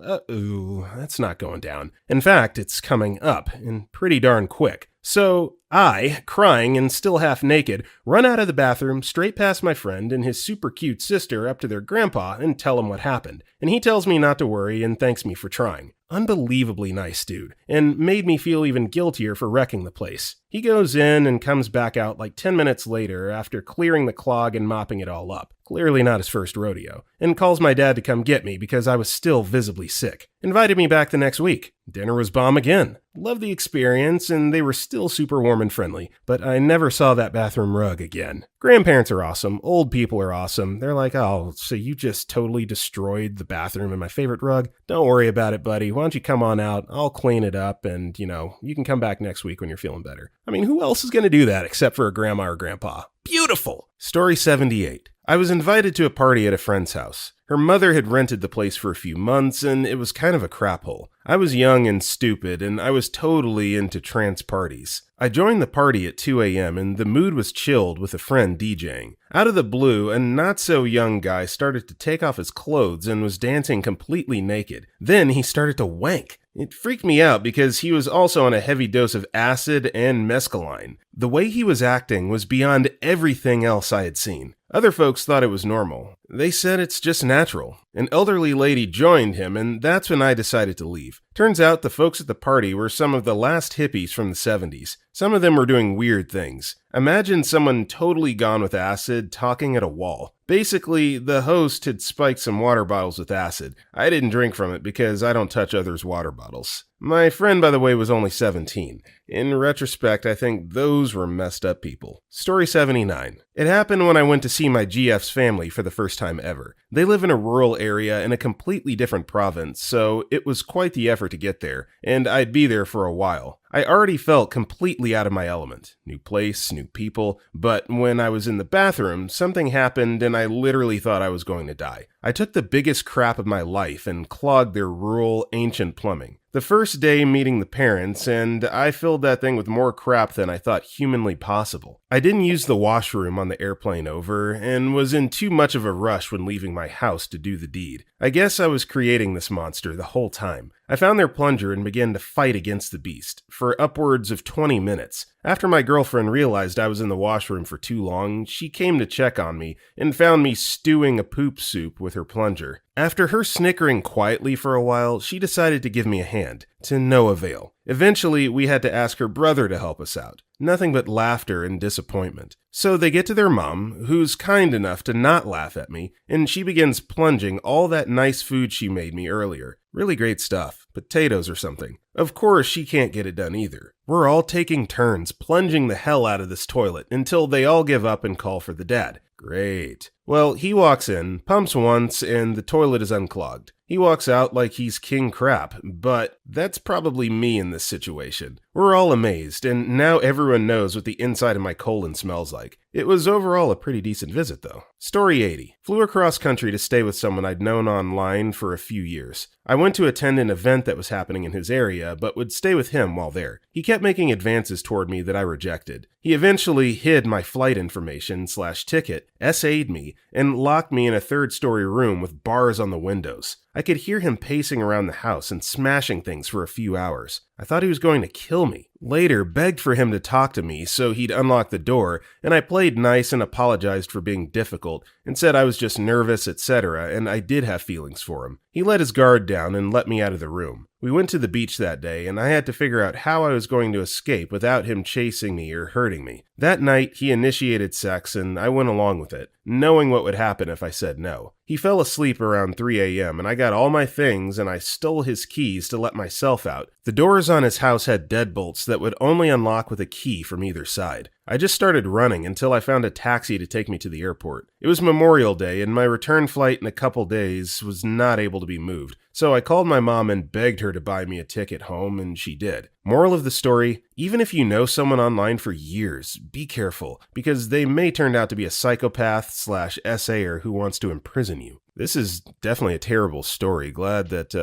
that's not going down. In fact, it's coming up, and pretty darn quick. So I, crying and still half naked, run out of the bathroom straight past my friend and his super cute sister up to their grandpa and tell him what happened. And he tells me not to worry and thanks me for trying. Unbelievably nice dude, and made me feel even guiltier for wrecking the place. He goes in and comes back out like 10 minutes later after clearing the clog and mopping it all up. Clearly not his first rodeo. And calls my dad to come get me because I was still visibly sick. Invited me back the next week. Dinner was bomb again. Loved the experience, and they were still super warm and friendly, but I never saw that bathroom rug again. Grandparents are awesome. Old people are awesome. They're like, oh, so you just totally destroyed the bathroom and my favorite rug? Don't worry about it, buddy. Why don't you come on out? I'll clean it up, and, you can come back next week when you're feeling better. I mean, who else is going to do that except for a grandma or grandpa? Beautiful! Story 78. I was invited to a party at a friend's house. Her mother had rented the place for a few months, and it was kind of a crap hole. I was young and stupid, and I was totally into trance parties. I joined the party at 2 a.m., and the mood was chilled with a friend DJing. Out of the blue, a not-so-young guy started to take off his clothes and was dancing completely naked. Then he started to wank. It freaked me out because he was also on a heavy dose of acid and mescaline. The way he was acting was beyond everything else I had seen. Other folks thought it was normal. They said it's just natural. An elderly lady joined him, and that's when I decided to leave. Turns out the folks at the party were some of the last hippies from the 70s. Some of them were doing weird things. Imagine someone totally gone with acid talking at a wall. Basically, the host had spiked some water bottles with acid. I didn't drink from it because I don't touch others' water bottles. My friend, by the way, was only 17. In retrospect, I think those were messed up people. Story 79. It happened when I went to see my GF's family for the first time ever. They live in a rural area in a completely different province, so it was quite the effort to get there, and I'd be there for a while. I already felt completely out of my element. New place, new people, but when I was in the bathroom, something happened and I literally thought I was going to die. I took the biggest crap of my life and clogged their rural, ancient plumbing. The first day meeting the parents, and I filled that thing with more crap than I thought humanly possible. I didn't use the washroom on the airplane over, and was in too much of a rush when leaving my house to do the deed. I guess I was creating this monster the whole time. I found their plunger and began to fight against the beast for upwards of 20 minutes. After my girlfriend realized I was in the washroom for too long, she came to check on me and found me stewing a poop soup with her plunger. After her snickering quietly for a while, she decided to give me a hand, to no avail. Eventually, we had to ask her brother to help us out. Nothing but laughter and disappointment. So they get to their mom, who's kind enough to not laugh at me, and she begins plunging all that nice food she made me earlier. Really great stuff. Potatoes or something. Of course, she can't get it done either. We're all taking turns plunging the hell out of this toilet until they all give up and call for the dad. Great. Well, he walks in, pumps once, and the toilet is unclogged. He walks out like he's king crap, but that's probably me in this situation. We're all amazed, and now everyone knows what the inside of my colon smells like. It was overall a pretty decent visit, though. Story 80. Flew across country to stay with someone I'd known online for a few years. I went to attend an event that was happening in his area, but would stay with him while there. He kept making advances toward me that I rejected. He eventually hid my flight information/ticket, SA'd me, and locked me in a third-story room with bars on the windows. I could hear him pacing around the house and smashing things for a few hours. I thought he was going to kill me. Later, begged for him to talk to me so he'd unlock the door, and I played nice and apologized for being difficult, and said I was just nervous, etc., and I did have feelings for him. He let his guard down and let me out of the room. We went to the beach that day, and I had to figure out how I was going to escape without him chasing me or hurting me. That night, he initiated sex, and I went along with it, knowing what would happen if I said no. He fell asleep around 3 a.m., and I got all my things and I stole his keys to let myself out. The doors on his house had deadbolts that would only unlock with a key from either side. I just started running until I found a taxi to take me to the airport. It was Memorial Day, and my return flight in a couple days was not able to be moved, so I called my mom and begged her to buy me a ticket home, and she did. Moral of the story, even if you know someone online for years, be careful, because they may turn out to be a psychopath/SAer who wants to imprison you. This is definitely a terrible story. Glad that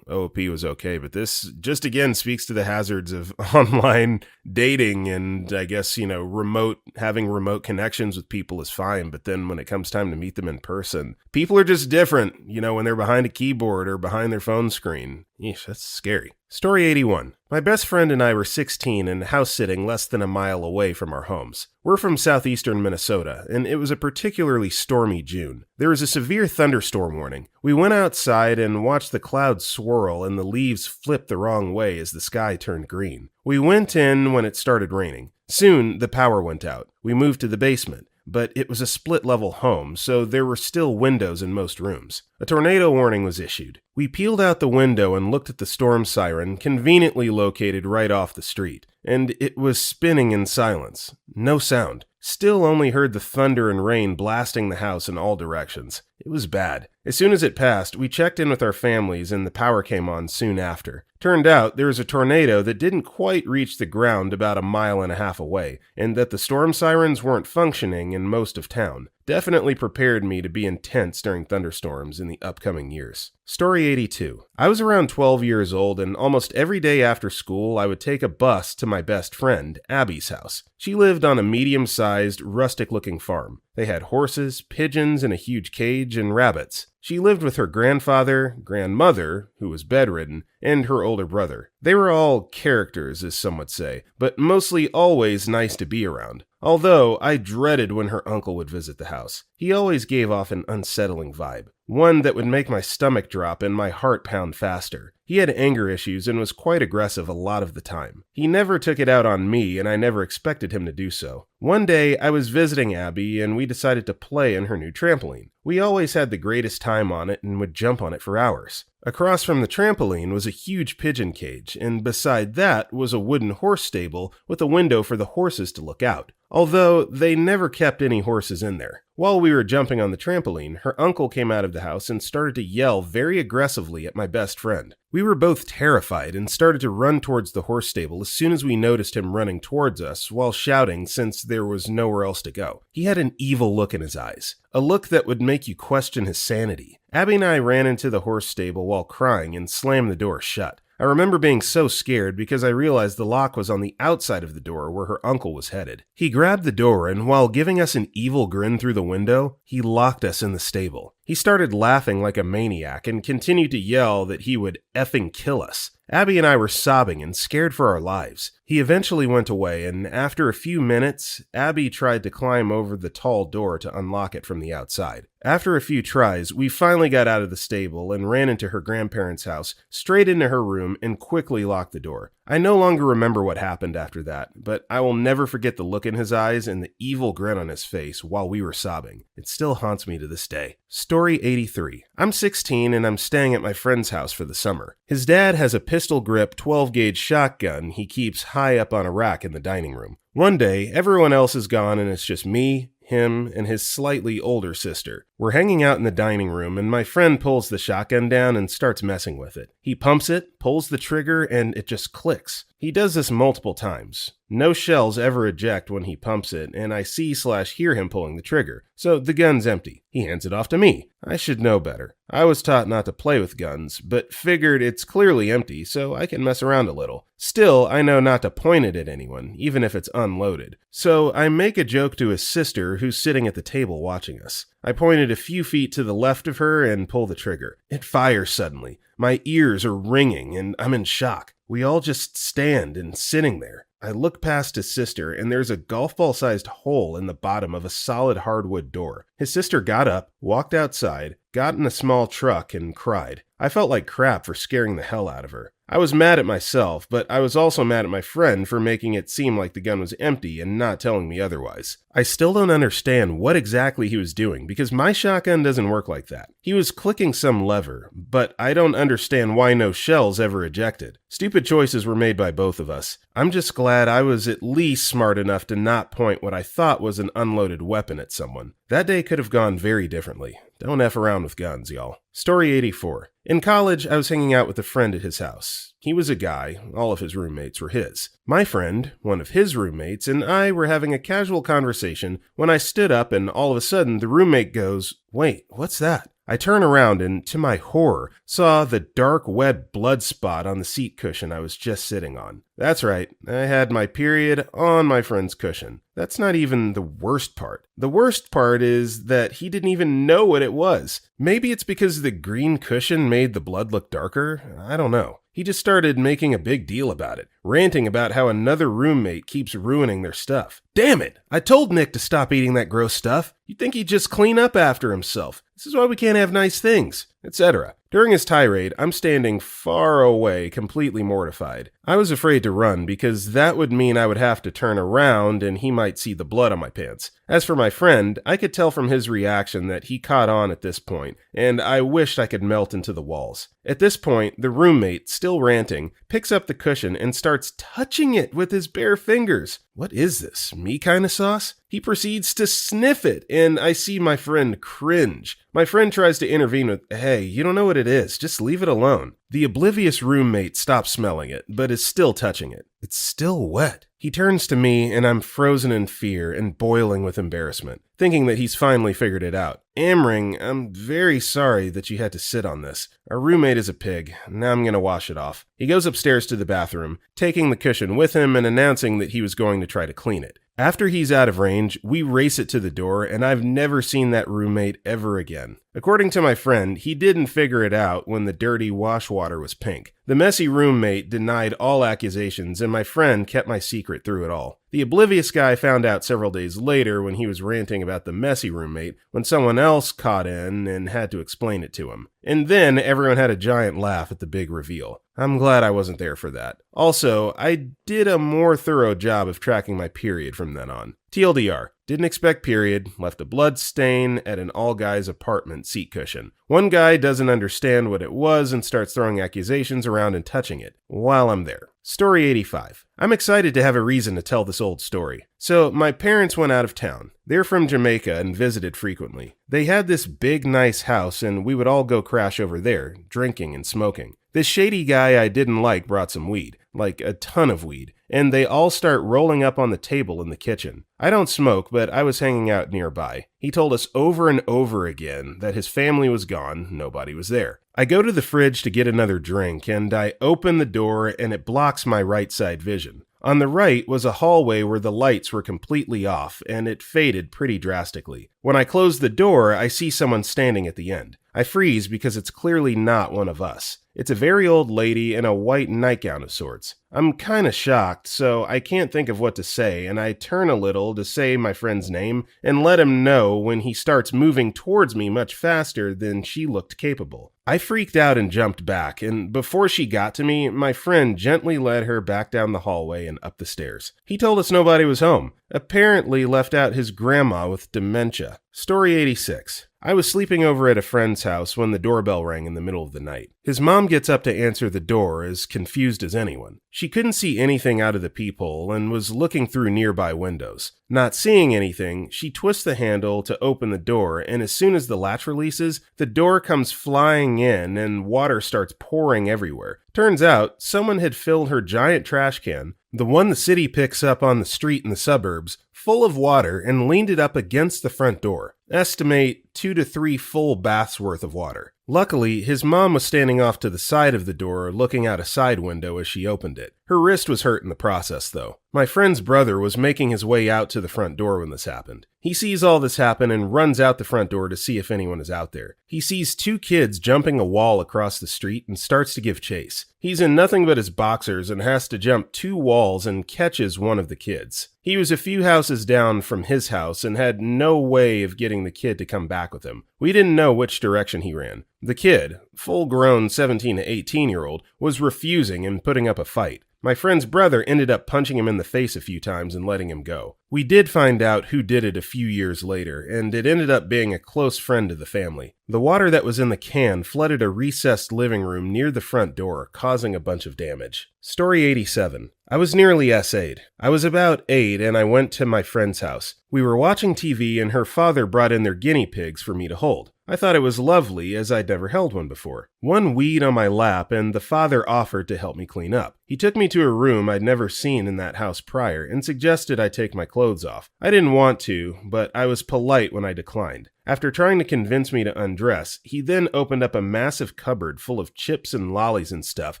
OOP was okay, but this just again speaks to the hazards of online dating, and I guess, having remote connections with people is fine, but then when it comes time to meet them in person, people are just different, when they're behind a keyboard or behind their phone screen. Eesh, that's scary. Story 81. My best friend and I were 16 and house sitting less than a mile away from our homes. We're from southeastern Minnesota, and it was a particularly stormy June. There was a severe thunderstorm warning. We went outside and watched the clouds swirl and the leaves flip the wrong way as the sky turned green. We went in when it started raining. Soon, the power went out. We moved to the basement, but it was a split-level home, so there were still windows in most rooms. A tornado warning was issued. We peeled out the window and looked at the storm siren, conveniently located right off the street, and it was spinning in silence. No sound. Still only heard the thunder and rain blasting the house in all directions. It was bad. As soon as it passed, we checked in with our families and the power came on soon after. Turned out there was a tornado that didn't quite reach the ground about a mile and a half away, and that the storm sirens weren't functioning in most of town. Definitely prepared me to be intense during thunderstorms in the upcoming years. Story 82. I was around 12 years old, and almost every day after school I would take a bus to my best friend, Abby's house. She lived on a medium-sized, rustic-looking farm. They had horses, pigeons in a huge cage, and rabbits. She lived with her grandfather, grandmother, who was bedridden, and her older brother. They were all characters, as some would say, but mostly always nice to be around. Although I dreaded when her uncle would visit the house. He always gave off an unsettling vibe, one that would make my stomach drop and my heart pound faster. He had anger issues and was quite aggressive a lot of the time. He never took it out on me, and I never expected him to do so. One day, I was visiting Abby, and we decided to play in her new trampoline. We always had the greatest time on it and would jump on it for hours. Across from the trampoline was a huge pigeon cage, and beside that was a wooden horse stable with a window for the horses to look out. Although they never kept any horses in there. While we were jumping on the trampoline, her uncle came out of the house and started to yell very aggressively at my best friend. We were both terrified and started to run towards the horse stable as soon as we noticed him running towards us while shouting since there was nowhere else to go. He had an evil look in his eyes, a look that would make you question his sanity. Abby and I ran into the horse stable while crying and slammed the door shut. I remember being so scared because I realized the lock was on the outside of the door where her uncle was headed. He grabbed the door and while giving us an evil grin through the window, he locked us in the stable. He started laughing like a maniac and continued to yell that he would effing kill us. Abby and I were sobbing and scared for our lives. He eventually went away, and after a few minutes, Abby tried to climb over the tall door to unlock it from the outside. After a few tries, we finally got out of the stable and ran into her grandparents' house, straight into her room, and quickly locked the door. I no longer remember what happened after that, but I will never forget the look in his eyes and the evil grin on his face while we were sobbing. It still haunts me to this day. Story 83. I'm 16 and I'm staying at my friend's house for the summer. His dad has a pistol-grip 12-gauge shotgun he keeps high up on a rack in the dining room. One day, everyone else is gone and it's just me, him, and his slightly older sister. We're hanging out in the dining room, and my friend pulls the shotgun down and starts messing with it. He pumps it, pulls the trigger, and it just clicks. He does this multiple times. No shells ever eject when he pumps it, and I see/hear him pulling the trigger. So the gun's empty. He hands it off to me. I should know better. I was taught not to play with guns, but figured it's clearly empty, so I can mess around a little. Still, I know not to point it at anyone, even if it's unloaded. So I make a joke to his sister, who's sitting at the table watching us. I pointed a few feet to the left of her and pull the trigger. It fires suddenly. My ears are ringing, and I'm in shock. We all just stand and sitting there. I look past his sister, and there's a golf ball-sized hole in the bottom of a solid hardwood door. His sister got up, walked outside, got in a small truck, and cried. I felt like crap for scaring the hell out of her. I was mad at myself, but I was also mad at my friend for making it seem like the gun was empty and not telling me otherwise. I still don't understand what exactly he was doing because my shotgun doesn't work like that. He was clicking some lever, but I don't understand why no shells ever ejected. Stupid choices were made by both of us. I'm just glad I was at least smart enough to not point what I thought was an unloaded weapon at someone. That day could have gone very differently. Don't F around with guns, y'all. Story 84. In college, I was hanging out with a friend at his house. He was a guy. All of his roommates were his. My friend, one of his roommates, and I were having a casual conversation when I stood up and all of a sudden the roommate goes, "Wait, what's that?" I turn around and, to my horror, saw the dark, wet blood spot on the seat cushion I was just sitting on. That's right, I had my period on my friend's cushion. That's not even the worst part. The worst part is that he didn't even know what it was. Maybe it's because the green cushion made the blood look darker? I don't know. He just started making a big deal about it, ranting about how another roommate keeps ruining their stuff. Damn it! I told Nick to stop eating that gross stuff. You'd think he'd just clean up after himself. This is why we can't have nice things, etc. During his tirade, I'm standing far away, completely mortified. I was afraid to run because that would mean I would have to turn around and he might see the blood on my pants. As for my friend, I could tell from his reaction that he caught on at this point, and I wished I could melt into the walls. At this point, the roommate, still ranting, picks up the cushion and starts touching it with his bare fingers. What is this, me kind of sauce? He proceeds to sniff it, and I see my friend cringe. My friend tries to intervene with, "Hey, you don't know what it is, just leave it alone." The oblivious roommate stops smelling it, but is still touching it. It's still wet. He turns to me, and I'm frozen in fear and boiling with embarrassment, thinking that he's finally figured it out. "Amring, I'm very sorry that you had to sit on this. Our roommate is a pig. Now I'm going to wash it off." He goes upstairs to the bathroom, taking the cushion with him and announcing that he was going to try to clean it. After he's out of range, we race it to the door, and I've never seen that roommate ever again. According to my friend, he didn't figure it out when the dirty wash water was pink. The messy roommate denied all accusations, and my friend kept my secret through it all. The oblivious guy found out several days later when he was ranting about the messy roommate when someone else caught in and had to explain it to him. And then everyone had a giant laugh at the big reveal. I'm glad I wasn't there for that. Also, I did a more thorough job of tracking my period from then on. TLDR, didn't expect period, left a blood stain at an all-guys apartment seat cushion. One guy doesn't understand what it was and starts throwing accusations around and touching it while I'm there. Story 85. I'm excited to have a reason to tell this old story. So, my parents went out of town. They're from Jamaica and visited frequently. They had this big, nice house, and we would all go crash over there, drinking and smoking. This shady guy I didn't like brought some weed, like a ton of weed, and they all start rolling up on the table in the kitchen. I don't smoke, but I was hanging out nearby. He told us over and over again that his family was gone, nobody was there. I go to the fridge to get another drink, and I open the door, and it blocks my right side vision. On the right was a hallway where the lights were completely off, and it faded pretty drastically. When I close the door, I see someone standing at the end. I freeze because it's clearly not one of us. It's a very old lady in a white nightgown of sorts. I'm kinda shocked, so I can't think of what to say, and I turn a little to say my friend's name and let him know when he starts moving towards me much faster than she looked capable. I freaked out and jumped back, and before she got to me, my friend gently led her back down the hallway and up the stairs. He told us nobody was home, apparently left out his grandma with dementia. Story 86. I was sleeping over at a friend's house when the doorbell rang in the middle of the night. His mom gets up to answer the door, as confused as anyone. She couldn't see anything out of the peephole and was looking through nearby windows. Not seeing anything, she twists the handle to open the door, and as soon as the latch releases, the door comes flying in and water starts pouring everywhere. Turns out, someone had filled her giant trash can, the one the city picks up on the street in the suburbs, full of water and leaned it up against the front door. Estimate 2 to 3 full baths worth of water. Luckily, his mom was standing off to the side of the door looking out a side window as she opened it. Her wrist was hurt in the process, though. My friend's brother was making his way out to the front door when this happened. He sees all this happen and runs out the front door to see if anyone is out there. He sees two kids jumping a wall across the street and starts to give chase. He's in nothing but his boxers and has to jump 2 walls and catches one of the kids. He was a few houses down from his house and had no way of getting the kid to come back with him. We didn't know which direction he ran. The kid, full-grown 17 to 18-year-old, was refusing and putting up a fight. My friend's brother ended up punching him in the face a few times and letting him go. We did find out who did it a few years later, and it ended up being a close friend of the family. The water that was in the can flooded a recessed living room near the front door, causing a bunch of damage. Story 87. I was nearly SA'd. I was about 8 and I went to my friend's house. We were watching TV and her father brought in their guinea pigs for me to hold. I thought it was lovely as I'd never held one before. One weed on my lap and the father offered to help me clean up. He took me to a room I'd never seen in that house prior and suggested I take my clothes off. I didn't want to, but I was polite when I declined. After trying to convince me to undress, he then opened up a massive cupboard full of chips and lollies and stuff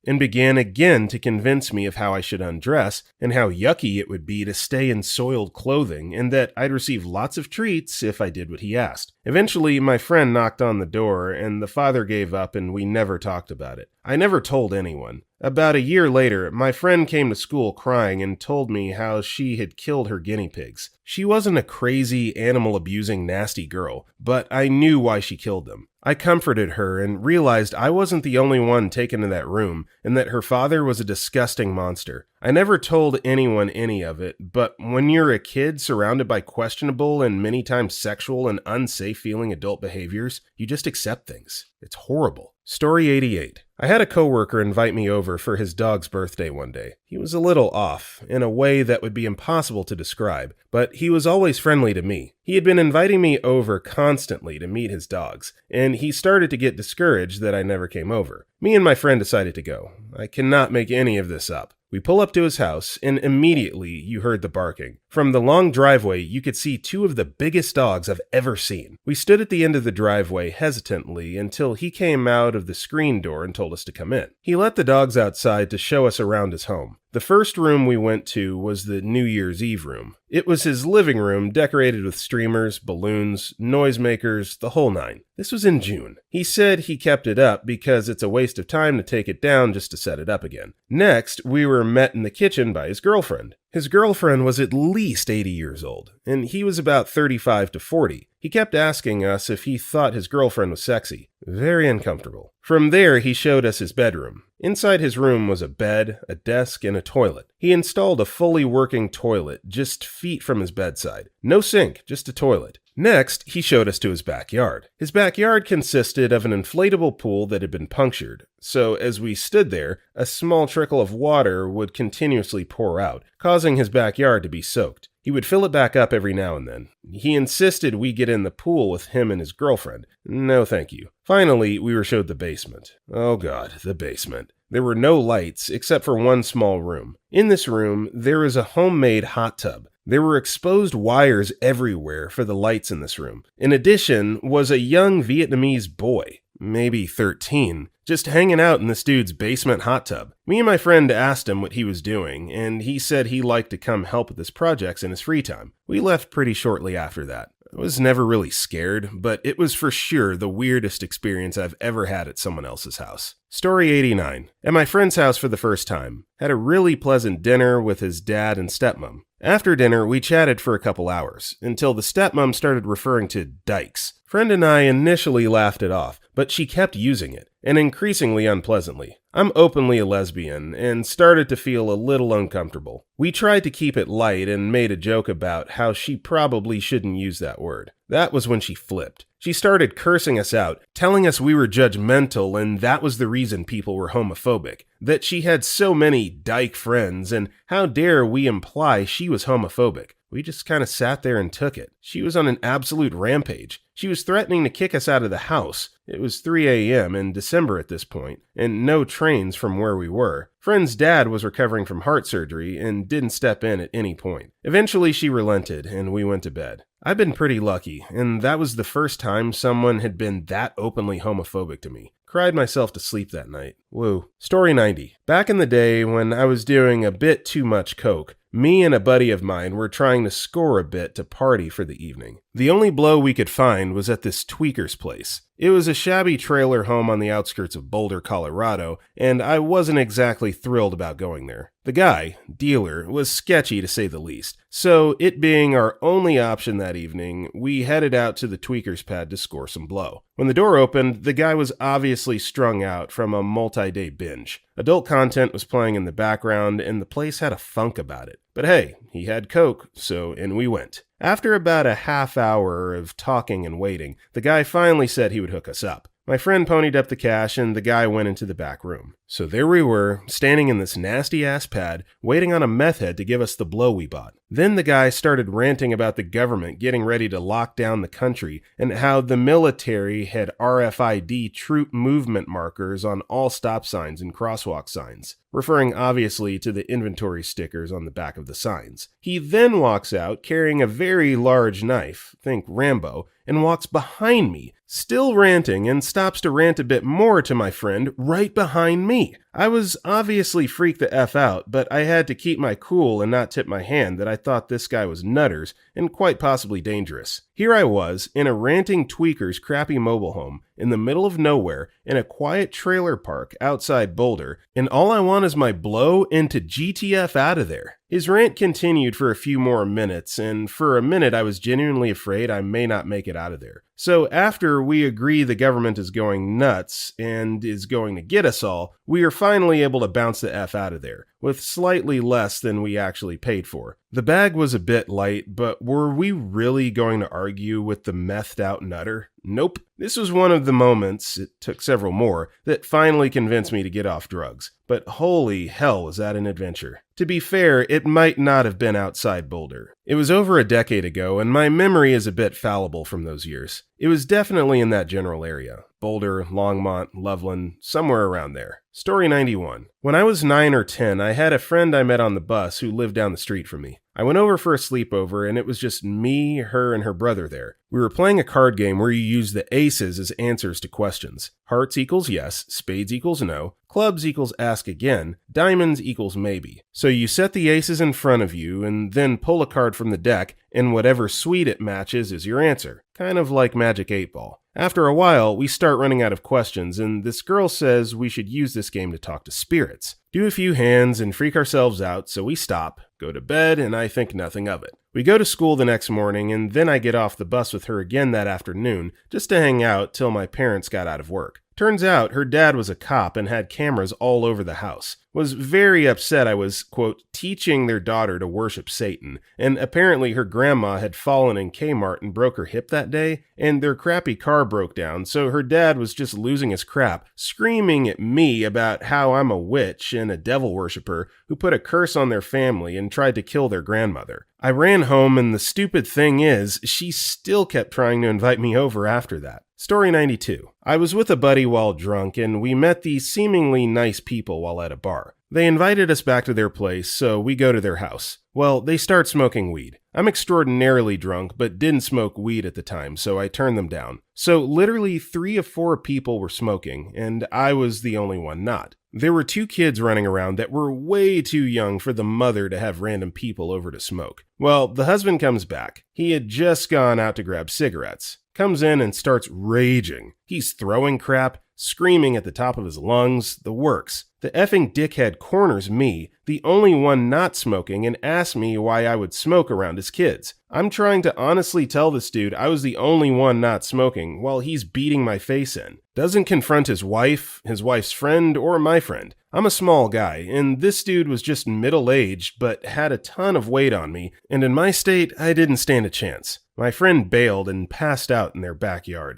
and began again to convince me of how I should undress and how yucky it would be to stay in soiled clothing and that I'd receive lots of treats if I did what he asked. Eventually, my friend knocked on the door and the father gave up and we never talked about it. I never told anyone. About a year later, my friend came to school crying and told me how she had killed her guinea pigs. She wasn't a crazy, animal-abusing, nasty girl, but I knew why she killed them. I comforted her and realized I wasn't the only one taken to that room and that her father was a disgusting monster. I never told anyone any of it, but when you're a kid surrounded by questionable and many times sexual and unsafe feeling adult behaviors, you just accept things. It's horrible. Story 88. I had a coworker invite me over for his dog's birthday one day. He was a little off, in a way that would be impossible to describe, but he was always friendly to me. He had been inviting me over constantly to meet his dogs, and he started to get discouraged that I never came over. Me and my friend decided to go. I cannot make any of this up. We pull up to his house, and immediately you heard the barking. From the long driveway, you could see 2 of the biggest dogs I've ever seen. We stood at the end of the driveway hesitantly until he came out of the screen door and told us to come in. He let the dogs outside to show us around his home. The first room we went to was the New Year's Eve room. It was his living room, decorated with streamers, balloons, noisemakers, the whole nine. This was in June. He said he kept it up because it's a waste of time to take it down just to set it up again. Next, we were met in the kitchen by his girlfriend. His girlfriend was at least 80 years old, and he was about 35 to 40. He kept asking us if he thought his girlfriend was sexy. Very uncomfortable. From there, he showed us his bedroom. Inside his room was a bed, a desk, and a toilet. He installed a fully working toilet just feet from his bedside. No sink, just a toilet. Next, he showed us to his backyard. His backyard consisted of an inflatable pool that had been punctured, so as we stood there, a small trickle of water would continuously pour out, causing his backyard to be soaked. He would fill it back up every now and then. He insisted we get in the pool with him and his girlfriend. No, thank you. Finally, we were showed the basement. Oh God, the basement. There were no lights except for one small room. In this room, there is a homemade hot tub. There were exposed wires everywhere for the lights in this room. In addition, was a young Vietnamese boy, maybe 13, just hanging out in this dude's basement hot tub. Me and my friend asked him what he was doing, and he said he liked to come help with his projects in his free time. We left pretty shortly after that. I was never really scared, but it was for sure the weirdest experience I've ever had at someone else's house. Story 89. At my friend's house for the first time. Had a really pleasant dinner with his dad and stepmom. After dinner, we chatted for a couple hours, until the stepmom started referring to dykes. Friend and I initially laughed it off, but she kept using it, and increasingly unpleasantly. I'm openly a lesbian, and started to feel a little uncomfortable. We tried to keep it light and made a joke about how she probably shouldn't use that word. That was when she flipped. She started cursing us out, telling us we were judgmental and that was the reason people were homophobic, that she had so many dyke friends and how dare we imply she was homophobic. We just kind of sat there and took it. She was on an absolute rampage. She was threatening to kick us out of the house. It was 3 a.m. in December at this point, and no trains from where we were. Friend's dad was recovering from heart surgery and didn't step in at any point. Eventually she relented, and we went to bed. I've been pretty lucky, and that was the first time someone had been that openly homophobic to me. Cried myself to sleep that night. Woo. Story 90. Back in the day when I was doing a bit too much coke, me and a buddy of mine were trying to score a bit to party for the evening. The only blow we could find was at this tweaker's place. It was a shabby trailer home on the outskirts of Boulder, Colorado, and I wasn't exactly thrilled about going there. The guy, dealer, was sketchy to say the least, so it being our only option that evening, we headed out to the tweaker's pad to score some blow. When the door opened, the guy was obviously strung out from a multi-day binge. Adult content was playing in the background, and the place had a funk about it. But hey, he had coke, so in we went. After about a half hour of talking and waiting, the guy finally said he would hook us up. My friend ponied up the cash and the guy went into the back room. So there we were, standing in this nasty-ass pad, waiting on a meth head to give us the blow we bought. Then the guy started ranting about the government getting ready to lock down the country and how the military had RFID troop movement markers on all stop signs and crosswalk signs, referring obviously to the inventory stickers on the back of the signs. He then walks out carrying a very large knife, think Rambo, and walks behind me, still ranting, and stops to rant a bit more to my friend right behind me. I was obviously freaked the F out, but I had to keep my cool and not tip my hand that I thought this guy was nutters and quite possibly dangerous. Here I was, in a ranting tweaker's crappy mobile home, in the middle of nowhere, in a quiet trailer park outside Boulder, and all I want is my blow and to GTF out of there. His rant continued for a few more minutes, and for a minute I was genuinely afraid I may not make it out of there. So after we agree the government is going nuts and is going to get us all, we are finally able to bounce the F out of there, with slightly less than we actually paid for. The bag was a bit light, but were we really going to argue with the methed out nutter? Nope. This was one of the moments, it took several more, that finally convinced me to get off drugs. But holy hell was that an adventure. To be fair, it might not have been outside Boulder. It was over a decade ago, and my memory is a bit fallible from those years. It was definitely in that general area. Boulder, Longmont, Loveland, somewhere around there. Story 91. When I was 9 or 10, I had a friend I met on the bus who lived down the street from me. I went over for a sleepover, and it was just me, her, and her brother there. We were playing a card game where you use the aces as answers to questions. Hearts equals yes, spades equals no, clubs equals ask again, diamonds equals maybe. So you set the aces in front of you and then pull a card from the deck, and whatever suite it matches is your answer. Kind of like Magic 8 Ball. After a while, we start running out of questions, and this girl says we should use this game to talk to spirits. Do a few hands and freak ourselves out, so we stop, go to bed, and I think nothing of it. We go to school the next morning, and then I get off the bus with her again that afternoon, just to hang out till my parents got out of work. Turns out her dad was a cop and had cameras all over the house. Was very upset I was, quote, teaching their daughter to worship Satan, and apparently her grandma had fallen in Kmart and broke her hip that day, and their crappy car broke down, so her dad was just losing his crap, screaming at me about how I'm a witch and a devil worshiper who put a curse on their family and tried to kill their grandmother. I ran home, and the stupid thing is, she still kept trying to invite me over after that. Story 92. I was with a buddy while drunk, and we met these seemingly nice people while at a bar. They invited us back to their place, so we go to their house. Well, they start smoking weed. I'm extraordinarily drunk, but didn't smoke weed at the time, so I turned them down. So literally 3 of 4 people were smoking, and I was the only one not. There were 2 kids running around that were way too young for the mother to have random people over to smoke. Well, the husband comes back. He had just gone out to grab cigarettes. Comes in and starts raging. He's throwing crap, screaming at the top of his lungs, the works. The effing dickhead corners me, the only one not smoking, and asks me why I would smoke around his kids. I'm trying to honestly tell this dude I was the only one not smoking while he's beating my face in. Doesn't confront his wife, his wife's friend, or my friend. I'm a small guy, and this dude was just middle-aged but had a ton of weight on me, and in my state, I didn't stand a chance. My friend bailed and passed out in their backyard.